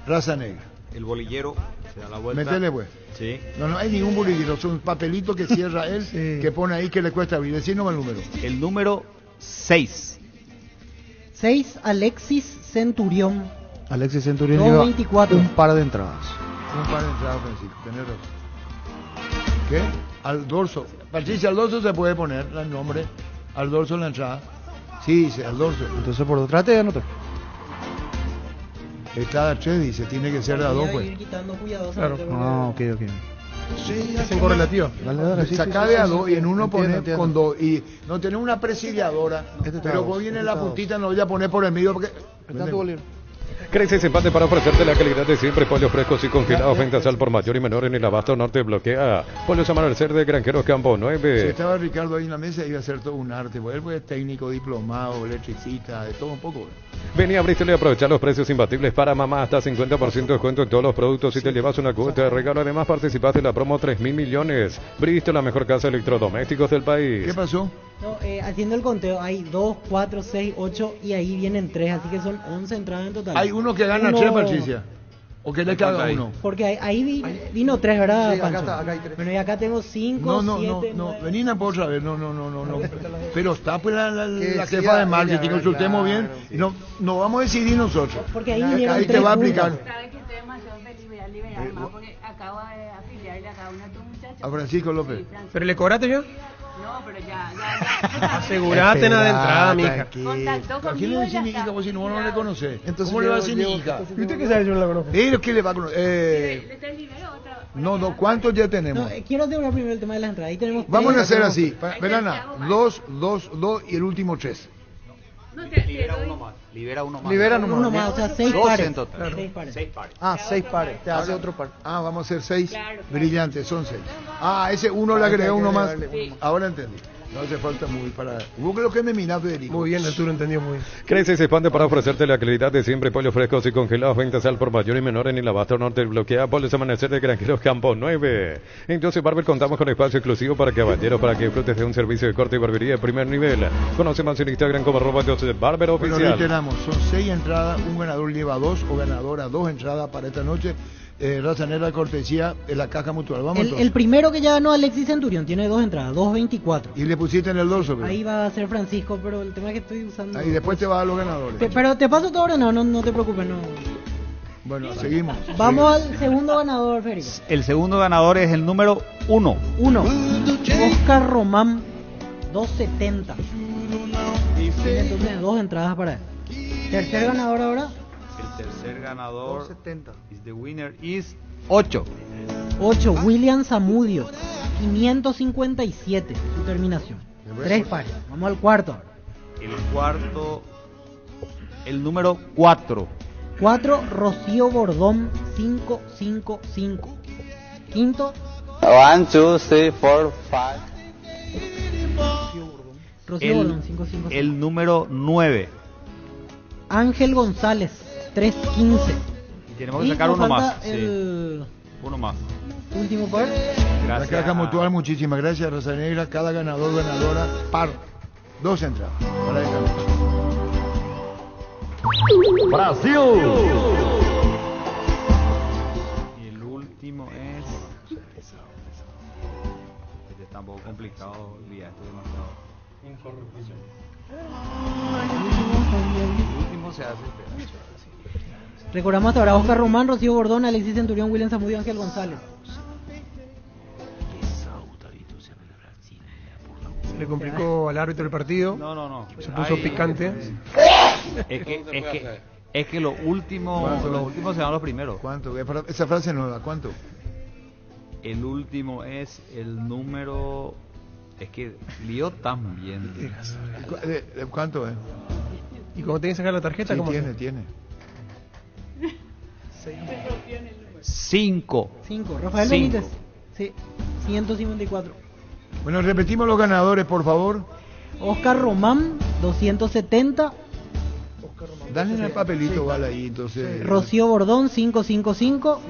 Raza Negra. El bolillero se da la vuelta. Métele pues. Sí. No hay ningún bolillero, es un papelito que cierra él, que pone ahí que le cuesta abrir. Decínos el número. El número 6. 6, Alexis Centurión. Alexis Centurión 224. Un par de entradas. Un par de entradas, Francisco, tenés razón. ¿Qué? Al dorso. Patricia, al dorso se puede poner el nombre. Al dorso la entrada. Sí, dice, al dorso. Entonces por trate de anotar. Está a 3, dice, tiene que ser a 2, pues. Claro. Ah, ok. Es en correlativo. Sacá de a 2 y en uno poner con 2. Y no tenés una presidiadora. Pero vos viene la puntita, no voy a poner por el medio porque. Creces empate para ofrecerte la calidad de siempre. Pollos frescos y congelados. Ventas al por mayor y menor en el abasto norte. Bloquea. Pollos Amanecer de Granjeros Campo 9. Si estaba Ricardo ahí en la mesa, iba a hacer todo un arte. Él fue técnico, diplomado, electricista, de todo un poco. Vení a Bristol y aprovechar los precios imbatibles para mamá. Hasta 50% de descuento en todos los productos y te llevas una cuota de regalo. Además, participas de la promo 3.000 millones. Bristol, la mejor casa de electrodomésticos del país. ¿Qué pasó? No, haciendo el conteo, hay 2, 4, 6, 8 y ahí vienen 3, así que son 11 entradas en total. Hay uno que gana 3, Patricia. ¿O que le caga uno? Porque ahí vino 3, ¿verdad, Sí, Pancho? acá hay 3. Bueno, y acá tengo 5, 7, No. Vení por otra vez. No. Pero está pues la jefa de marketing, consultemos bien. No vamos a decidir nosotros. Porque ahí vinieron 3 te va a aplicar. Sabes que estoy demasiado feliz, voy a liberar más porque acabo de afiliarle a cada una de tus muchachos. A Francisco López. ¿Pero le cobraste ya? No, pero ya. Asegurate nada de entrada, mija. Contactó ¿A quién le conmigo va a y decir ya mi hija? está. Vos si no le conoces. Entonces ¿Cómo le va a decir mi hija? ¿Y usted qué sabe? Yo no la conozco. ¿Pero qué le va a conocer? ¿Le libero otra? No, ¿cuántos ya tenemos? quiero asegurar primero el tema de las entradas. Ahí tenemos Vamos a 3, hacer así. Verana, 2 y el último 3. Libera uno más. Libera uno más. O sea, 6 2 pares. en total. 6 pares. 6 pares. Ah, 6 pares. Te hace otro par. Ah, vamos a hacer 6. Brillante, son 6. Ah, ese uno le agregó uno más. Ahora entendí. No hace falta muy para... Vos lo que me mirás, Federico. Muy bien, Arturo entendió muy bien. Creces expande para ofrecerte la calidad de siempre. Pollos frescos y congelados. Ventas al por mayor y menor en el abasto norte. Bloquea. Pollos Amanecer de Granjeros Campo 9. Entonces, Barber, contamos con espacio exclusivo para caballeros para que disfrutes de un servicio de corte y barbería de primer nivel. Conoce más en Instagram como @Barber Pero Oficial. reiteramos, son 6 entradas, un ganador lleva 2 o ganadora 2 entradas para esta noche. Raza Negra, cortesía de la caja mutual. Vamos El primero que ya ganó, Alexis Centurión, tiene 2 entradas, 2.24. Y le pusiste en el dorso, pero. Ahí va a ser Francisco, pero el tema es que estoy usando... Ahí después te vas a los ganadores. Pero te paso todo ahora, no te preocupes, no. Bueno, seguimos. Vamos al segundo ganador, Federico. El segundo ganador es el número 1. Oscar Román, 2.70. Tiene entonces 2 entradas para él. Tercer ganador ahora. El tercer ganador 270. The winner is 8. 8, William Zamudio, 557, su terminación. 3 pares. Vamos al cuarto ahora. El cuarto, el número 4. 4, Rocío Bordón, 555. Quinto. 1, 2, 3, 4, 5. Rocío Bordón, 555. El número 9. Ángel González, 315. Y tenemos que sacar uno más. El uno más. Último par. La Caja Mutual, muchísimas gracias, Raza Negra. Cada ganador, ganadora, par. 2 entradas para esta noche. Brasil. Y el último es... Este está un poco complicado, el viaje es demasiado... Incorruptible. El último se hace... Recordamos hasta ahora Oscar Román, Rocío Bordón, Alexis Centurión, William Zamudio, Ángel González. Le complicó al árbitro el partido. No. Se puso picante. Es que los últimos serán los primeros. ¿Cuánto? Esa frase nueva, ¿cuánto? El último es el número... Es que lío también. ¿Cuánto es? ¿Y cómo tiene que sacar la tarjeta? Sí, ¿cómo tiene. 5. Rafael Benítez. Sí, 154. Bueno, repetimos los ganadores, por favor. Oscar Román, 270. Dale en el papelito, vale, ahí, entonces. Rocío Bordón, 555.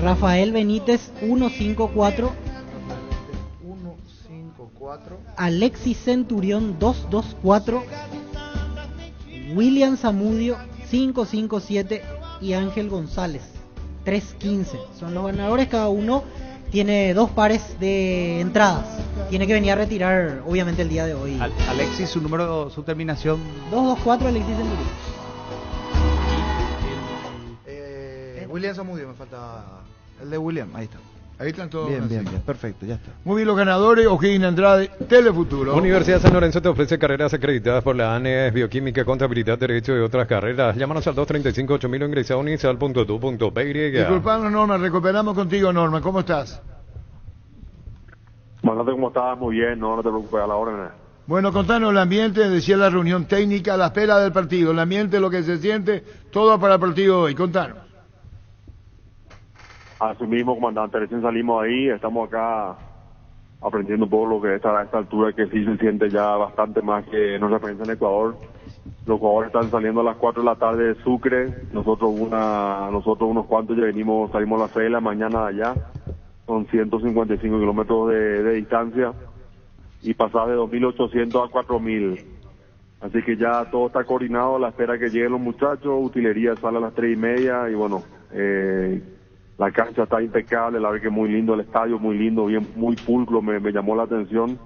Rafael Benítez, 154. Alexis Centurión, 224. William Zamudio, 557. Y Ángel González, 315. Son los ganadores, cada uno tiene 2 pares de entradas. Tiene que venir a retirar, obviamente, el día de hoy. Alexis, su terminación. 224, Alexis Centurión. William Zamudio, me falta el de William, ahí está. Ahí están todos. Bien, perfecto, ya está. Muy bien, los ganadores, O'Higgins Andrade, Telefuturo. Universidad San Lorenzo te ofrece carreras acreditadas por la ANES, Bioquímica, Contabilidad, Derecho y otras carreras. Llámanos al 235-8000 o ingresa a unisal.tu.py. Disculpanos, Norma, recuperamos contigo, Norma. ¿Cómo estás? Mándate cómo estás, muy bien, no te preocupes, a la hora. Bueno, contanos el ambiente, decía la reunión técnica, a la espera del partido, el ambiente, lo que se siente, todo para el partido de hoy. Contanos. Así mismo, comandante, recién salimos ahí, estamos acá aprendiendo un poco lo que es a esta altura, que sí se siente ya bastante más que nuestra experiencia en Ecuador. Los jugadores están saliendo a las 4 de la tarde de Sucre, nosotros unos cuantos ya salimos a las 6 de la mañana de allá, son 155 kilómetros de distancia, y pasar de 2.800 a 4.000. Así que ya todo está coordinado a la espera que lleguen los muchachos, utilería sale a las 3:30, y bueno, la cancha está impecable, la verdad que muy lindo el estadio, muy lindo, bien, muy pulcro, me llamó la atención.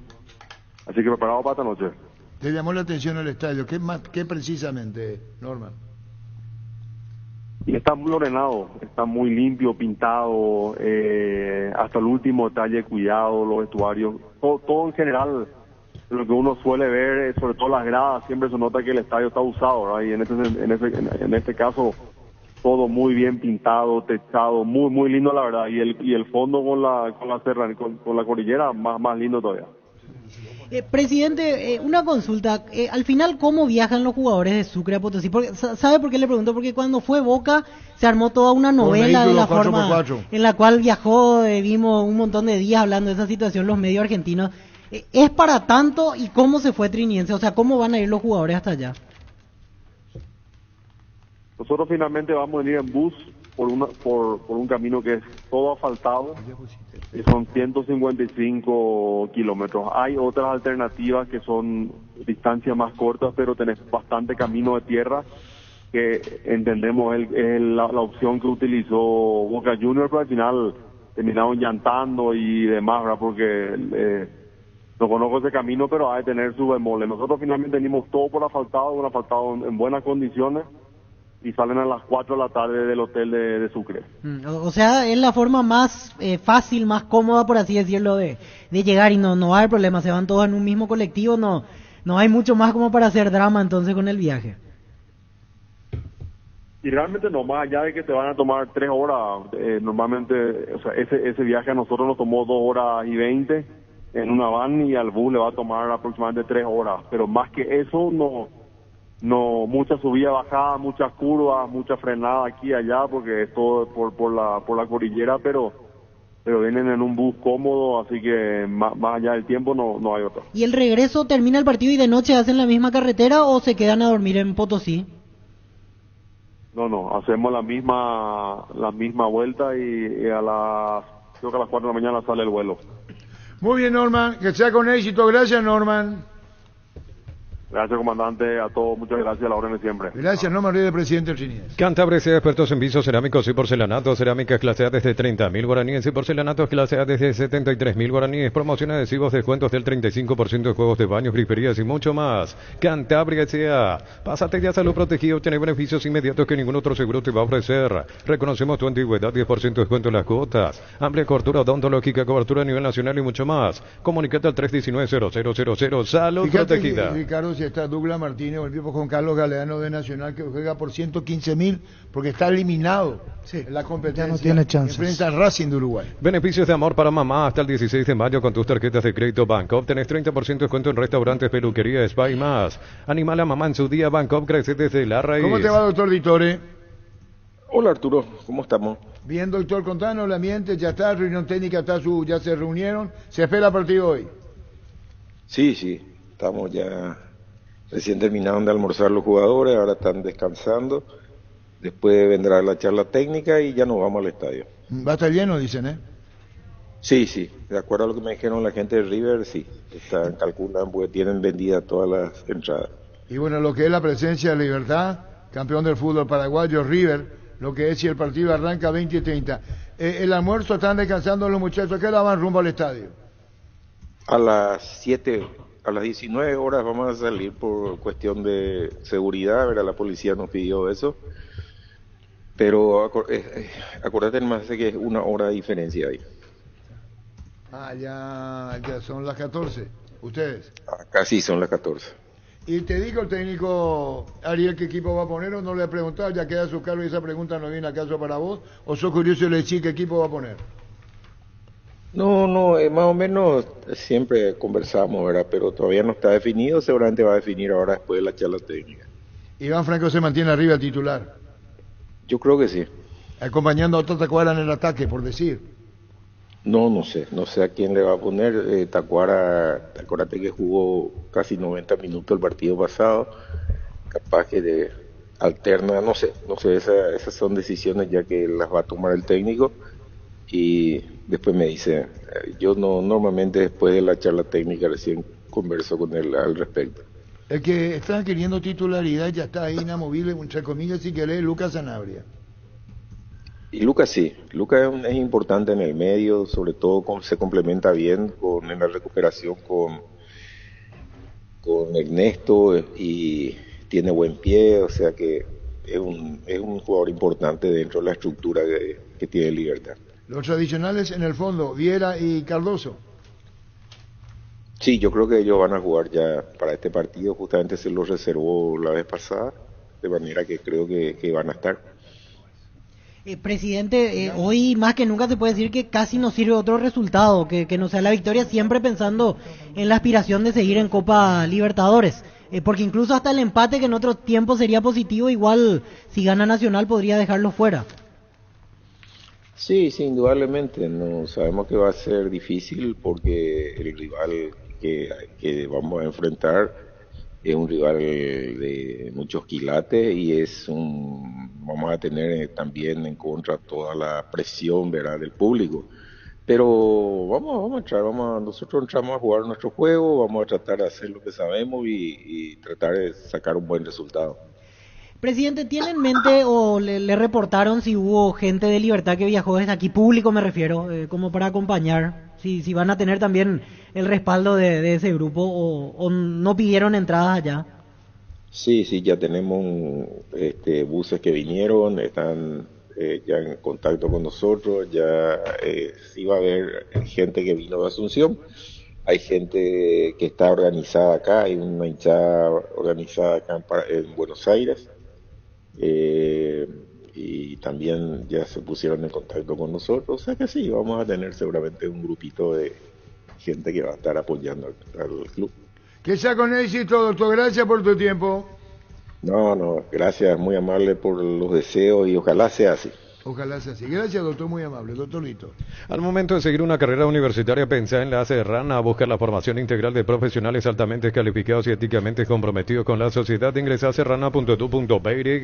Así que preparado para esta noche. ¿Te llamó la atención el estadio? ¿Qué precisamente, Norma? Y está muy ordenado, está muy limpio, pintado, hasta el último detalle cuidado, los vestuarios, todo en general, lo que uno suele ver, sobre todo las gradas, siempre se nota que el estadio está usado, ¿verdad? Y en este caso todo muy bien pintado, techado, muy muy lindo la verdad, y el fondo con la serranía, con la cordillera más lindo todavía. Presidente, una consulta, al final, ¿cómo viajan los jugadores de Sucre a Potosí? ¿Sabe por qué le pregunto? Porque cuando fue Boca se armó toda una novela de la forma en la cual viajó, vimos un montón de días hablando de esa situación los medios argentinos. ¿Es para tanto? ¿Y cómo se fue Triniense? O sea, ¿cómo van a ir los jugadores hasta allá? Nosotros finalmente vamos a venir en bus por un camino que es todo asfaltado, y son 155 kilómetros. Hay otras alternativas que son distancias más cortas, pero tenés bastante camino de tierra, que entendemos es la opción que utilizó Boca Juniors, pero al final terminaron llantando y demás, ¿verdad? Porque no conozco ese camino, pero hay que tener su bemoles. Nosotros finalmente venimos todo por asfaltado, un asfaltado en buenas condiciones, y salen a las 4 de la tarde del hotel de Sucre. O sea, es la forma más fácil, más cómoda, por así decirlo, de llegar, y no hay problema, se van todos en un mismo colectivo, no hay mucho más como para hacer drama entonces con el viaje. Y realmente no, más allá de que te van a tomar 3 horas, normalmente, o sea, ese viaje a nosotros nos tomó 2 horas y 20 en una van, y al bus le va a tomar aproximadamente 3 horas, pero más que eso no, mucha subida, bajada, muchas curvas, mucha frenada aquí y allá, porque es todo por la cordillera, pero vienen en un bus cómodo, así que más allá del tiempo no hay otro. ¿Y el regreso termina el partido y de noche hacen la misma carretera o se quedan a dormir en Potosí? No, hacemos la misma vuelta, y a las creo que a las 4 de la mañana sale el vuelo. Muy bien, Norman, que sea con éxito. Gracias, Norman. Gracias, comandante, a todos, muchas gracias, a la orden de siempre. Gracias, Norman Ríos, presidente del Trinidad. Cantabria sea expertos en pisos cerámicos y porcelanatos, cerámicas clase A desde 30.000 guaraníes y porcelanatos clase A desde 73.000 guaraníes, promoción adhesivos, descuentos del 35% de juegos de baños, griferías y mucho más. Cantabria sea, pásate ya a Salud Protegido, obtener beneficios inmediatos que ningún otro seguro te va a ofrecer. Reconocemos tu antigüedad, 10% de descuento en las cuotas, amplia cobertura odontológica, cobertura a nivel nacional y mucho más. Comunicate al 319-0000, Salud Protegida. Ricardo, si está Douglas Martínez o el equipo con Carlos Galeano de Nacional, que juega por 115.000 porque está eliminado en la competencia. Ya no tiene chances. Enfrenta al Racing de Uruguay. Beneficios de amor para mamá hasta el 16 de mayo con tus tarjetas de crédito Bancopp. Tenés 30% de descuento en restaurantes, peluquería, spa y más. Anima a la mamá en su día. Bancopp crece desde la raíz. ¿Cómo te va, doctor Ditore? Hola, Arturo. ¿Cómo estamos? Bien, doctor, contanos el ambiente. Ya está, reunión técnica, ya se reunieron. ¿Se espera partido hoy? Sí. Estamos ya recién terminaron de almorzar los jugadores. Ahora están descansando. Después vendrá la charla técnica y ya nos vamos al estadio. Va a estar lleno, dicen, ¿eh? Sí. De acuerdo a lo que me dijeron la gente de River, sí. Calculan porque tienen vendidas todas las entradas. Y bueno, lo que es la presencia de Libertad, campeón del fútbol paraguayo, River, lo que es si el partido arranca 20 y 30. El almuerzo están descansando los muchachos, ¿qué hora van rumbo al estadio? A las 7, a las 19 horas vamos a salir por cuestión de seguridad, ¿verdad? La policía nos pidió eso. Pero acuérdate más de que es 1 hora de diferencia ahí. Ya son las 14, ustedes. Acá sí son las 14. Y te digo el técnico Ariel qué equipo va a poner o no le he preguntado, ya queda a su cargo y esa pregunta no viene acaso para vos, o sos curioso y le decís qué equipo va a poner. No, más o menos siempre conversamos, ¿verdad? Pero todavía no está definido, seguramente va a definir ahora después de la charla técnica. Iván Franco se mantiene arriba titular. Yo creo que sí. Acompañando a otro Tacuara en el ataque, por decir. No sé a quién le va a poner. Tacuara, acuérdate que jugó casi 90 minutos el partido pasado, capaz que alterna, no sé, esas son decisiones ya que las va a tomar el técnico y después me dice, yo no normalmente después de la charla técnica recién converso con él al respecto. El que está queriendo titularidad ya está ahí inamovible, entre comillas, si querés, Lucas Sanabria. Y Lucas sí, Lucas es importante en el medio, sobre todo se complementa bien en la recuperación con Ernesto y tiene buen pie, o sea que es un jugador importante dentro de la estructura que tiene Libertad. Los tradicionales en el fondo, Viera y Cardoso. Sí, yo creo que ellos van a jugar ya para este partido, justamente se los reservó la vez pasada, de manera que creo que van a estar. Presidente, hoy más que nunca se puede decir que casi no sirve otro resultado, que no sea la victoria, siempre pensando en la aspiración de seguir en Copa Libertadores, porque incluso hasta el empate, que en otro tiempo sería positivo, igual si gana Nacional podría dejarlo fuera. Sí, indudablemente, no sabemos que va a ser difícil porque el rival que vamos a enfrentar es un rival de muchos quilates y vamos a tener también en contra toda la presión, ¿verdad?, del público. Pero vamos a entrar, nosotros entramos a jugar nuestro juego, vamos a tratar de hacer lo que sabemos y tratar de sacar un buen resultado. Presidente, ¿tiene en mente o le reportaron si hubo gente de Libertad que viajó desde aquí, público me refiero, como para acompañar? Si van a tener también el respaldo de ese grupo o no pidieron entradas allá. Sí, ya tenemos buses que vinieron, están ya en contacto con nosotros, ya sí va a haber gente que vino de Asunción, hay gente que está organizada acá, hay una hinchada organizada acá en Buenos Aires, y también ya se pusieron en contacto con nosotros, o sea que sí, vamos a tener seguramente un grupito de gente que va a estar apoyando al club. Que sea con éxito, doctor, gracias por tu tiempo. No, gracias, muy amable por los deseos y ojalá sea así. Ojalá sea así. Gracias, doctor, muy amable. Doctor Lito. Al momento de seguir una carrera universitaria, pensá en la Serrana, busca la formación integral de profesionales altamente calificados y éticamente comprometidos con la sociedad. Ingresa a serrana.edu.py.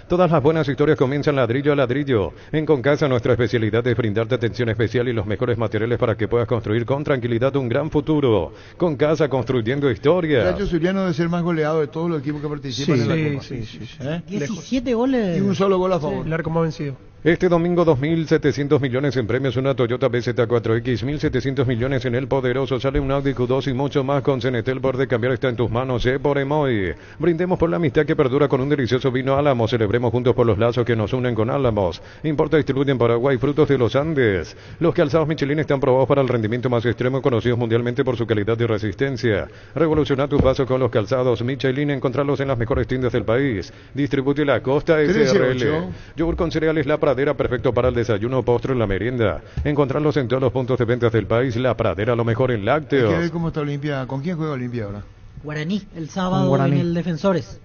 Todas las buenas historias comienzan ladrillo a ladrillo. En Concasa, nuestra especialidad es brindarte atención especial y los mejores materiales para que puedas construir con tranquilidad un gran futuro. Concasa, construyendo historia. Cacho Suriano debe ser más goleado de todos los equipos que participan en la Copa. Sí. 17 goles. Y un solo gol a favor. El arco más vencido. Este domingo 2.700 millones en premios, una Toyota BZ4X, 1.700 millones en el poderoso, sale un Audi Q2 y mucho más con Cenetel. Por de cambiar está en tus manos, por Emoy. Brindemos por la amistad que perdura con un delicioso vino Álamos, celebremos juntos por los lazos que nos unen con Álamos. Importa y distribuye en Paraguay frutos de los Andes. Los calzados Michelin están probados para el rendimiento más extremo, conocidos mundialmente por su calidad y resistencia. Revoluciona tu paso con los calzados Michelin, encontrarlos en las mejores tiendas del país. Distribuye la Costa SRL. Yogur con cereales La Pradera, perfecto para el desayuno, postre y la merienda. Encontrarlos en todos los puntos de ventas del país. La Pradera, lo mejor en lácteos. Hay que ver cómo está Olimpia. ¿Con quién juega Olimpia ahora? Guaraní, el sábado en el Defensores.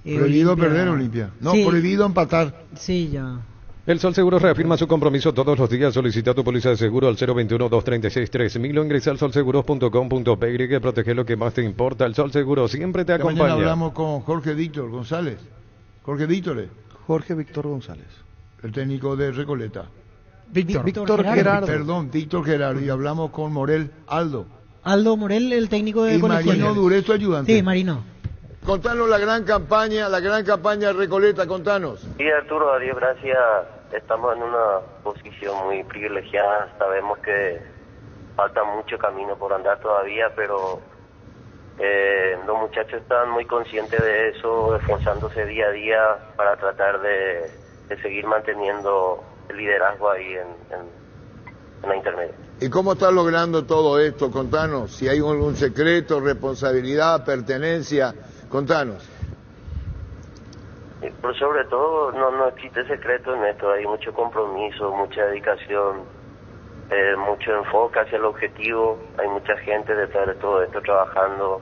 Prohibido Olimpia... perder Olimpia. No, sí. Prohibido empatar. Sí, ya. El Sol Seguros reafirma su compromiso todos los días. Solicita tu póliza de seguro al 021-236-3000 o ingresa al solseguros.com.py que protege lo que más te importa. El Sol Seguro siempre te acompaña. Mañana hablamos con Jorge Víctor González. Jorge Víctor González. El técnico de Recoleta. Víctor Gerardo. Perdón, Víctor Gerardo. Y hablamos con Morel Aldo. Aldo Morel, el técnico de Colegiales. Y Marino Duré, tu ayudante. Sí, Marino. Contanos la gran campaña de Recoleta, contanos. Sí, Arturo, a Dios gracias, estamos en una posición muy privilegiada, sabemos que falta mucho camino por andar todavía, pero los muchachos están muy conscientes de eso, esforzándose día a día para tratar de seguir manteniendo el liderazgo ahí en la intermedia. ¿Y cómo estás logrando todo esto? Contanos, si hay algún secreto, responsabilidad, pertenencia, contanos. Por sobre todo no existe secreto en esto, hay mucho compromiso, mucha dedicación, mucho enfoque hacia el objetivo, hay mucha gente detrás de todo esto trabajando,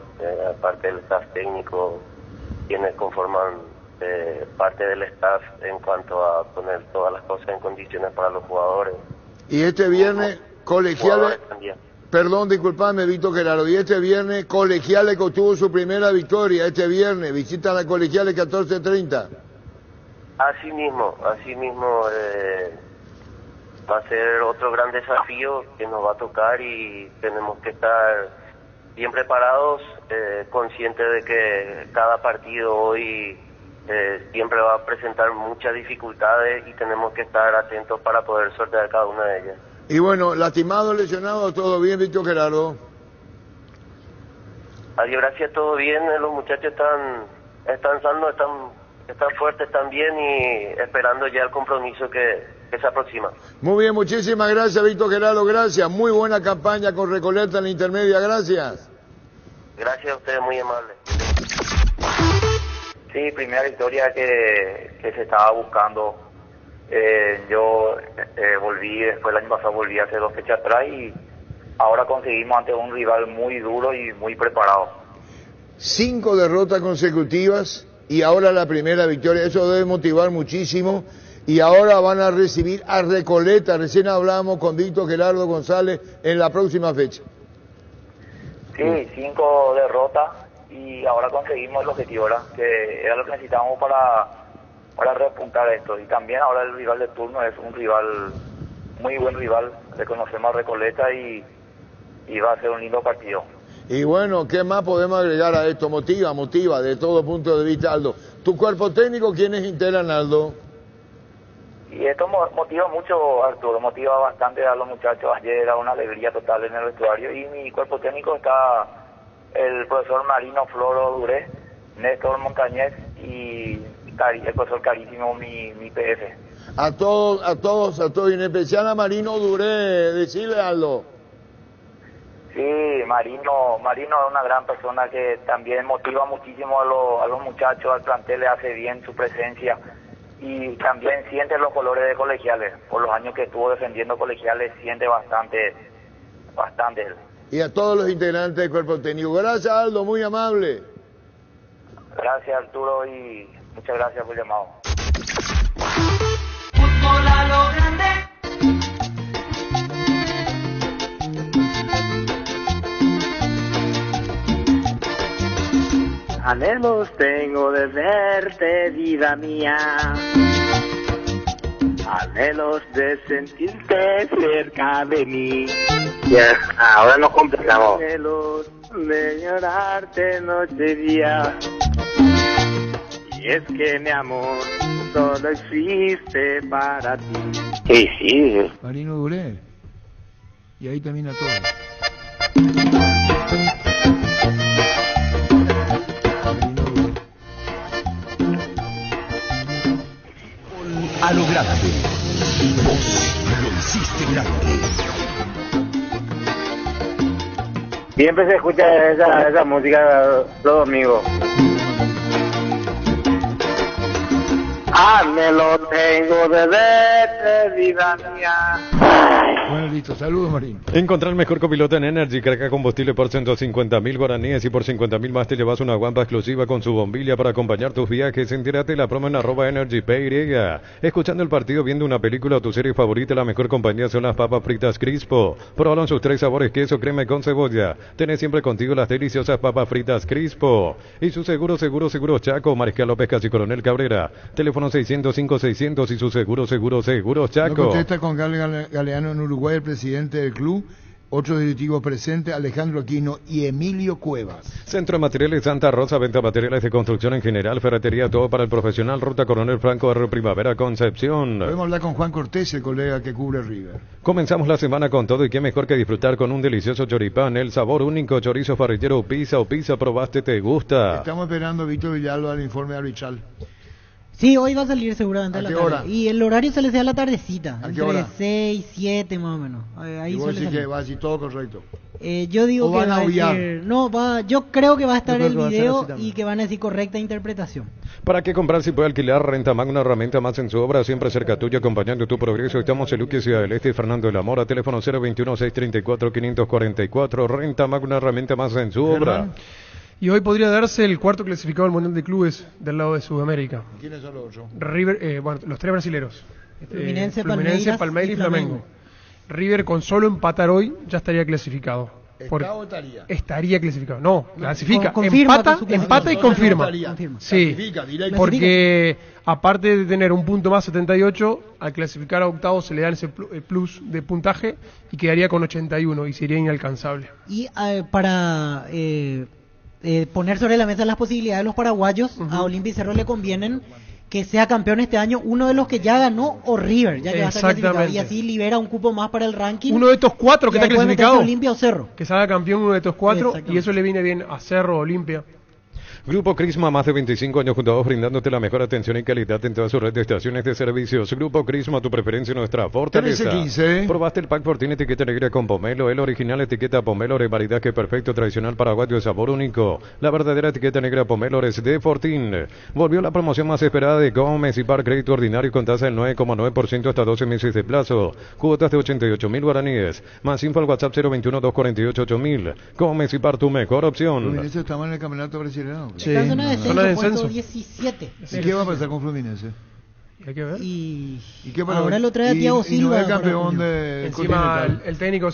aparte del staff técnico, quienes conforman parte del staff en cuanto a poner todas las cosas en condiciones para los jugadores. Y este viernes, Colegiales, perdón, disculpame, Víctor Gerardo, y este viernes, Colegiales que obtuvo su primera victoria, este viernes, visitan a Colegiales 14:30. Así mismo, va a ser otro gran desafío que nos va a tocar y tenemos que estar bien preparados, conscientes de que cada partido hoy siempre va a presentar muchas dificultades y tenemos que estar atentos para poder sortear cada una de ellas. Y bueno, lastimado, lesionado, todo bien, Víctor Gerardo. Adiós, gracias, todo bien, los muchachos están sanos, están fuertes también y esperando ya el compromiso que se aproxima. Muy bien, muchísimas gracias, Víctor Gerardo, gracias. Muy buena campaña con Recoleta en la intermedia, gracias. Gracias a ustedes, muy amable. Sí, primera victoria que se estaba buscando. Yo volví, después el año pasado volví hace 2 fechas atrás y ahora conseguimos ante un rival muy duro y muy preparado. 5 derrotas consecutivas y ahora la primera victoria, eso debe motivar muchísimo. Y ahora van a recibir a Recoleta, recién hablamos con Víctor Gerardo González en la próxima fecha. Sí, 5 derrotas y ahora conseguimos el objetivo, ¿verdad? Que era lo que necesitábamos para repuntar esto. Y también ahora el rival de turno es un rival, muy buen rival, reconocemos a Recoleta y va a ser un lindo partido. Y bueno, ¿qué más podemos agregar a esto? Motiva de todo punto de vista, Aldo. ¿Tu cuerpo técnico quiénes integran, Aldo? Y esto motiva mucho, Arturo, motiva bastante a los muchachos. Ayer era una alegría total en el vestuario y mi cuerpo técnico está el profesor Marino Floro Duré, Néstor Montañez y el profesor Carísimo, mi PF. A todos, y en especial a Marino Duré, decirle, Aldo. Sí, Marino es una gran persona que también motiva muchísimo a los muchachos, al plantel le hace bien su presencia y también siente los colores de Colegiales. Por los años que estuvo defendiendo Colegiales siente bastante él. Y a todos los integrantes del cuerpo técnico. Gracias, Aldo, muy amable. Gracias, Arturo, y muchas gracias por el llamado. Fútbol lo grande. Anhelos tengo de verte, vida mía. Anhelos de sentirte cerca de mí. Ya, ahora nos complicamos. Anhelos de llorarte noche y día. Y es que mi amor solo existe para ti. Sí, sí. Marino Duré. Y ahí termina todo. A lo grande. Vos lo hiciste grande. Siempre se escucha esa música los domingos. Anhelo tengo de verte, vida mía. Bueno, listo. Saludos, Marín. Encontrar el mejor copiloto en Energy. Carga combustible por 150.000 guaraníes y por 50.000 más te llevas una guampa exclusiva con su bombilla para acompañar tus viajes. Entérate la promo en @EnergyPY. Escuchando el partido, viendo una película o tu serie favorita, la mejor compañía son las papas fritas Crispo. Pruébalo en sus 3 sabores: queso, crema y con cebolla. Tenés siempre contigo las deliciosas papas fritas Crispo. Y su seguro Chaco, Mariscal López Casi Coronel Cabrera. Teléfono 605-600 y su seguro Chaco. No contesta con Galeano en Uruguay, el presidente del club. Otros directivos presentes: Alejandro Aquino y Emilio Cuevas. Centro de Materiales Santa Rosa, venta de materiales de construcción en general, ferretería, todo para el profesional. Ruta Coronel Franco, Barrio Primavera, Concepción. Podemos hablar con Juan Cortés, el colega que cubre River. Comenzamos la semana con todo, y qué mejor que disfrutar con un delicioso choripán, el sabor único, chorizo parrillero o pizza, probaste, te gusta. Estamos esperando a Víctor Villalba al informe arbitral. Sí, hoy va a salir seguramente ¿A la qué tarde. hora? Y el horario se le sea a la tardecita. ¿A qué entre hora? 6, 7 más o menos. Ahí Y vos suele decís salir. que va a decir todo correcto. Yo digo ¿O que van a va a obviar? decir, no, yo creo que va a estar Yo creo el que va a ser video así también. y que van a decir correcta interpretación. ¿Para qué comprar si puede alquilar? Renta Mag, una herramienta más en su obra, siempre cerca tuyo, acompañando tu progreso. Estamos en Luque, Ciudad del Este, Fernando de la Mora, teléfono 021-634-544. Renta Mag, una herramienta más en su obra. Y hoy podría darse el cuarto clasificado al Mundial de Clubes del lado de Sudamérica. ¿Quiénes son los otros? River, bueno, los 3 brasileros. Fluminense, Palmeiras y Flamengo. River, con solo empatar hoy, ya estaría clasificado. ¿Está o estaría? Estaría clasificado. No, clasifica. Confirma Empata, con su empata y clasificación. confirma. Confirma. Sí, Clasifica, directo. porque aparte de tener un punto más, 78, al clasificar a octavos se le dan ese plus de puntaje y quedaría con 81 y sería inalcanzable. Y para poner sobre la mesa las posibilidades de los paraguayos, a Olimpia y Cerro le convienen que sea campeón este año uno de los que ya ganó o River, ya que va a estar clasificado, y así libera un cupo más para el ranking. Uno de estos 4 que y está ahí puede meterse clasificado, Olimpia o Cerro. que salga campeón uno de estos 4, Exactamente. y eso le viene bien a Cerro, Olimpia. Grupo Crisma, más de 25 años junto a vos, brindándote la mejor atención y calidad en toda su red de estaciones de servicios. Grupo Crisma, tu preferencia y nuestra fortaleza. 13-15. Probaste el pack por tiene etiqueta negra con pomelo, el original etiqueta pomelo, de maridaje perfecto, tradicional paraguayo de sabor único. La verdadera etiqueta negra pomelo es de Fortín. Volvió la promoción más esperada de Gómez y Par, crédito ordinario con tasa del 9,9% hasta 12 meses de plazo. Cuotas de 88.000 guaraníes. Más info al WhatsApp 021-248-8000. Gómez y Par, tu mejor opción. Fluminense está mal en el campeonato brasileño. Está en zona de Zona de descenso, puesto descenso. 17. ¿Y qué va a pasar con Fluminense? Hay que ver. Y qué para ahora hoy? lo trae a Y- Thiago y no Silva. es campeón para- de Encima Continental. el técnico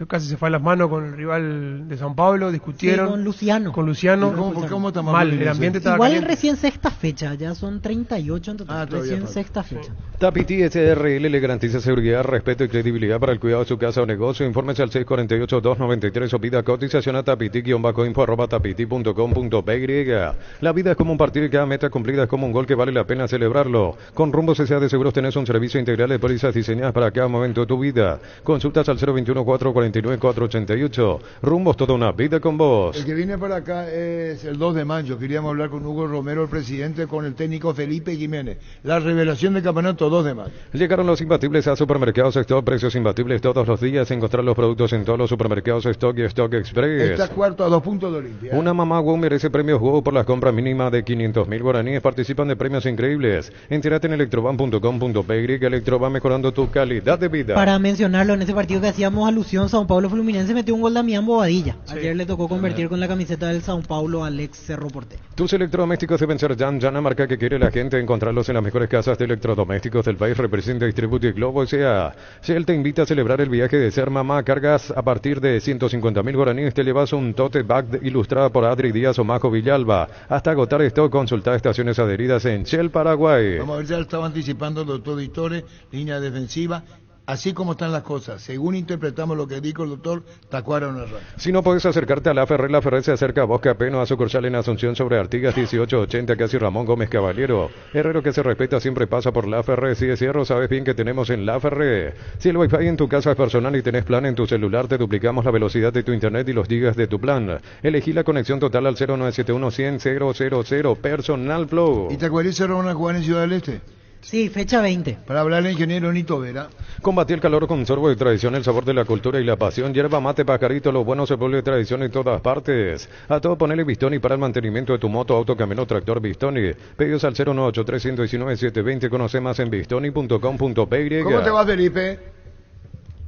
casi se fue a las manos con el rival de San Pablo, discutieron Sí, con Luciano. con Luciano. ¿Y cómo está mal, el Fluminense? ambiente estaba Igual caliente. recién sexta fecha, ya son 38 en total. Todavía Recién falta. sexta fecha. Tapiti SRL le garantiza seguridad, respeto y credibilidad para el cuidado de su casa o negocio. Infórmese al 648-293 o pida cotización a tapiti-info@tapiti.com.py. La vida es como un partido y cada meta cumplida es como un gol que vale la pena celebrarlo. Con Rumbo CCA de Seguros tenés un servicio integral de pólizas diseñadas para cada momento de tu vida. Consultas al 021-449-488. Rumbos, toda una vida con vos. El que viene para acá es el 2 de mayo. Queríamos hablar con Hugo Romero, el presidente, con el técnico Felipe Jiménez. La revelación del campeonato 2 de mayo. Llegaron los imbatibles a Supermercados Stock, precios imbatibles todos los días. Encontrar los productos en todos los supermercados Stock y Stock Express. Está cuarto a 2 puntos de Olimpia. Una mamá WOW merece premios WOW por las compras mínimas de 500.000 guaraníes. Participan de premios increíbles. Entérate en electroban.com.py, que Electro va mejorando tu calidad de vida. Para mencionarlo, en ese partido que hacíamos alusión, Sao Paulo Fluminense metió un gol Damián Bobadilla. Ayer le tocó convertir con la camiseta del Sao Paulo al ex Cerro Porteño. Tus electrodomésticos deben ser Yana, marca que quiere la gente, encontrarlos en las mejores casas de electrodomésticos del país. Representa Distributi Globo S.A. Shell te invita a celebrar el viaje de Ser Mamá. Cargas a partir de 150.000 guaraníes, te llevas un tote bag ilustrada por Adri Díaz o Majo Villalba. Hasta agotar esto, consulta estaciones adheridas en Shell Paraguay. Vamos a ver, ya estaba anticipando el doctor Vitore, línea defensiva. Así como están las cosas, según interpretamos lo que dijo el doctor, Tacuara una rata. Si no puedes acercarte a La Ferrer se acerca a Bosque Apeno, a sucursal en Asunción sobre Artigas 1880, casi Ramón Gómez Caballero. Herrero que se respeta siempre pasa por La Ferrer. Si es cierro, sabes bien que tenemos en La Ferrer. Si el wifi en tu casa es personal y tenés plan en tu celular, te duplicamos la velocidad de tu internet y los gigas de tu plan. Elegí la conexión total al 0971-100-000 Personal Flow. ¿Y Tacuarí se van a jugar en Ciudad del Este? Sí, fecha 20. Para hablar al ingeniero Nito Vera. Combatí el calor con sorbo de tradición, el sabor de la cultura y la pasión. Yerba mate, pajarito, lo bueno se vuelve tradición en todas partes. A todo ponele Bistoni para el mantenimiento de tu moto, auto, camión o tractor Bistoni. Pedidos al 0983-119-720. Conoce más en bistoni.com.py. ¿Cómo te va, Felipe?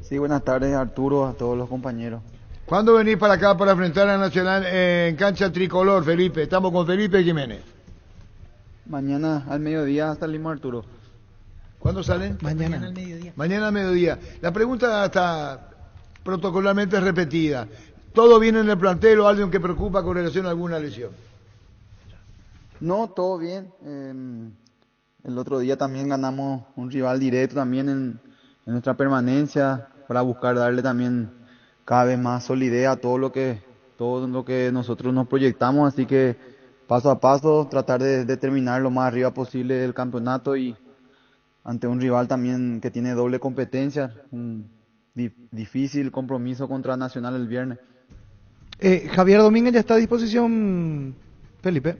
Sí, buenas tardes, Arturo, a todos los compañeros. ¿Cuándo venís para acá para enfrentar a Nacional en cancha tricolor, Felipe? Estamos con Felipe Jiménez. Mañana al mediodía salimos, Arturo. ¿Cuándo salen? Mañana al mediodía. Mañana al mediodía. La pregunta está protocolarmente repetida. ¿Todo bien en el plantel o alguien que preocupa con relación a alguna lesión? No, todo bien. El otro día también ganamos un rival directo también en nuestra permanencia para buscar darle también cada vez más solidez a todo lo que nosotros nos proyectamos, así que paso a paso, tratar de terminar lo más arriba posible del campeonato y ante un rival también que tiene doble competencia, un difícil compromiso contra Nacional el viernes. Javier Domínguez ya está a disposición, Felipe.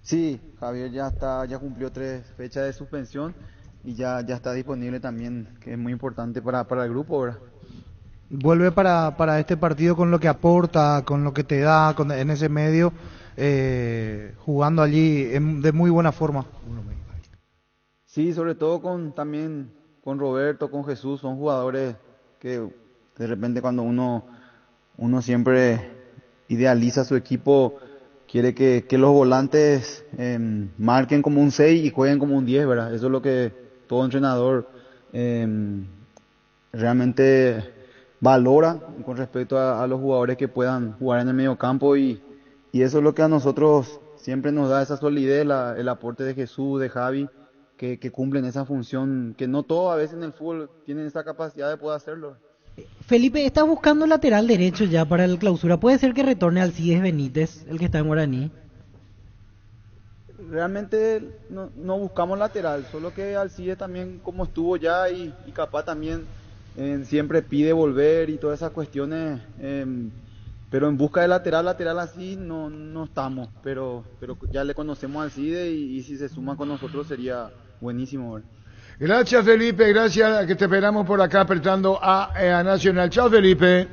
Sí, Javier ya cumplió 3 fechas de suspensión y ya está disponible también, que es muy importante para el grupo, ¿verdad? Vuelve para este partido con lo que aporta, con lo que te da en ese medio. Jugando allí de muy buena forma. Sí, sobre todo también con Roberto, con Jesús, son jugadores que de repente cuando uno siempre idealiza su equipo, quiere que los volantes marquen como un 6 y jueguen como un 10, ¿verdad? Eso es lo que todo entrenador realmente valora con respecto a los jugadores que puedan jugar en el medio campo y eso es lo que a nosotros siempre nos da esa solidez, el aporte de Jesús, de Javi, que cumplen esa función, que no todos a veces en el fútbol tienen esa capacidad de poder hacerlo. Felipe, estás buscando lateral derecho ya para el clausura. ¿Puede ser que retorne Alcides Benítez, el que está en Guaraní? Realmente no buscamos lateral, solo que Alcides también como estuvo ya y capaz también siempre pide volver y todas esas cuestiones... pero en busca de lateral así no estamos, pero ya le conocemos al CIDE y si se suma con nosotros sería buenísimo, ¿verdad? Gracias, Felipe, gracias, que te esperamos por acá apretando a Nacional. Chao, Felipe.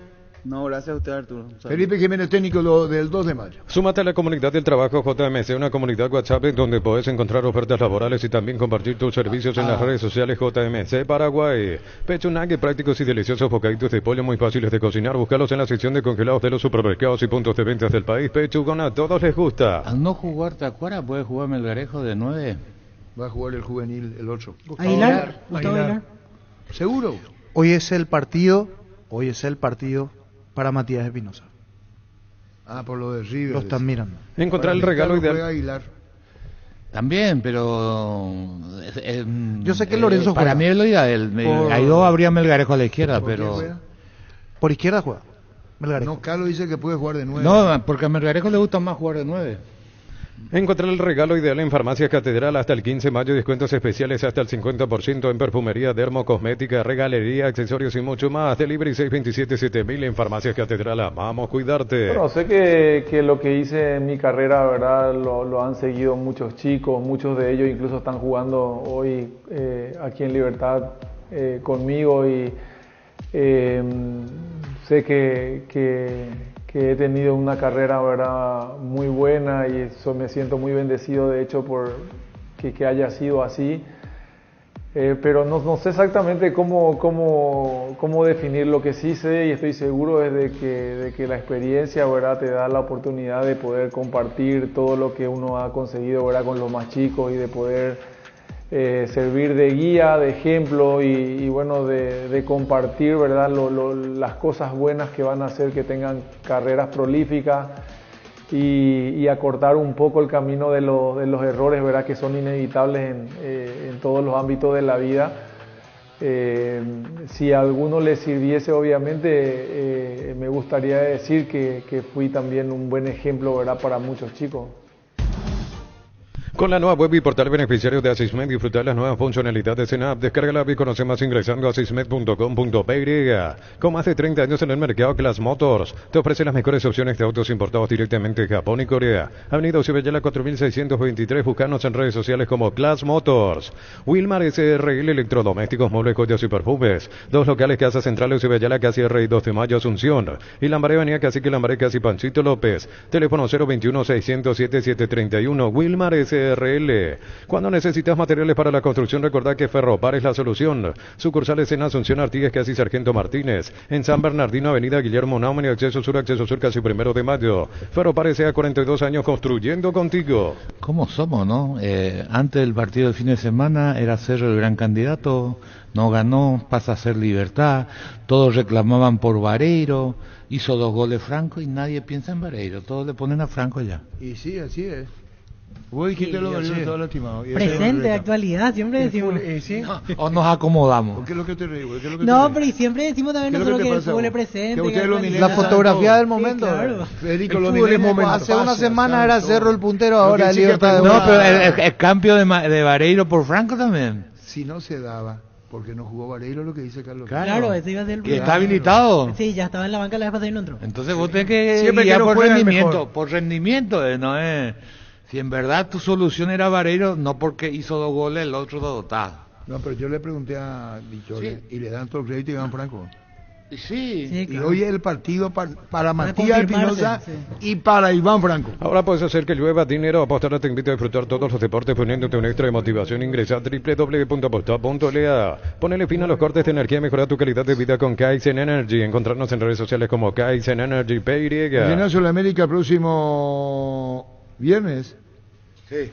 No, gracias a usted, Arturo. Felipe Jiménez, técnico del 2 de mayo. Súmate a la comunidad del trabajo JMC, una comunidad WhatsApp donde podés encontrar ofertas laborales y también compartir tus servicios en las redes sociales JMC Paraguay. Pechunagui, prácticos y deliciosos bocaditos de pollo muy fáciles de cocinar. Búscalos en la sección de congelados de los supermercados y puntos de ventas del país. Pechugón, a todos les gusta. Al no jugar Tacuara, puede jugar Melgarejo de 9. Va a jugar el juvenil, el 8. Aguilar. ¿Seguro? Hoy es el partido para Matías Espinosa. Por lo de River. Lo están mirando. Encontrar el regalo ideal. Aguilar. También, pero... yo sé que Lorenzo juega. Para mí es lo ideal. Ahí habría Melgarejo a la izquierda, pero... Por izquierda juega Melgarejo. No, Carlos dice que puede jugar de 9. No, porque a Melgarejo le gusta más jugar de 9. Encontrar el regalo ideal en Farmacias Catedral hasta el 15 de mayo, descuentos especiales hasta el 50% en perfumería, dermocosmética, regalería, accesorios y mucho más. Delivery 627-7000 en Farmacias Catedral. Amamos cuidarte. Bueno, sé que lo que hice en mi carrera, verdad, lo han seguido muchos chicos, muchos de ellos incluso están jugando hoy aquí en Libertad conmigo y sé que he tenido una carrera, verdad, muy buena y me siento muy bendecido, de hecho, por que haya sido así. Pero no sé exactamente cómo definir. Lo que sí sé y estoy seguro es de que la experiencia, ¿verdad?, te da la oportunidad de poder compartir todo lo que uno ha conseguido, ¿verdad?, con los más chicos, y de poder servir de guía, de ejemplo y bueno, de compartir, ¿verdad?, las cosas buenas que van a hacer que tengan carreras prolíficas. Y acortar un poco el camino de los errores, ¿verdad?, que son inevitables en todos los ámbitos de la vida. Si a alguno le sirviese, obviamente, me gustaría decir que fui también un buen ejemplo, ¿verdad?, para muchos chicos. Con la nueva web y portal beneficiario de Asismed, disfrutar las nuevas funcionalidades en app. Descarga la app y conoce más ingresando a asismed.com.py. Con más de 30 años en el mercado, Class Motors te ofrece las mejores opciones de autos importados directamente de Japón y Corea. Avenida Ocibeyala 4623, buscanos en redes sociales como Class Motors. Wilmar SRL, electrodomésticos, muebles, joyas y perfumes. Dos locales, Casa Central Ocibeyala, casi R y 2 de Mayo, Asunción. Y Lambaré, Avenida Cacique Lambaré, casi Panchito López. Teléfono 021-600-7731. Wilmar SRL. Cuando necesitas materiales para la construcción, recordá que Ferropar es la solución. Sucursales en Asunción, Artigas, casi Sargento Martínez. En San Bernardino, Avenida Guillermo Naumann y Acceso Sur, casi 1 de Mayo. Ferropar S.A. 42 años construyendo contigo. ¿Cómo somos, no? Antes del partido del fin de semana era Cerro el gran candidato, no ganó, pasa a ser Libertad, todos reclamaban por Vareiro, hizo 2 goles Franco y nadie piensa en Vareiro, todos le ponen a Franco ya. Y sí, así es. Vos dijiste lo que todo lastimado. Presente, actualidad, siempre decimos. ¿Sí? O nos acomodamos. ¿Qué es lo que te digo? No, pero y siempre decimos también nosotros que el fútbol es presente. La fotografía del momento. Sí, claro. Federico, hace una semana era Cerro el puntero, ahora es Libertad de No, pero el cambio de Vareiro por Franco también. Si no se daba, porque no jugó Vareiro, lo que dice Carlos. Claro, ese iba a ser el ¿Que está habilitado? Sí, ya estaba en la banca la vez pasada y no entró. Entonces vos tenés que guiar por rendimiento. Por rendimiento, no es... Si en verdad tu solución era Vareiro, no porque hizo 2 goles, el otro 2 está. No, pero yo le pregunté a Vichore y le dan todo el crédito a Iván Franco. Sí, y claro. hoy es el partido para Matías Espinosa y para Iván Franco. Ahora puedes hacer que llueva dinero. Apostar te invita a disfrutar todos los deportes poniéndote un extra de motivación. Ingresa a www.apostar.la. Ponele fin a los cortes de energía y mejora tu calidad de vida con Kaizen Energy. Encontrarnos en redes sociales como Kaizen Energy PY. Viene Sudamérica el próximo viernes. Sí.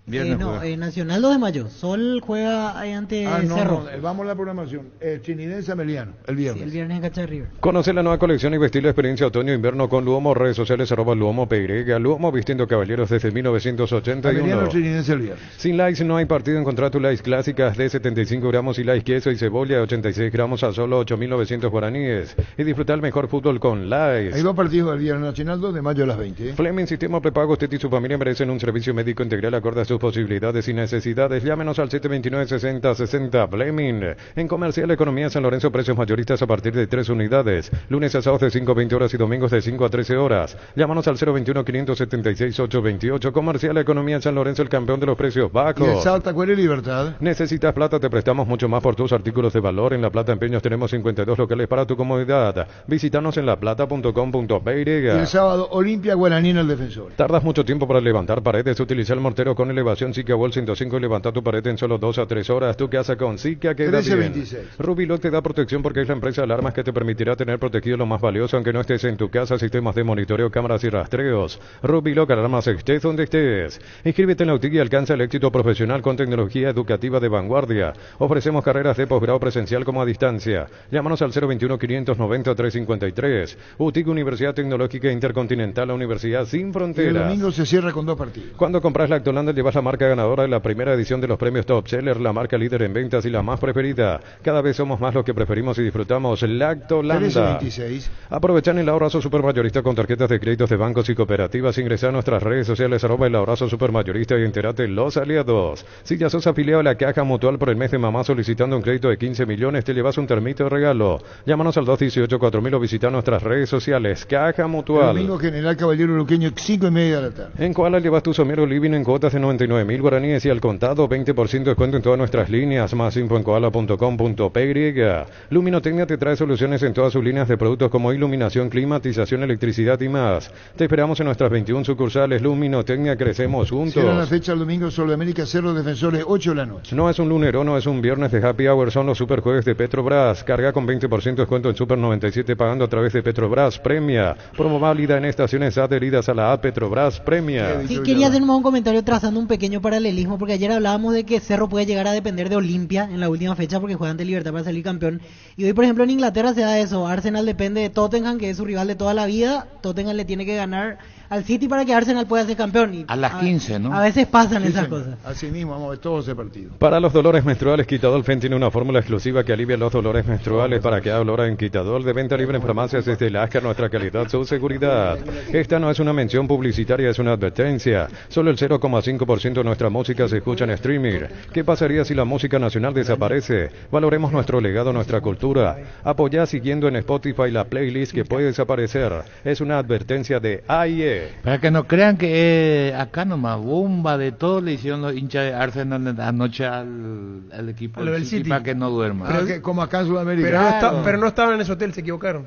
Nacional 2 de mayo. Sol juega ante Cerro. Vamos a la programación. Chinidense Ameliano, el viernes. Sí, el viernes en Cacha River. Conoce la nueva colección y vestir la experiencia otoño-invierno con Luomo. Redes sociales @LuomoPY. Luomo vistiendo caballeros desde 1981. Ameliano Chinidense el viernes. Sin likes no hay partido. Encontrá tu likes clásicas de 75 gramos y likes queso y cebolla de 86 gramos a solo 8.900 guaraníes. Y disfrutar el mejor fútbol con likes. Hay 2 partidos del Viernes Nacional, 2 de mayo a las 20. Fleming Sistema Prepago. Usted y su familia merecen un servicio médico integral acorde a sus posibilidades y necesidades. Llámenos al 729-6060. Fleming. En Comercial Economía San Lorenzo, precios mayoristas a partir de 3 unidades. Lunes a sábados de 5 a 20 horas y domingos de 5 a 13 horas. Llámanos al 021-576-828. Comercial Economía San Lorenzo, el campeón de los precios bajos. Y el Salta, Cuero y Libertad. ¿Necesitas plata? Te prestamos mucho más por tus artículos de valor. En La Plata Empeños tenemos 52 locales para tu comodidad. Visítanos en laplata.com.py. Y el sábado, Olimpia Guaraní en el Defensor. ¿Tardas mucho tiempo para levantar paredes? Utiliza el mortero con elevación Sica Wall 105 y levanta tu pared en solo 2 a 3 horas. Tu casa con Sica queda 1326. bien. Rubilot te da protección porque es la empresa de alarmas que te permitirá tener protegido lo más valioso aunque no estés en tu casa. Sistemas de monitoreo, cámaras y rastreos. Rubilot, alarmas estés donde estés. Inscríbete en la UTIC y alcanza el éxito profesional con tecnología educativa de vanguardia. Ofrecemos carreras de posgrado presencial como a distancia. Llámanos al 021-590-353. UTIC, Universidad Tecnológica Intercontinental, la Universidad sin fronteras. Y el domingo se cierra con 2 partidos. Cuando compras Lactolanda llevas la marca ganadora de la primera edición de los premios Top Seller, la marca líder en ventas y la más preferida. Cada vez somos más los que preferimos y disfrutamos Lactolanda. 1326. Aprovechan el abrazo supermayorista con tarjetas de créditos de bancos y cooperativas. Ingresa a nuestras redes sociales @el abrazo supermayorista y entérate los aliados. Si ya sos afiliado a la Caja Mutual por el mes de mamá solicitando un crédito de 15 millones, te llevas un termito de regalo. Llámanos al 218-4000 o visita nuestras redes sociales. Caja Mutual. El domingo General Caballero Luqueño, 5:30 de la tarde. En Koala llevas tu somero living en cuotas de 99 149.000 guaraníes y al contado 20% descuento en todas nuestras líneas. Más info en koala.com.py. Luminotecnia te trae soluciones en todas sus líneas de productos como iluminación, climatización, electricidad y más. Te esperamos en nuestras 21 sucursales. Luminotecnia, crecemos juntos. Cierra la fecha el domingo, Sol de América, Cerro Defensores, 8 de la noche. No es un lunero, no es un viernes de Happy Hour, son los super jueves de Petrobras. Carga con 20% descuento en Super 97 pagando a través de Petrobras Premia. Promo válida en estaciones adheridas a la A Petrobras Premia. Sí, quería hacer un comentario trazando un pequeño paralelismo, porque ayer hablábamos de que Cerro puede llegar a depender de Olimpia en la última fecha porque juega ante Libertad para salir campeón. Y hoy, por ejemplo, en Inglaterra se da eso. Arsenal depende de Tottenham, que es su rival de toda la vida. Tottenham le tiene que ganar al City para que Arsenal pueda ser campeón. Y a las 15, ¿no? A veces pasan Sí, esas señor. cosas. Así mismo, vamos a ver todo ese partido. Para los dolores menstruales, Quitadol-Fen tiene una fórmula exclusiva que alivia los dolores menstruales. Para que haga dolor en Quitadol, de venta libre en farmacias desde Lascar, nuestra calidad, su seguridad. Esta no es una mención publicitaria, es una advertencia. Solo el 0,5% de nuestra música se escucha en streaming. ¿Qué pasaría si la música nacional desaparece? Valoremos nuestro legado, nuestra cultura. Apoyá siguiendo en Spotify la playlist que puede desaparecer. Es una advertencia de AIE. Para que no crean que acá nomás bomba de todo le hicieron los hinchas de Arsenal anoche al equipo A lo del City. para que no duerma. Como acá en Sudamérica. Pero no estaban en ese hotel, se equivocaron.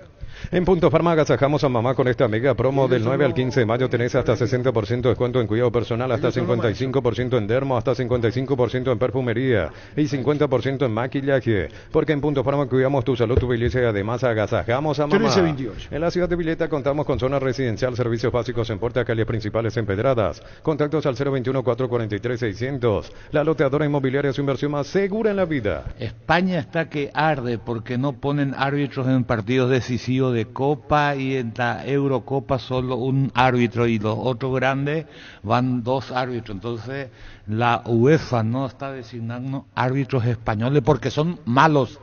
En Punto Farma agasajamos a mamá con esta mega promo del 9 al 15 de mayo. Tenés hasta 60% de descuento en cuidado personal, hasta 55% en dermo, hasta 55% en perfumería y 50% en maquillaje. Porque en Punto Farma cuidamos tu salud, tu belleza y además agasajamos a mamá. 1328. En la ciudad de Villeta contamos con zona residencial, servicios básicos en Puerta, calles principales empedradas. Contactos al 021-443-600. La loteadora inmobiliaria, su inversión más segura en la vida. España está que arde porque no ponen árbitros en partidos decisivos de Copa, y en la Eurocopa solo un árbitro y los otros grandes van dos árbitros. Entonces la UEFA no está designando árbitros españoles porque son malos.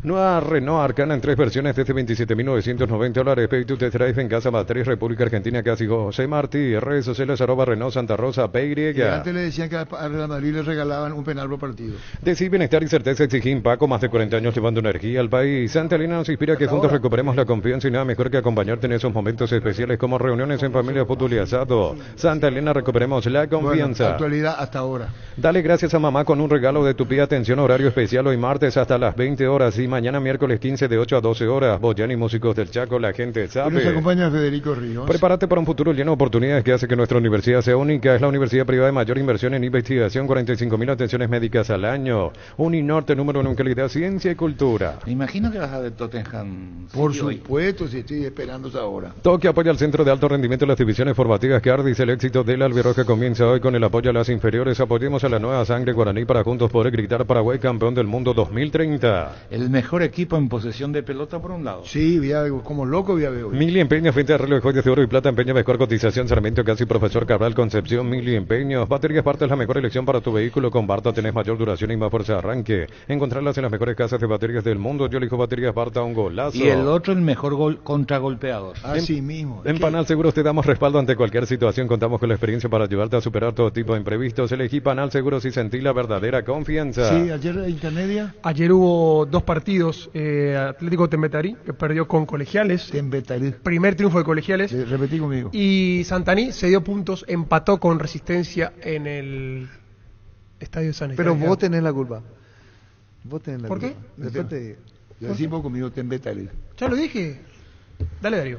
Nueva Renault Arcana en 3 versiones desde $27,990. Pay to Test Drive en Casa Matriz, República Argentina, casi José Martí. Redes sociales @Renault Santa Rosa, PY. Y antes le decían que a Real Madrid le regalaban un penal por partido. Decir bienestar y certeza exigí Paco, más de 40 años llevando energía al país. Santa Elena nos inspira que juntos recuperemos la confianza y nada mejor que acompañarte en esos momentos especiales como reuniones en familia, fútbol y asado. Santa Elena, recuperemos la confianza. Bueno, actualidad hasta ahora. Dale gracias a mamá con un regalo de tu pie. Atención, horario especial hoy martes hasta las 20 horas y mañana miércoles 15 de 8 a 12 horas. Boyan y músicos del Chaco, la gente sabe. Nos acompaña Federico Ríos. Prepárate para un futuro lleno de oportunidades que hace que nuestra universidad sea única. Es la universidad privada de mayor inversión en investigación, 45.000 atenciones médicas al año. Uninorte, número 1 en calidad, ciencia y cultura. Me imagino que vas a ver Tottenham. Por sí, supuesto, si estoy esperando esa hora. Toque apoya al Centro de Alto Rendimiento de las Divisiones Formativas que Ardis. El éxito de la Albirroja comienza hoy con el apoyo a las inferiores. Apoyemos a la nueva sangre guaraní para juntos poder gritar Paraguay campeón del mundo 2030. El mejor equipo en posesión de pelota por un lado. Sí, como loco ya veo. Mili Empeño, frente a reloj de joyas de oro y plata, empeño mejor cotización, Sarmiento, casi Profesor Cabral, Concepción, Mili Empeños. Baterías Barta es la mejor elección para tu vehículo. Con Barta tenés mayor duración y más fuerza de arranque. Encontrarlas en las mejores casas de baterías del mundo. Yo elijo Baterías Barta, un golazo. Y el otro, el mejor contragolpeador. Así mismo. En Panal Seguros te damos respaldo ante cualquier situación. Contamos con la experiencia para ayudarte a superar todo tipo de imprevistos. Elegí Panal Seguros y sentí la verdadera confianza. Sí, ayer intermedia. Ayer hubo 2 partidos. Atlético Tembetarí, que perdió con Colegiales. Tembetarí. Primer triunfo de Colegiales. Repetí conmigo. Y Santaní se dio puntos, empató con Resistencia en el Estadio de San Esteban. Pero vos tenés la culpa. Vos tenés la ¿Por culpa. qué? Después te digo. Decimos conmigo Tembetarí. Ya lo dije. Dale, Darío.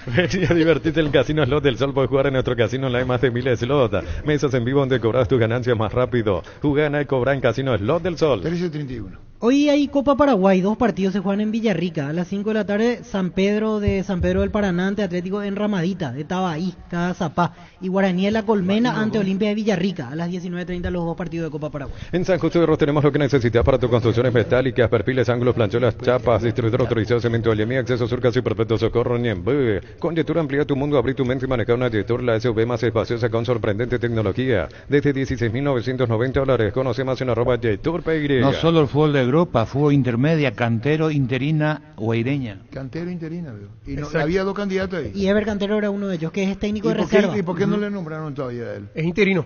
Vení a divertirte en el Casino Slot del Sol. Puedes jugar en nuestro casino online, más de 1000 slots. Mesas en vivo donde cobras tus ganancias más rápido. Juega, gana y cobra en Casino Slot del Sol. 13:31. Hoy hay Copa Paraguay, 2 partidos se juegan en Villarrica. A las 5 de la tarde, San Pedro del Paraná ante Atlético en Ramadita, de Tabaí, Cagazapá. Y Guaraní de la Colmena ante Olimpia de Villarrica. A las 19:30 los 2 partidos de Copa Paraguay. En San Justo de Ros tenemos lo que necesitas para tus construcciones metálicas, perfiles, ángulos, planchuelas, chapas, distribuidor autorizado, cemento de Yemí, acceso surcas y perfecto socorro, Niembé. Con Yetur amplía tu mundo, abrí tu mente y manejar una Yetur, la SUV más espaciosa con sorprendente tecnología. Desde $16,990. Conoce más en @YeturPY. No solo el fútbol de Europa, fútbol intermedia, cantero, interina, guaireña. Cantero, interina, veo. Y no, había 2 candidatos ahí. Y Ever Cantero era uno de ellos, que es técnico de reserva. ¿Y por qué no le nombraron todavía a él? Es interino.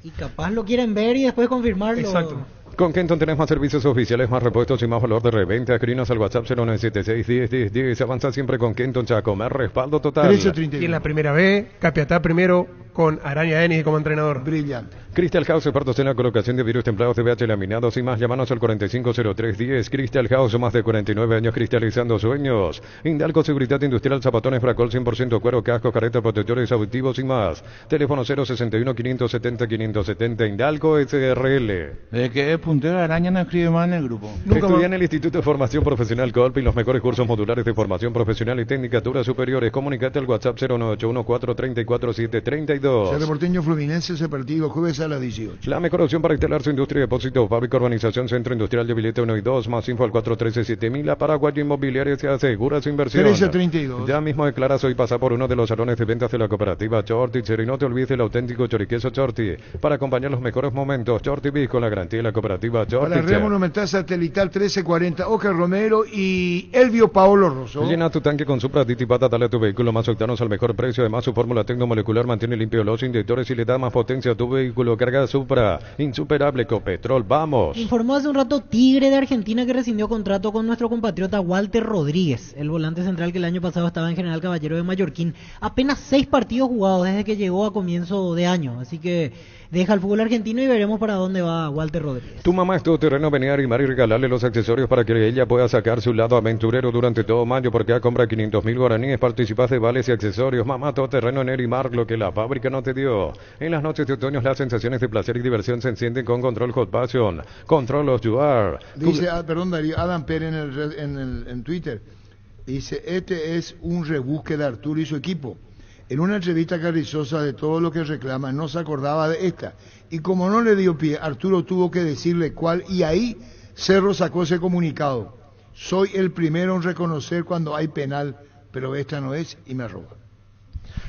Y capaz lo quieren ver y después confirmarlo. Exacto. Con Kenton tenés más servicios oficiales, más repuestos y más valor de reventa. Escribinos al WhatsApp 0976-101010. Avanza siempre con Kenton Chaco, más respaldo total. 13:31. Y en la primera B, Capiatá primero, con Araña Denis como entrenador. Brillante. Crystal House, expertos en la colocación de virus templados de VH laminados y más. Llámanos al 450310. Crystal House, más de 49 años cristalizando sueños. Indalco Seguridad Industrial, zapatones Bracol 100% cuero, cascos, caretas, protectores auditivos y más. Teléfono 061 570 570. Indalco SRL. ¿De qué puntero de araña no escribe más en el grupo? Estudia en el Instituto de Formación Profesional Colpi los mejores cursos modulares de formación profesional y tecnicaturas superiores. Comunicate al WhatsApp 09814344732. Cerro Porteño Fluminense ese partido jueves a las 18. La mejor opción para instalar su industria, depósito, fábrica, urbanización, centro industrial de Billete 1 y 2. Más info al 413-7000. La Paraguay Inmobiliaria se asegura su inversión. 1332. Ya mismo declaras hoy pasar por uno de los salones de ventas de la cooperativa Chorticher y no te olvides el auténtico choriqueso Chorti para acompañar los mejores momentos. Chorti Bis con la garantía de la cooperativa Chorticher. Para Red Monumental Satelital 1340, Oscar Romero y Elvio Paolo Rosso. Llena tu tanque con Supra Ditipata, dale a tu vehículo más octanos al mejor precio. Además, su fórmula tecnomolecular mantiene limpio los inyectores y le da más potencia a tu vehículo. Carga Supra, insuperable Copetrol. Vamos. Informó hace un rato Tigre de Argentina que rescindió contrato con nuestro compatriota Walter Rodríguez, el volante central que el año pasado estaba en General Caballero de Mallorquín. Apenas 6 partidos jugados desde que llegó a comienzo de año, así que deja el fútbol argentino y veremos para dónde va Walter Rodríguez. Tu mamá es tu terreno, venir a arrimar y regalarle los accesorios para que ella pueda sacar su lado aventurero durante todo mayo, porque a compra 500.000 guaraníes, participas de vales y accesorios. Mamá, todo terreno en Erimar, lo que la fábrica no te dio. En las noches de otoño las sensaciones de placer y diversión se encienden con Control Hot Passion. Control of You Are. Dice, perdón Darío, Adam Pérez en Twitter, dice, este es un rebusque de Arturo y su equipo. En una entrevista carrizosa de todo lo que reclama, no se acordaba de esta. Y como no le dio pie, Arturo tuvo que decirle cuál, y ahí Cerro sacó ese comunicado. Soy el primero en reconocer cuando hay penal, pero esta no es, y me roba.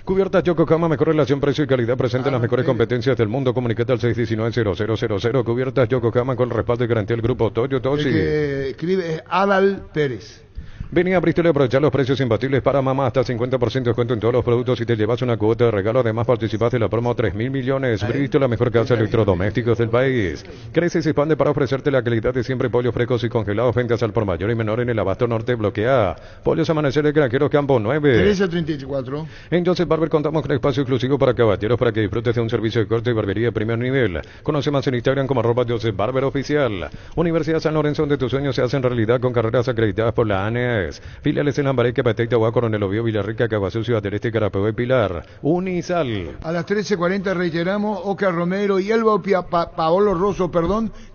Cubiertas Yokohama, mejor relación precio y calidad, presente en las mejores competencias del mundo. Comunicate al 619-0000. Cubiertas Yokohama con respaldo y garantía del grupo Toyo Tosi. El que escribe es Adal Pérez. Vení a Bristol y aprovechar los precios imbatibles para mamá, hasta 50% de descuento en todos los productos y te llevas una cuota de regalo. Además participás de la promo 3.000 millones. Bristol, la mejor casa de electrodomésticos del país. Crece y se expande para ofrecerte la calidad de siempre. Pollos frescos y congelados, ventas al por mayor y menor en el abasto norte. Bloquea. Pollos Amanecer de Granjeros Campo 9. 1334. En Joseph Barber contamos con espacio exclusivo para caballeros para que disfrutes de un servicio de corte y barbería de primer nivel. Conoce más en Instagram como @Joseph Barber Oficial. Universidad San Lorenzo, donde tus sueños se hacen realidad con carreras acreditadas por la ANES. Filiales en Lambaré, Capateita, Agua, Coronel Oviedo, Villarrica, Caguazú, Ciudad del Este, Carapeo y Pilar. Unisal. A las 13:40 reiteramos, Oscar Romero y Elba Paolo Rosso,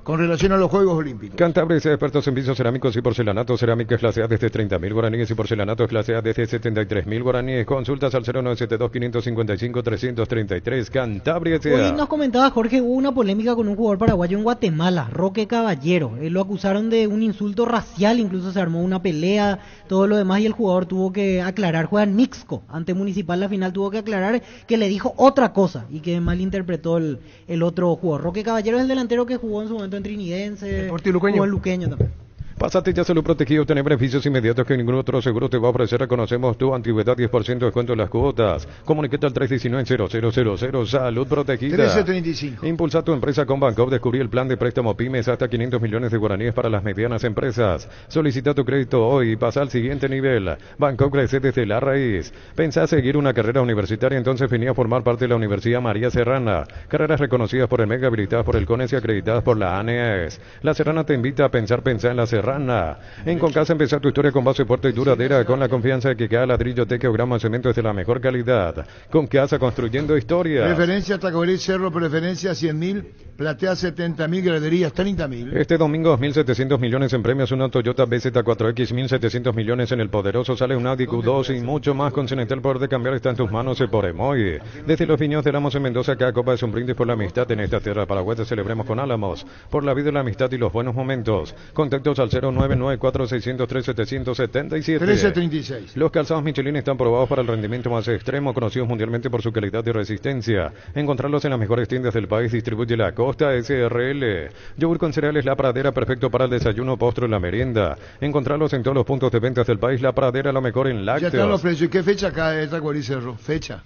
con relación a los Juegos Olímpicos. Cantabria, expertos en pisos cerámicos y porcelanato. Cerámica clase A desde 30.000 guaraníes y porcelanato clase A desde 73.000 guaraníes. Consultas al 0972-555-333. Cantabria. Hoy nos comentaba Jorge, hubo una polémica con un jugador paraguayo en Guatemala, Roque Caballero. Lo acusaron de un insulto racial, incluso se armó una pelea, todo lo demás, y el jugador tuvo que aclarar, juega en Mixco, ante Municipal la final, tuvo que aclarar que le dijo otra cosa y que malinterpretó el otro jugador. Roque Caballero es el delantero que jugó en su momento en Trinidense, jugó en Luqueño también. Pásate ya Salud Protegido, tener beneficios inmediatos que ningún otro seguro te va a ofrecer. Reconocemos tu antigüedad, 10% de descuento en las cuotas. Comunícate al 319-0000. Salud Protegida. 1335. Impulsa tu empresa con Bancopp. Descubrí el plan de préstamo pymes hasta 500 millones de guaraníes para las medianas empresas. Solicita tu crédito hoy y pasa al siguiente nivel. Bancopp crece desde la raíz. ¿Pensás seguir una carrera universitaria? Entonces venía a formar parte de la Universidad María Serrana. Carreras reconocidas por el MEG, habilitadas por el CONES y acreditadas por la ANES. La Serrana te invita a pensar en la Serrana. En Concasa empezar tu historia con base fuerte y duradera, con la confianza de que cada ladrillo, teque o gramo de cemento es de la mejor calidad. Concasa, construyendo historias. Preferencia Tacorí Cerro, preferencia 100.000, platea 70.000, graderías 30.000. Este domingo 2.700 millones en premios, una Toyota BZ4X, 1.700 millones en el poderoso, sale un Audi Q2 y mucho más. Continental, el poder de cambiar está en tus manos, por Emoy. Desde los viñedos de Álamos en Mendoza, cada copa es un brindis por la amistad en esta tierra paraguaya. Celebremos con Álamos, por la vida, la amistad y los buenos momentos. Contactos al 0994-603-777. 1336. Los calzados Michelin están probados para el rendimiento más extremo, conocidos mundialmente por su calidad y resistencia. Encontrarlos en las mejores tiendas del país. Distribuye la Costa SRL. Yogur con cereales La Pradera, perfecto para el desayuno, postre y la merienda. Encontrarlos en todos los puntos de ventas del país. La Pradera, lo mejor en lácteos. Ya están los precios. ¿Qué fecha acá es Tacuarí Cerro? Fecha.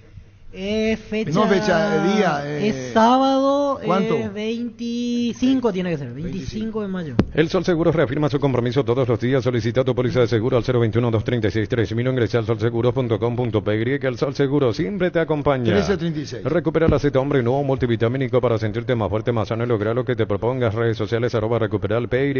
Fecha. No fecha, día. Es sábado mayo. ¿Cuánto? 25 tiene que ser, 25 de mayo. El Sol Seguros reafirma su compromiso todos los días. Solicita tu póliza de seguro al 021-236-3000 o ingresa al solseguros.com.py, que el Sol Seguro siempre te acompaña. 1336. Recupera la Z Hombre nuevo multivitamínico para sentirte más fuerte, más sano y lograr lo que te propongas. Redes sociales @recuperalpy.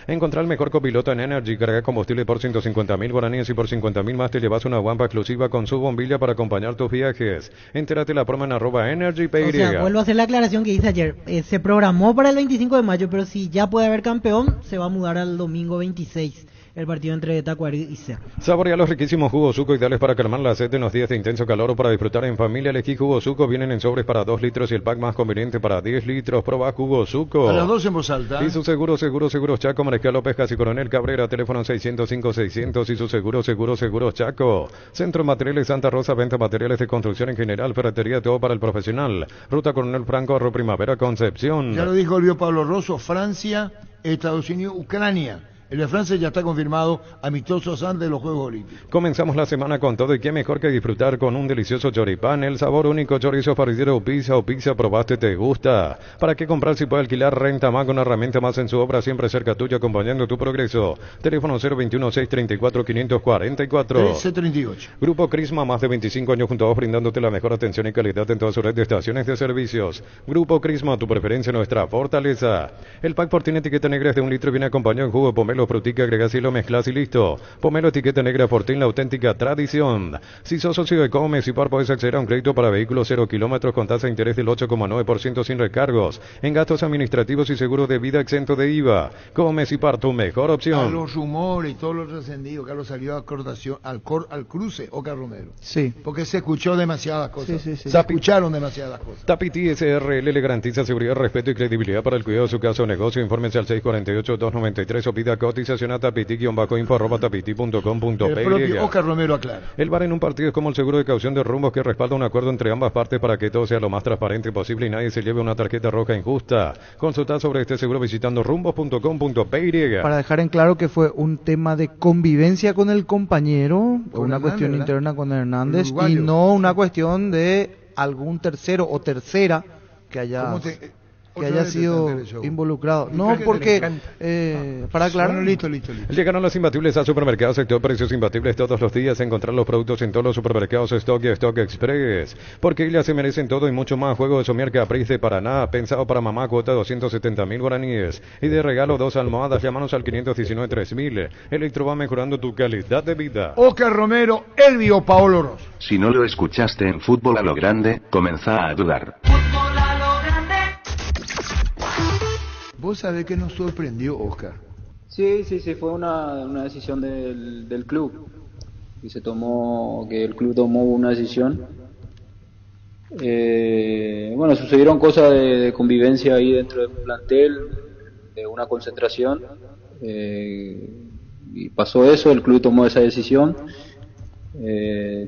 Encontrar el mejor copiloto en Energy. Carga combustible por 150.000 guaraníes y por 50.000 más te llevas una guampa exclusiva con su bombilla para acompañar tus viajes. Entérate la promo en @EnergyPy. O sea, vuelvo a hacer la aclaración que hice ayer. Se programó para el 25 de mayo, pero si ya puede haber campeón, se va a mudar al domingo 26. El partido entre Tacuarí y Cerro. Saborea los riquísimos jugos Suco, ideales para calmar la sed en los días de intenso calor o para disfrutar en familia. Elegí jugos Suco, vienen en sobres para 2 litros y el pack más conveniente para 10 litros. Proba jugos Suco. A las 12 en voz alta. Y su seguros Chaco, Mariscal López, Casi Coronel Cabrera, teléfono 605-600 y su seguros Chaco. Centro Materiales Santa Rosa, venta materiales de construcción en general, ferretería, todo para el profesional. Ruta Coronel Franco, Arroyo Primavera, Concepción. Ya lo dijo el Pablo Rosso, Francia, Estados Unidos, Ucrania. El de Francia ya está confirmado, amistosos antes de los Juegos Olímpicos. Comenzamos la semana con todo y qué mejor que disfrutar con un delicioso choripán, el sabor único chorizo parrillero o pizza probaste te gusta. ¿Para qué comprar si puede alquilar? Renta más, una herramienta más en su obra, siempre cerca tuyo acompañando tu progreso. Teléfono 021-634-544. 1338. Grupo Crisma, más de 25 años junto a vos, brindándote la mejor atención y calidad en toda su red de estaciones de servicios. Grupo Crisma, tu preferencia, nuestra fortaleza. El pack por tiene etiqueta negra es de 1 litro y viene acompañado en jugo pomelo, frutica, agregas y lo mezclas y listo. Pomelo etiqueta negra Fortín, la auténtica tradición. Si sos socio de Comecipar, puedes acceder a un crédito para vehículos 0 kilómetros con tasa de interés del 8,9% sin recargos. En gastos administrativos y seguro de vida exento de IVA. Comecipar, tu mejor opción. A los rumores y todo lo trascendido, Carlos salió a acordación, al cruce, Oca Romero. Sí. Porque se escuchó demasiadas cosas. Sí. Se escucharon demasiadas cosas. Tapiti SRL le garantiza seguridad, respeto y credibilidad para el cuidado de su casa o negocio. Infórmense al 648-293 o pida cotización a tapiti-info@tapiti.com.py. El propio Oscar Romero aclara. El VAR en un partido es como el seguro de caución de rumbos que respalda un acuerdo entre ambas partes para que todo sea lo más transparente posible y nadie se lleve una tarjeta roja injusta. Consulta sobre este seguro visitando rumbos.com.py. Para dejar en claro que fue un tema de convivencia con el compañero, Con una Hernández, cuestión ¿verdad? interna con Hernández y Uruguayo. no una cuestión de algún tercero o tercera que haya sido involucrado. No, porque para aclarar. Bueno, listo. Llegaron los imbatibles al supermercado Sector, precios imbatibles todos los días. Encontrar los productos en todos los supermercados Stock y Stock Express. Porque ellas se merecen todo y mucho más. Juego de somier Caprice de Paraná, pensado para mamá, cuota 270.000 guaraníes. Y de regalo 2 almohadas. Llámanos al 519-3000. Electro va mejorando tu calidad de vida. Oscar Romero, Elvio Paolo Rosso. Si no lo escuchaste en Fútbol a lo Grande, comenzá a dudar. Vos sabés que nos sorprendió, Oscar. Sí, fue una decisión del club. Que el club tomó una decisión. Sucedieron cosas de convivencia ahí dentro del plantel, de una concentración. Y pasó eso, el club tomó esa decisión.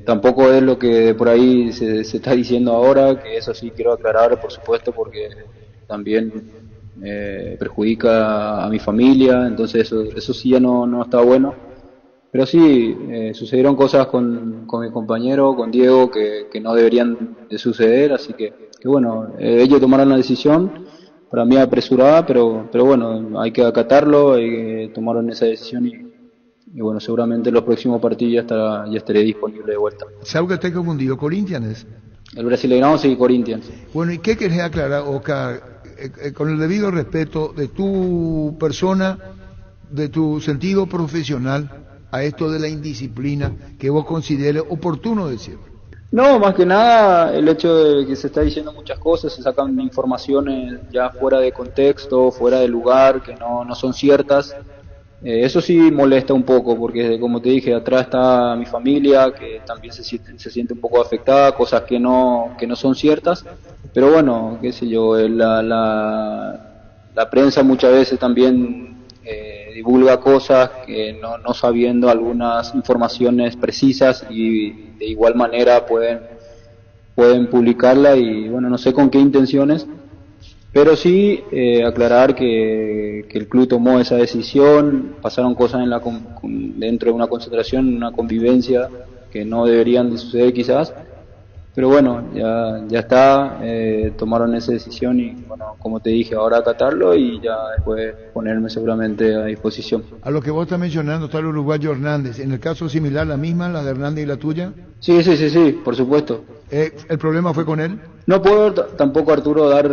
Tampoco es lo que por ahí se está diciendo ahora, que eso sí quiero aclarar, por supuesto, porque también perjudica a mi familia, entonces eso sí ya no está bueno. Pero sí, sucedieron cosas con mi compañero, con Diego, que no deberían de suceder, así que bueno, ellos tomaron la decisión, para mí apresurada, pero bueno, hay que acatarlo, tomaron esa decisión y bueno, seguramente en los próximos partidos ya estaré disponible de vuelta. ¿Sabes que estoy confundido? ¿Corinthians? El Brasileirão sí, Corinthians. Bueno, ¿y qué querés aclarar, Oscar? Con el debido respeto de tu persona, de tu sentido profesional, a esto de la indisciplina que vos consideres oportuno decir. No, más que nada el hecho de que se está diciendo muchas cosas, se sacan informaciones ya fuera de contexto, fuera de lugar, que no son ciertas. Eso sí molesta un poco, porque como te dije, atrás está mi familia, que también se siente un poco afectada, cosas que no son ciertas. Pero bueno, qué sé yo, la prensa muchas veces también divulga cosas que no sabiendo algunas informaciones precisas y de igual manera pueden publicarla y bueno, no sé con qué intenciones, pero sí aclarar que el club tomó esa decisión, pasaron cosas dentro de una concentración, una convivencia que no deberían de suceder quizás. pero bueno, ya está, tomaron esa decisión y bueno, como te dije, ahora acatarlo y ya después ponerme seguramente a disposición. A lo que vos estás mencionando está el uruguayo Hernández, ¿en el caso similar la misma, la de Hernández y la tuya? Sí, por supuesto. ¿El problema fue con él? No puedo tampoco, Arturo, dar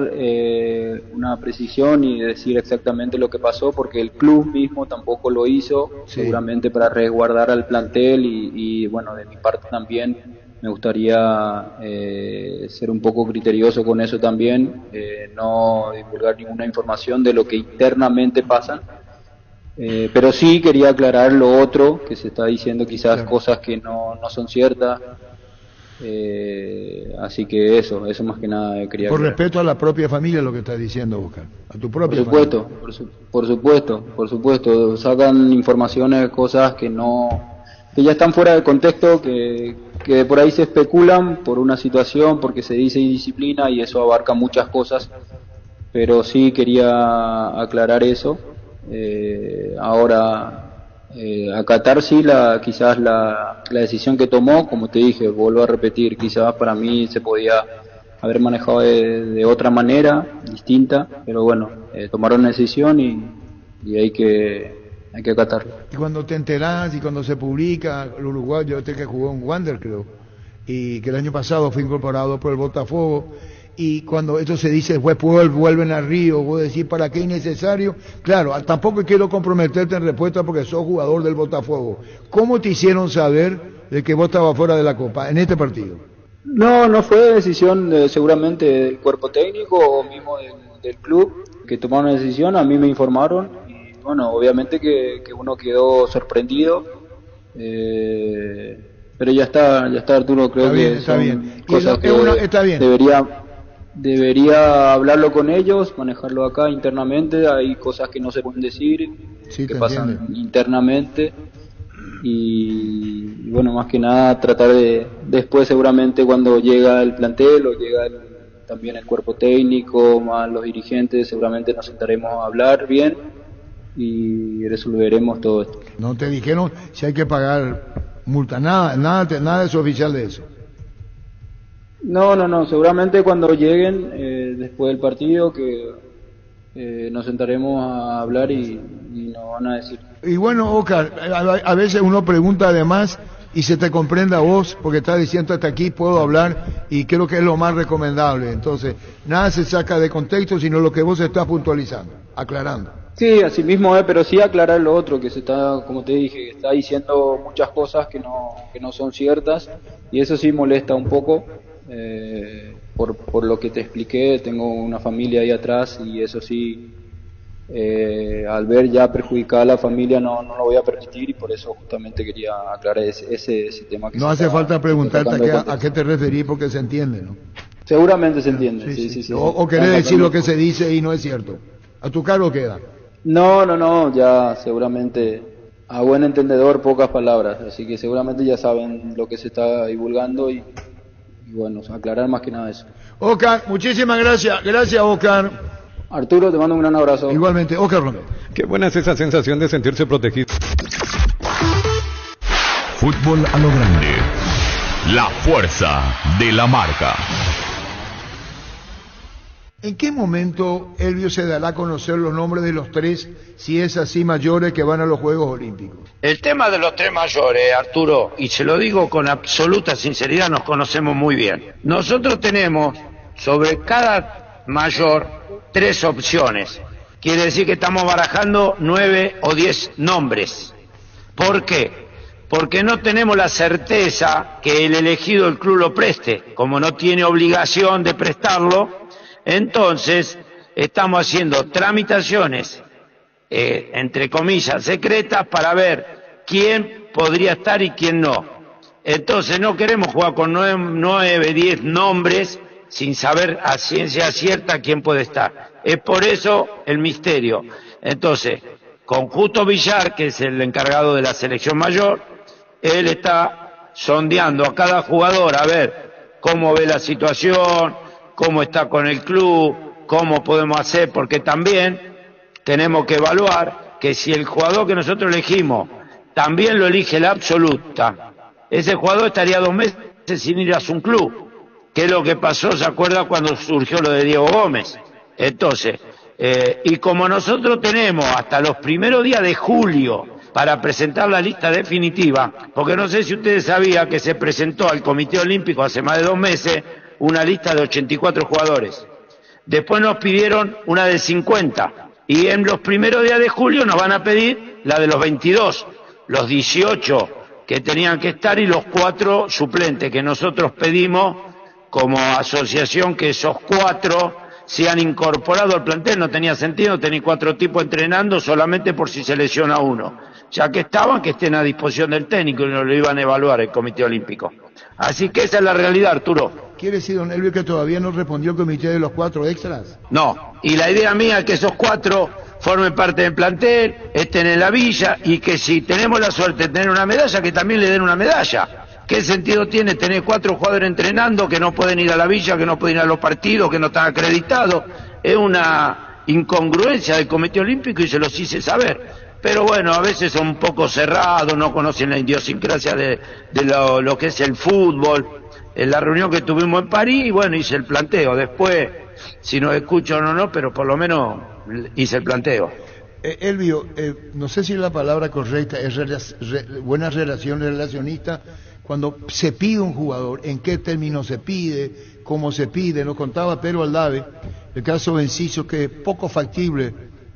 una precisión y decir exactamente lo que pasó, porque el club mismo tampoco lo hizo, seguramente para resguardar al plantel y bueno, de mi parte también me gustaría ser un poco criterioso con eso también, no divulgar ninguna información de lo que internamente pasa, pero sí quería aclarar lo otro, que se está diciendo quizás cosas que no son ciertas. Así que eso más que nada quería por aclarar. respeto a la propia familia, lo que estás diciendo, Oscar, a tu propia familia. Por supuesto, sacan informaciones, cosas que ya están fuera de contexto, que por ahí se especulan por una situación, porque se dice indisciplina y eso abarca muchas cosas, pero sí quería aclarar eso. Ahora acatar sí quizás la decisión que tomó, como te dije, vuelvo a repetir, quizás para mí se podía haber manejado de otra manera, distinta, pero bueno, tomaron una decisión y hay que acatarlo. Y cuando te enterás y cuando se publica, el uruguayo que jugó en Wander, creo, y que el año pasado fue incorporado por el Botafogo, y cuando esto se dice después vuelven a Río, vos decís ¿para qué innecesario? Claro, tampoco quiero comprometerte en respuesta porque sos jugador del Botafogo. ¿Cómo te hicieron saber de que vos estabas fuera de la Copa en este partido? No fue decisión seguramente del cuerpo técnico o mismo del club que tomaron la decisión, a mí me informaron y bueno, obviamente que uno quedó sorprendido, pero ya está Arturo, creo que son cosas que está bien. Debería hablarlo con ellos, manejarlo acá internamente, hay cosas que no se pueden decir, que pasan internamente y bueno, más que nada tratar de después seguramente cuando llega el plantel o llega también el cuerpo técnico, más los dirigentes, seguramente nos sentaremos a hablar bien y resolveremos todo esto. ¿No te dijeron si hay que pagar multa? Nada de eso oficial de eso. No, seguramente cuando lleguen después del partido que nos sentaremos a hablar y nos van a decir. Y bueno, Oscar, a veces uno pregunta además y se te comprende a vos porque estás diciendo hasta aquí puedo hablar y creo que es lo más recomendable. Entonces, nada se saca de contexto sino lo que vos estás puntualizando, aclarando. Sí, así mismo pero sí aclarar lo otro, que se está, como te dije, está diciendo muchas cosas que no son ciertas y eso sí molesta un poco. Por lo que te expliqué, tengo una familia ahí atrás y eso sí, al ver ya perjudicada a la familia no lo voy a permitir y por eso justamente quería aclarar ese tema. Que no hace falta preguntarte a qué te referís porque se entiende, ¿no? Seguramente se entiende, sí. O querés decir lo que se dice y no es cierto. ¿A tu cargo queda? No, ya seguramente a buen entendedor pocas palabras, así que seguramente ya saben lo que se está divulgando y bueno, aclarar más que nada eso. Oscar, muchísimas gracias. Gracias, Oscar. Arturo, te mando un gran abrazo. Igualmente, Oscar Romero. Qué buena es esa sensación de sentirse protegido. Fútbol a lo grande. La fuerza de la marca. ¿En qué momento, Elvio, se dará a conocer los nombres de los tres, si es así, mayores que van a los Juegos Olímpicos? El tema de los tres mayores, Arturo, y se lo digo con absoluta sinceridad, nos conocemos muy bien. Nosotros tenemos sobre cada mayor 3 opciones. Quiere decir que estamos barajando 9 o 10 nombres. ¿Por qué? Porque no tenemos la certeza que el elegido el club lo preste. Como no tiene obligación de prestarlo, entonces estamos haciendo tramitaciones, entre comillas, secretas para ver quién podría estar y quién no. Entonces no queremos jugar con 9, 10 nombres sin saber a ciencia cierta quién puede estar. Es por eso el misterio. Entonces, con Justo Villar, que es el encargado de la selección mayor, él está sondeando a cada jugador a ver cómo ve la situación, cómo está con el club, cómo podemos hacer, porque también tenemos que evaluar que si el jugador que nosotros elegimos también lo elige la absoluta, ese jugador estaría 2 meses sin ir a su club. ¿Qué es lo que pasó? ¿Se acuerda cuando surgió lo de Diego Gómez? Entonces, y como nosotros tenemos hasta los primeros días de julio para presentar la lista definitiva, porque no sé si ustedes sabían que se presentó al Comité Olímpico hace más de 2 meses una lista de 84 jugadores. Después nos pidieron una de 50 y en los primeros días de julio nos van a pedir la de los 22, los 18 que tenían que estar y los 4 suplentes que nosotros pedimos como asociación que esos 4 se han incorporado al plantel. No tenía sentido tener 4 tipos entrenando solamente por si se lesiona uno. Ya que estaban, que estén a disposición del técnico y no lo iban a evaluar el Comité Olímpico. Así que esa es la realidad, Arturo. ¿Quiere decir, don Elvio, que todavía no respondió el comité de los 4 extras? No, y la idea mía es que esos 4 formen parte del plantel, estén en la villa y que si tenemos la suerte de tener una medalla, que también le den una medalla. ¿Qué sentido tiene tener 4 jugadores entrenando que no pueden ir a la villa, que no pueden ir a los partidos, que no están acreditados? Es una incongruencia del Comité Olímpico y se los hice saber. Pero bueno, a veces son un poco cerrados, no conocen la idiosincrasia de lo que es el fútbol. En la reunión que tuvimos en París, bueno, hice el planteo. Después, si nos escuchan o no, pero por lo menos hice el planteo. Elvio, no sé si la palabra correcta es buena relación relacionista. Cuando se pide un jugador, en qué términos se pide, cómo se pide. Nos contaba Pedro Aldave, el caso de Enciso, que es poco factible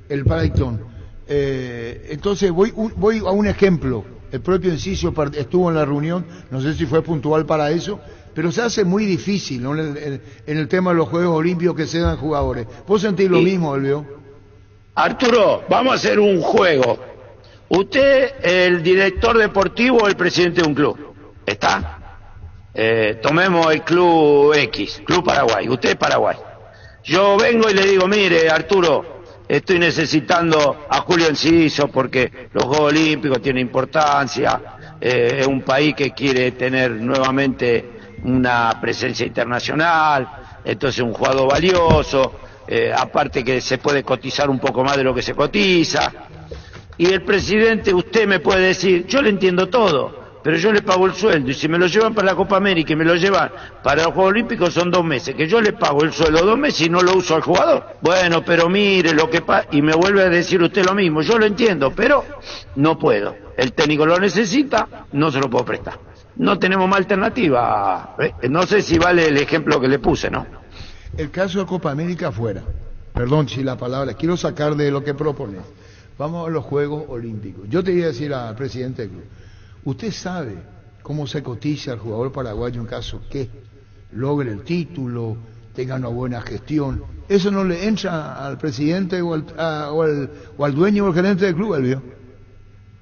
el Brighton. Entonces voy a un ejemplo. El propio Enciso estuvo en la reunión, no sé si fue puntual para eso, pero se hace muy difícil, ¿no? en el tema de los Juegos Olímpicos que se dan jugadores. ¿Vos sentís lo mismo, Elvio? Arturo, vamos a hacer un juego. Usted, el director deportivo o el presidente de un club, ¿está? Tomemos el Club X, Club Paraguay, usted es Paraguay. Yo vengo y le digo, mire, Arturo, estoy necesitando a Julio Enciso porque los Juegos Olímpicos tienen importancia, es un país que quiere tener nuevamente una presencia internacional, entonces un jugador valioso, aparte que se puede cotizar un poco más de lo que se cotiza. Y el presidente, usted me puede decir, yo le entiendo todo, pero yo le pago el sueldo, y si me lo llevan para la Copa América y me lo llevan para los Juegos Olímpicos son 2 meses, que yo le pago el sueldo 2 meses y no lo uso al jugador. Bueno, pero mire lo que pasa, y me vuelve a decir usted lo mismo, yo lo entiendo, pero no puedo. El técnico lo necesita, no se lo puedo prestar. No tenemos más alternativa. No sé si vale el ejemplo que le puse, ¿no? El caso de Copa América afuera. Perdón si la palabra, quiero sacar de lo que propone. Vamos a los Juegos Olímpicos. Yo te iba a decir al presidente del club, usted sabe cómo se cotiza al jugador paraguayo en caso que logre el título, tenga una buena gestión. Eso no le entra al presidente o al dueño o al gerente del club, Elvio.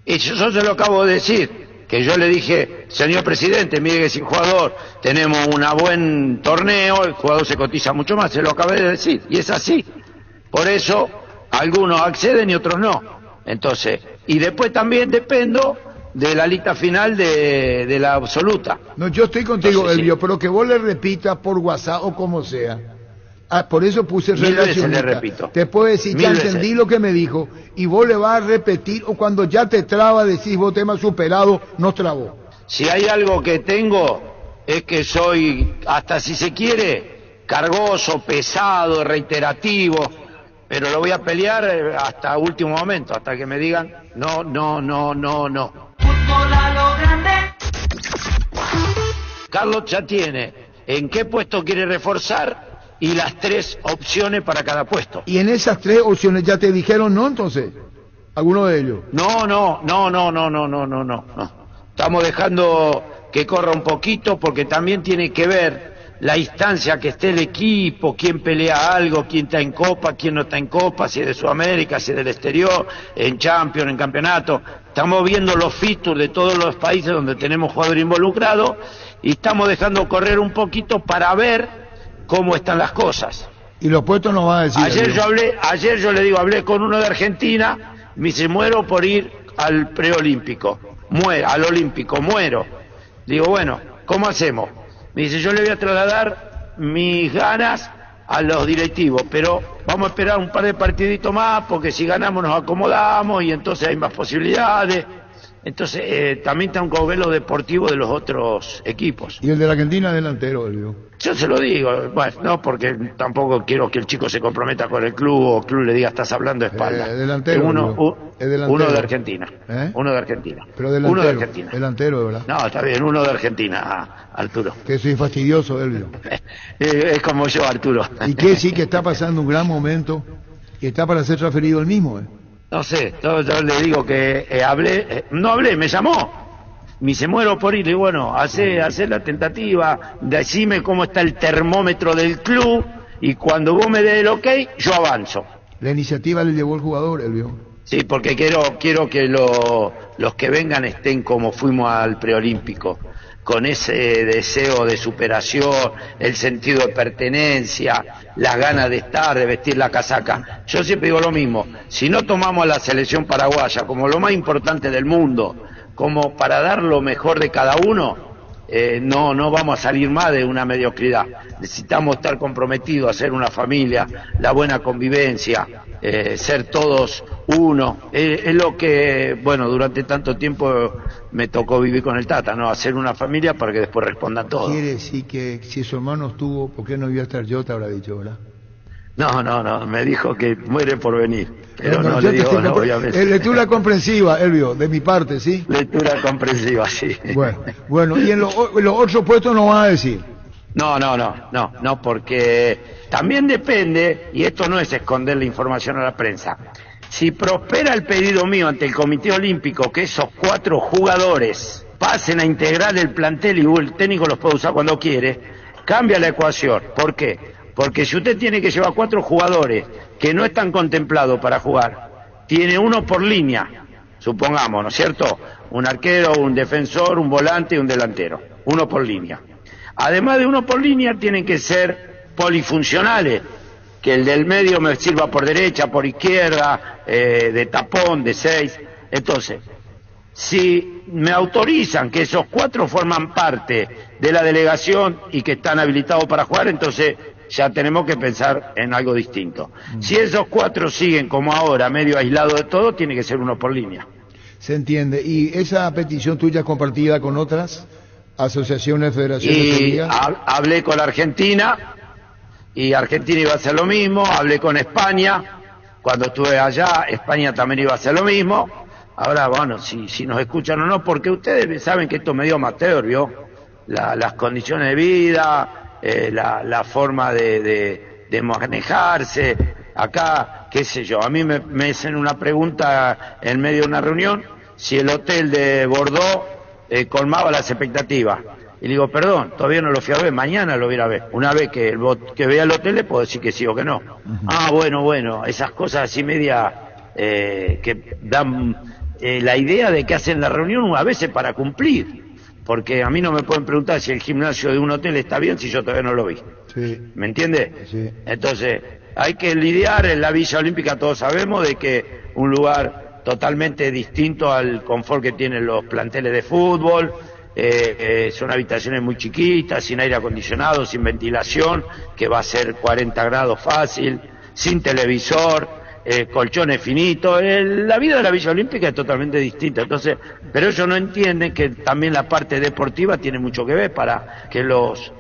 Y yo se lo acabo de decir, que yo le dije, señor presidente, mire que sin jugador tenemos un buen torneo, el jugador se cotiza mucho más, se lo acabé de decir, y es así. Por eso, algunos acceden y otros no. Entonces, y después también dependo de la lista final de la absoluta. No, yo estoy contigo, entonces, Elvio, sí, pero que vos le repitas por WhatsApp o como sea. Por eso puse relación. Le repito. Te puedo decir, ya entendí lo que me dijo, y vos le vas a repetir, o cuando ya te traba decís vos tema superado, no trabó. Si hay algo que tengo, es que soy, hasta si se quiere, cargoso, pesado, reiterativo, pero lo voy a pelear hasta último momento, hasta que me digan, no. Fútbol a lo grande. Carlos ya tiene en qué puesto quiere reforzar y las 3 opciones para cada puesto. ¿Y en esas 3 opciones ya te dijeron no, entonces? ¿Alguno de ellos? No. Estamos dejando que corra un poquito porque también tiene que ver la instancia que esté el equipo, quién pelea algo, quién está en Copa, quién no está en Copa, si es de Sudamérica, si es del exterior, en Champions, en campeonato. Estamos viendo los fixtures de todos los países donde tenemos jugadores involucrados y estamos dejando correr un poquito para ver cómo están las cosas. Y los puestos nos va a decir. Ayer yo le digo, hablé con uno de Argentina, me dice, muero por ir al preolímpico, al olímpico, muero. Digo, bueno, ¿cómo hacemos? Me dice, yo le voy a trasladar mis ganas a los directivos, pero vamos a esperar un par de partiditos más, porque si ganamos nos acomodamos y entonces hay más posibilidades. Entonces, también tengo que ver lo deportivo de los otros equipos. Y el de la Argentina delantero, Elvio. Yo se lo digo, bueno, no porque tampoco quiero que el chico se comprometa con el club o el club le diga estás hablando de espalda. Delantero, uno de Argentina. ¿Eh? Uno de Argentina. Pero delantero, uno de Argentina. Delantero, ¿verdad? No, está bien, uno de Argentina, Arturo. Que soy fastidioso, Elvio. Es como yo, Arturo. Y que sí que está pasando un gran momento y está para ser transferido el mismo, No sé, yo le digo que no hablé, me llamó. Me dice, muero por ir, y bueno, hace la tentativa, decime cómo está el termómetro del club, y cuando vos me des el ok, yo avanzo. La iniciativa le llevó el jugador, Elvio. Sí, porque quiero que los que vengan estén como fuimos al preolímpico, con ese deseo de superación, el sentido de pertenencia, las ganas de estar, de vestir la casaca. Yo siempre digo lo mismo, si no tomamos a la selección paraguaya como lo más importante del mundo, como para dar lo mejor de cada uno, no vamos a salir más de una mediocridad. Necesitamos estar comprometidos, hacer una familia, la buena convivencia, ser todos uno. Es lo que, bueno, durante tanto tiempo me tocó vivir con el Tata, ¿no? Hacer una familia para que después respondan todos. Quiere decir que si su hermano estuvo, ¿por qué no iba a estar yo? Te habrá dicho, ¿verdad? No, me dijo que muere por venir, pero no le digo, no, obviamente. Lectura comprensiva, Elvio, de mi parte, ¿sí? Lectura comprensiva, sí. Bueno, y en los otros puestos no vas a decir. No, porque también depende, y esto no es esconder la información a la prensa, si prospera el pedido mío ante el Comité Olímpico que esos 4 jugadores pasen a integrar el plantel y el técnico los puede usar cuando quiere, cambia la ecuación. ¿Por qué? Porque si usted tiene que llevar 4 jugadores que no están contemplados para jugar, tiene uno por línea, supongamos, ¿no es cierto? Un arquero, un defensor, un volante y un delantero, uno por línea. Además de uno por línea, tienen que ser polifuncionales, que el del medio me sirva por derecha, por izquierda, de tapón, de 6. Entonces, si me autorizan que esos 4 forman parte de la delegación y que están habilitados para jugar, entonces ya tenemos que pensar en algo distinto. Si esos 4 siguen como ahora, medio aislados de todo, tiene que ser uno por línea. Se entiende. ¿Y esa petición tuya compartida con otras asociaciones, federaciones? Y hablé con la Argentina, y Argentina iba a hacer lo mismo. Hablé con España, cuando estuve allá, España también iba a hacer lo mismo. Ahora, bueno, si nos escuchan o no, porque ustedes saben que esto es medio amateur, ¿vio? Las condiciones de vida, la forma de manejarse. Acá, qué sé yo, a mí me hacen una pregunta en medio de una reunión, si el hotel de Bordeaux colmaba las expectativas. Y le digo, perdón, todavía no lo fui a ver, mañana lo voy a ir a ver. Una vez que vea el hotel le puedo decir que sí o que no. Bueno, esas cosas así media que dan la idea de que hacen la reunión a veces para cumplir. Porque a mí no me pueden preguntar si el gimnasio de un hotel está bien si yo todavía no lo vi. Sí. ¿Me entiende? Sí. Entonces, hay que lidiar. En la Villa Olímpica todos sabemos de que un lugar totalmente distinto al confort que tienen los planteles de fútbol. Son habitaciones muy chiquitas, sin aire acondicionado, sin ventilación, que va a ser 40 grados fácil, sin televisor. Colchones finitos. La vida de la Villa Olímpica es totalmente distinta. Entonces, pero ellos no entienden que también la parte deportiva tiene mucho que ver para que los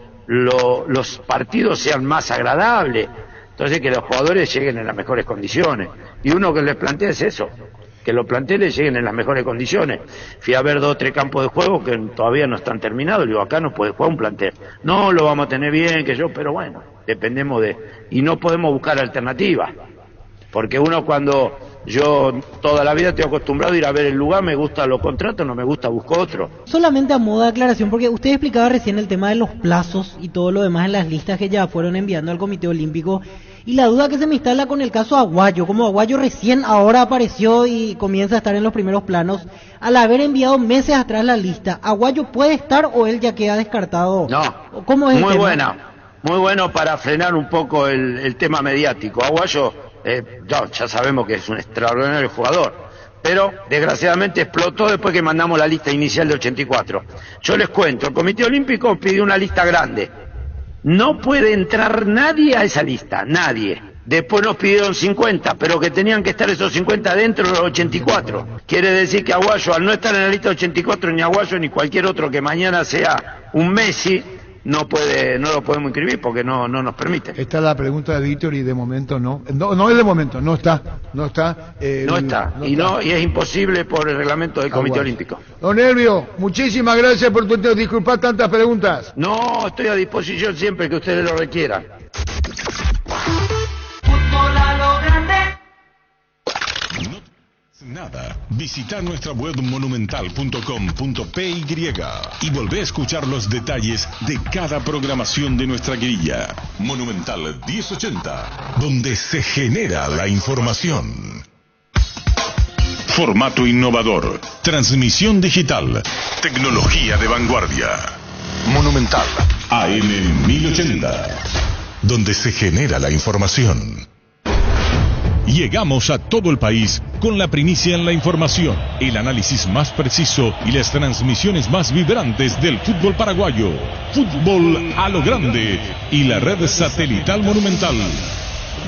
partidos sean más agradables. Entonces, que los jugadores lleguen en las mejores condiciones. Y uno que les plantea es eso, que los planteles lleguen en las mejores condiciones. Fui a ver 2 o 3 campos de juego que todavía no están terminados. Le digo, acá no puede jugar un plantel. No, lo vamos a tener bien, pero bueno, dependemos y no podemos buscar alternativas. Porque uno cuando yo toda la vida estoy acostumbrado a ir a ver el lugar, me gusta lo contrato, no me gusta busco otro. Solamente a modo de aclaración, porque usted explicaba recién el tema de los plazos y todo lo demás en las listas que ya fueron enviando al Comité Olímpico, y la duda que se me instala con el caso Aguayo, como Aguayo recién ahora apareció y comienza a estar en los primeros planos, al haber enviado meses atrás la lista, ¿Aguayo puede estar o él ya queda descartado? No, ¿Cómo es muy buena, muy bueno para frenar un poco el tema mediático. Aguayo ya sabemos que es un extraordinario jugador, pero desgraciadamente explotó después que mandamos la lista inicial de 84. Yo les cuento, el Comité Olímpico pidió una lista grande. No puede entrar nadie a esa lista, nadie. Después nos pidieron 50, pero que tenían que estar esos 50 dentro de los 84. Quiere decir que Aguayo, al no estar en la lista 84, ni Aguayo ni cualquier otro que mañana sea un Messi, no lo podemos inscribir porque no nos permite. Esta es la pregunta de Víctor y de momento no es de momento, no está. No está. Y es imposible por el reglamento del Comité Olímpico. Don Elvio, muchísimas gracias por tu disculpar tantas preguntas. No, estoy a disposición siempre que ustedes lo requieran. Nada. Visita nuestra web monumental.com.py y volvé a escuchar los detalles de cada programación de nuestra grilla. Monumental 1080, donde se genera la información. Formato innovador, transmisión digital, tecnología de vanguardia. Monumental AM 1080, donde se genera la información. Llegamos a todo el país con la primicia en la información, el análisis más preciso y las transmisiones más vibrantes del fútbol paraguayo. Fútbol a lo grande y la red satelital Monumental.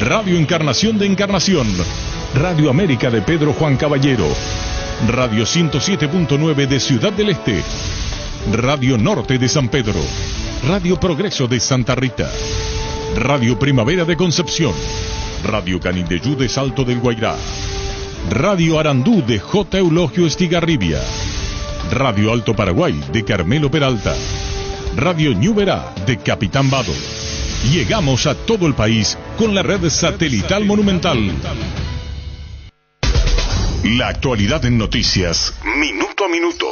Radio Encarnación de Encarnación, Radio América de Pedro Juan Caballero, Radio 107.9 de Ciudad del Este, Radio Norte de San Pedro, Radio Progreso de Santa Rita, Radio Primavera de Concepción, Radio Canindeyú de Salto del Guairá, Radio Arandú de J. Eulogio Estigarribia, Radio Alto Paraguay de Carmelo Peralta, Radio Ñuberá de Capitán Vado. Llegamos a todo el país con la red satelital Monumental. La actualidad en noticias, minuto a minuto.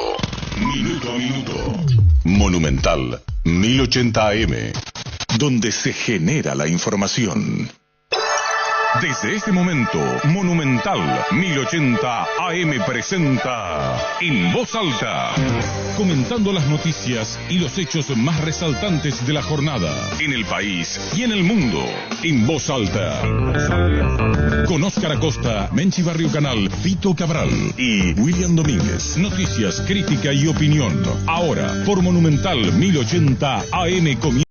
Minuto a minuto. Monumental 1080 AM, donde se genera la información. Desde este momento, Monumental 1080 AM presenta En Voz Alta, comentando las noticias y los hechos más resaltantes de la jornada, en el país y en el mundo. En Voz Alta, con Óscar Acosta, Menchi Barrio Canal, Fito Cabral y William Domínguez. Noticias, crítica y opinión. Ahora, por Monumental 1080 AM comienza.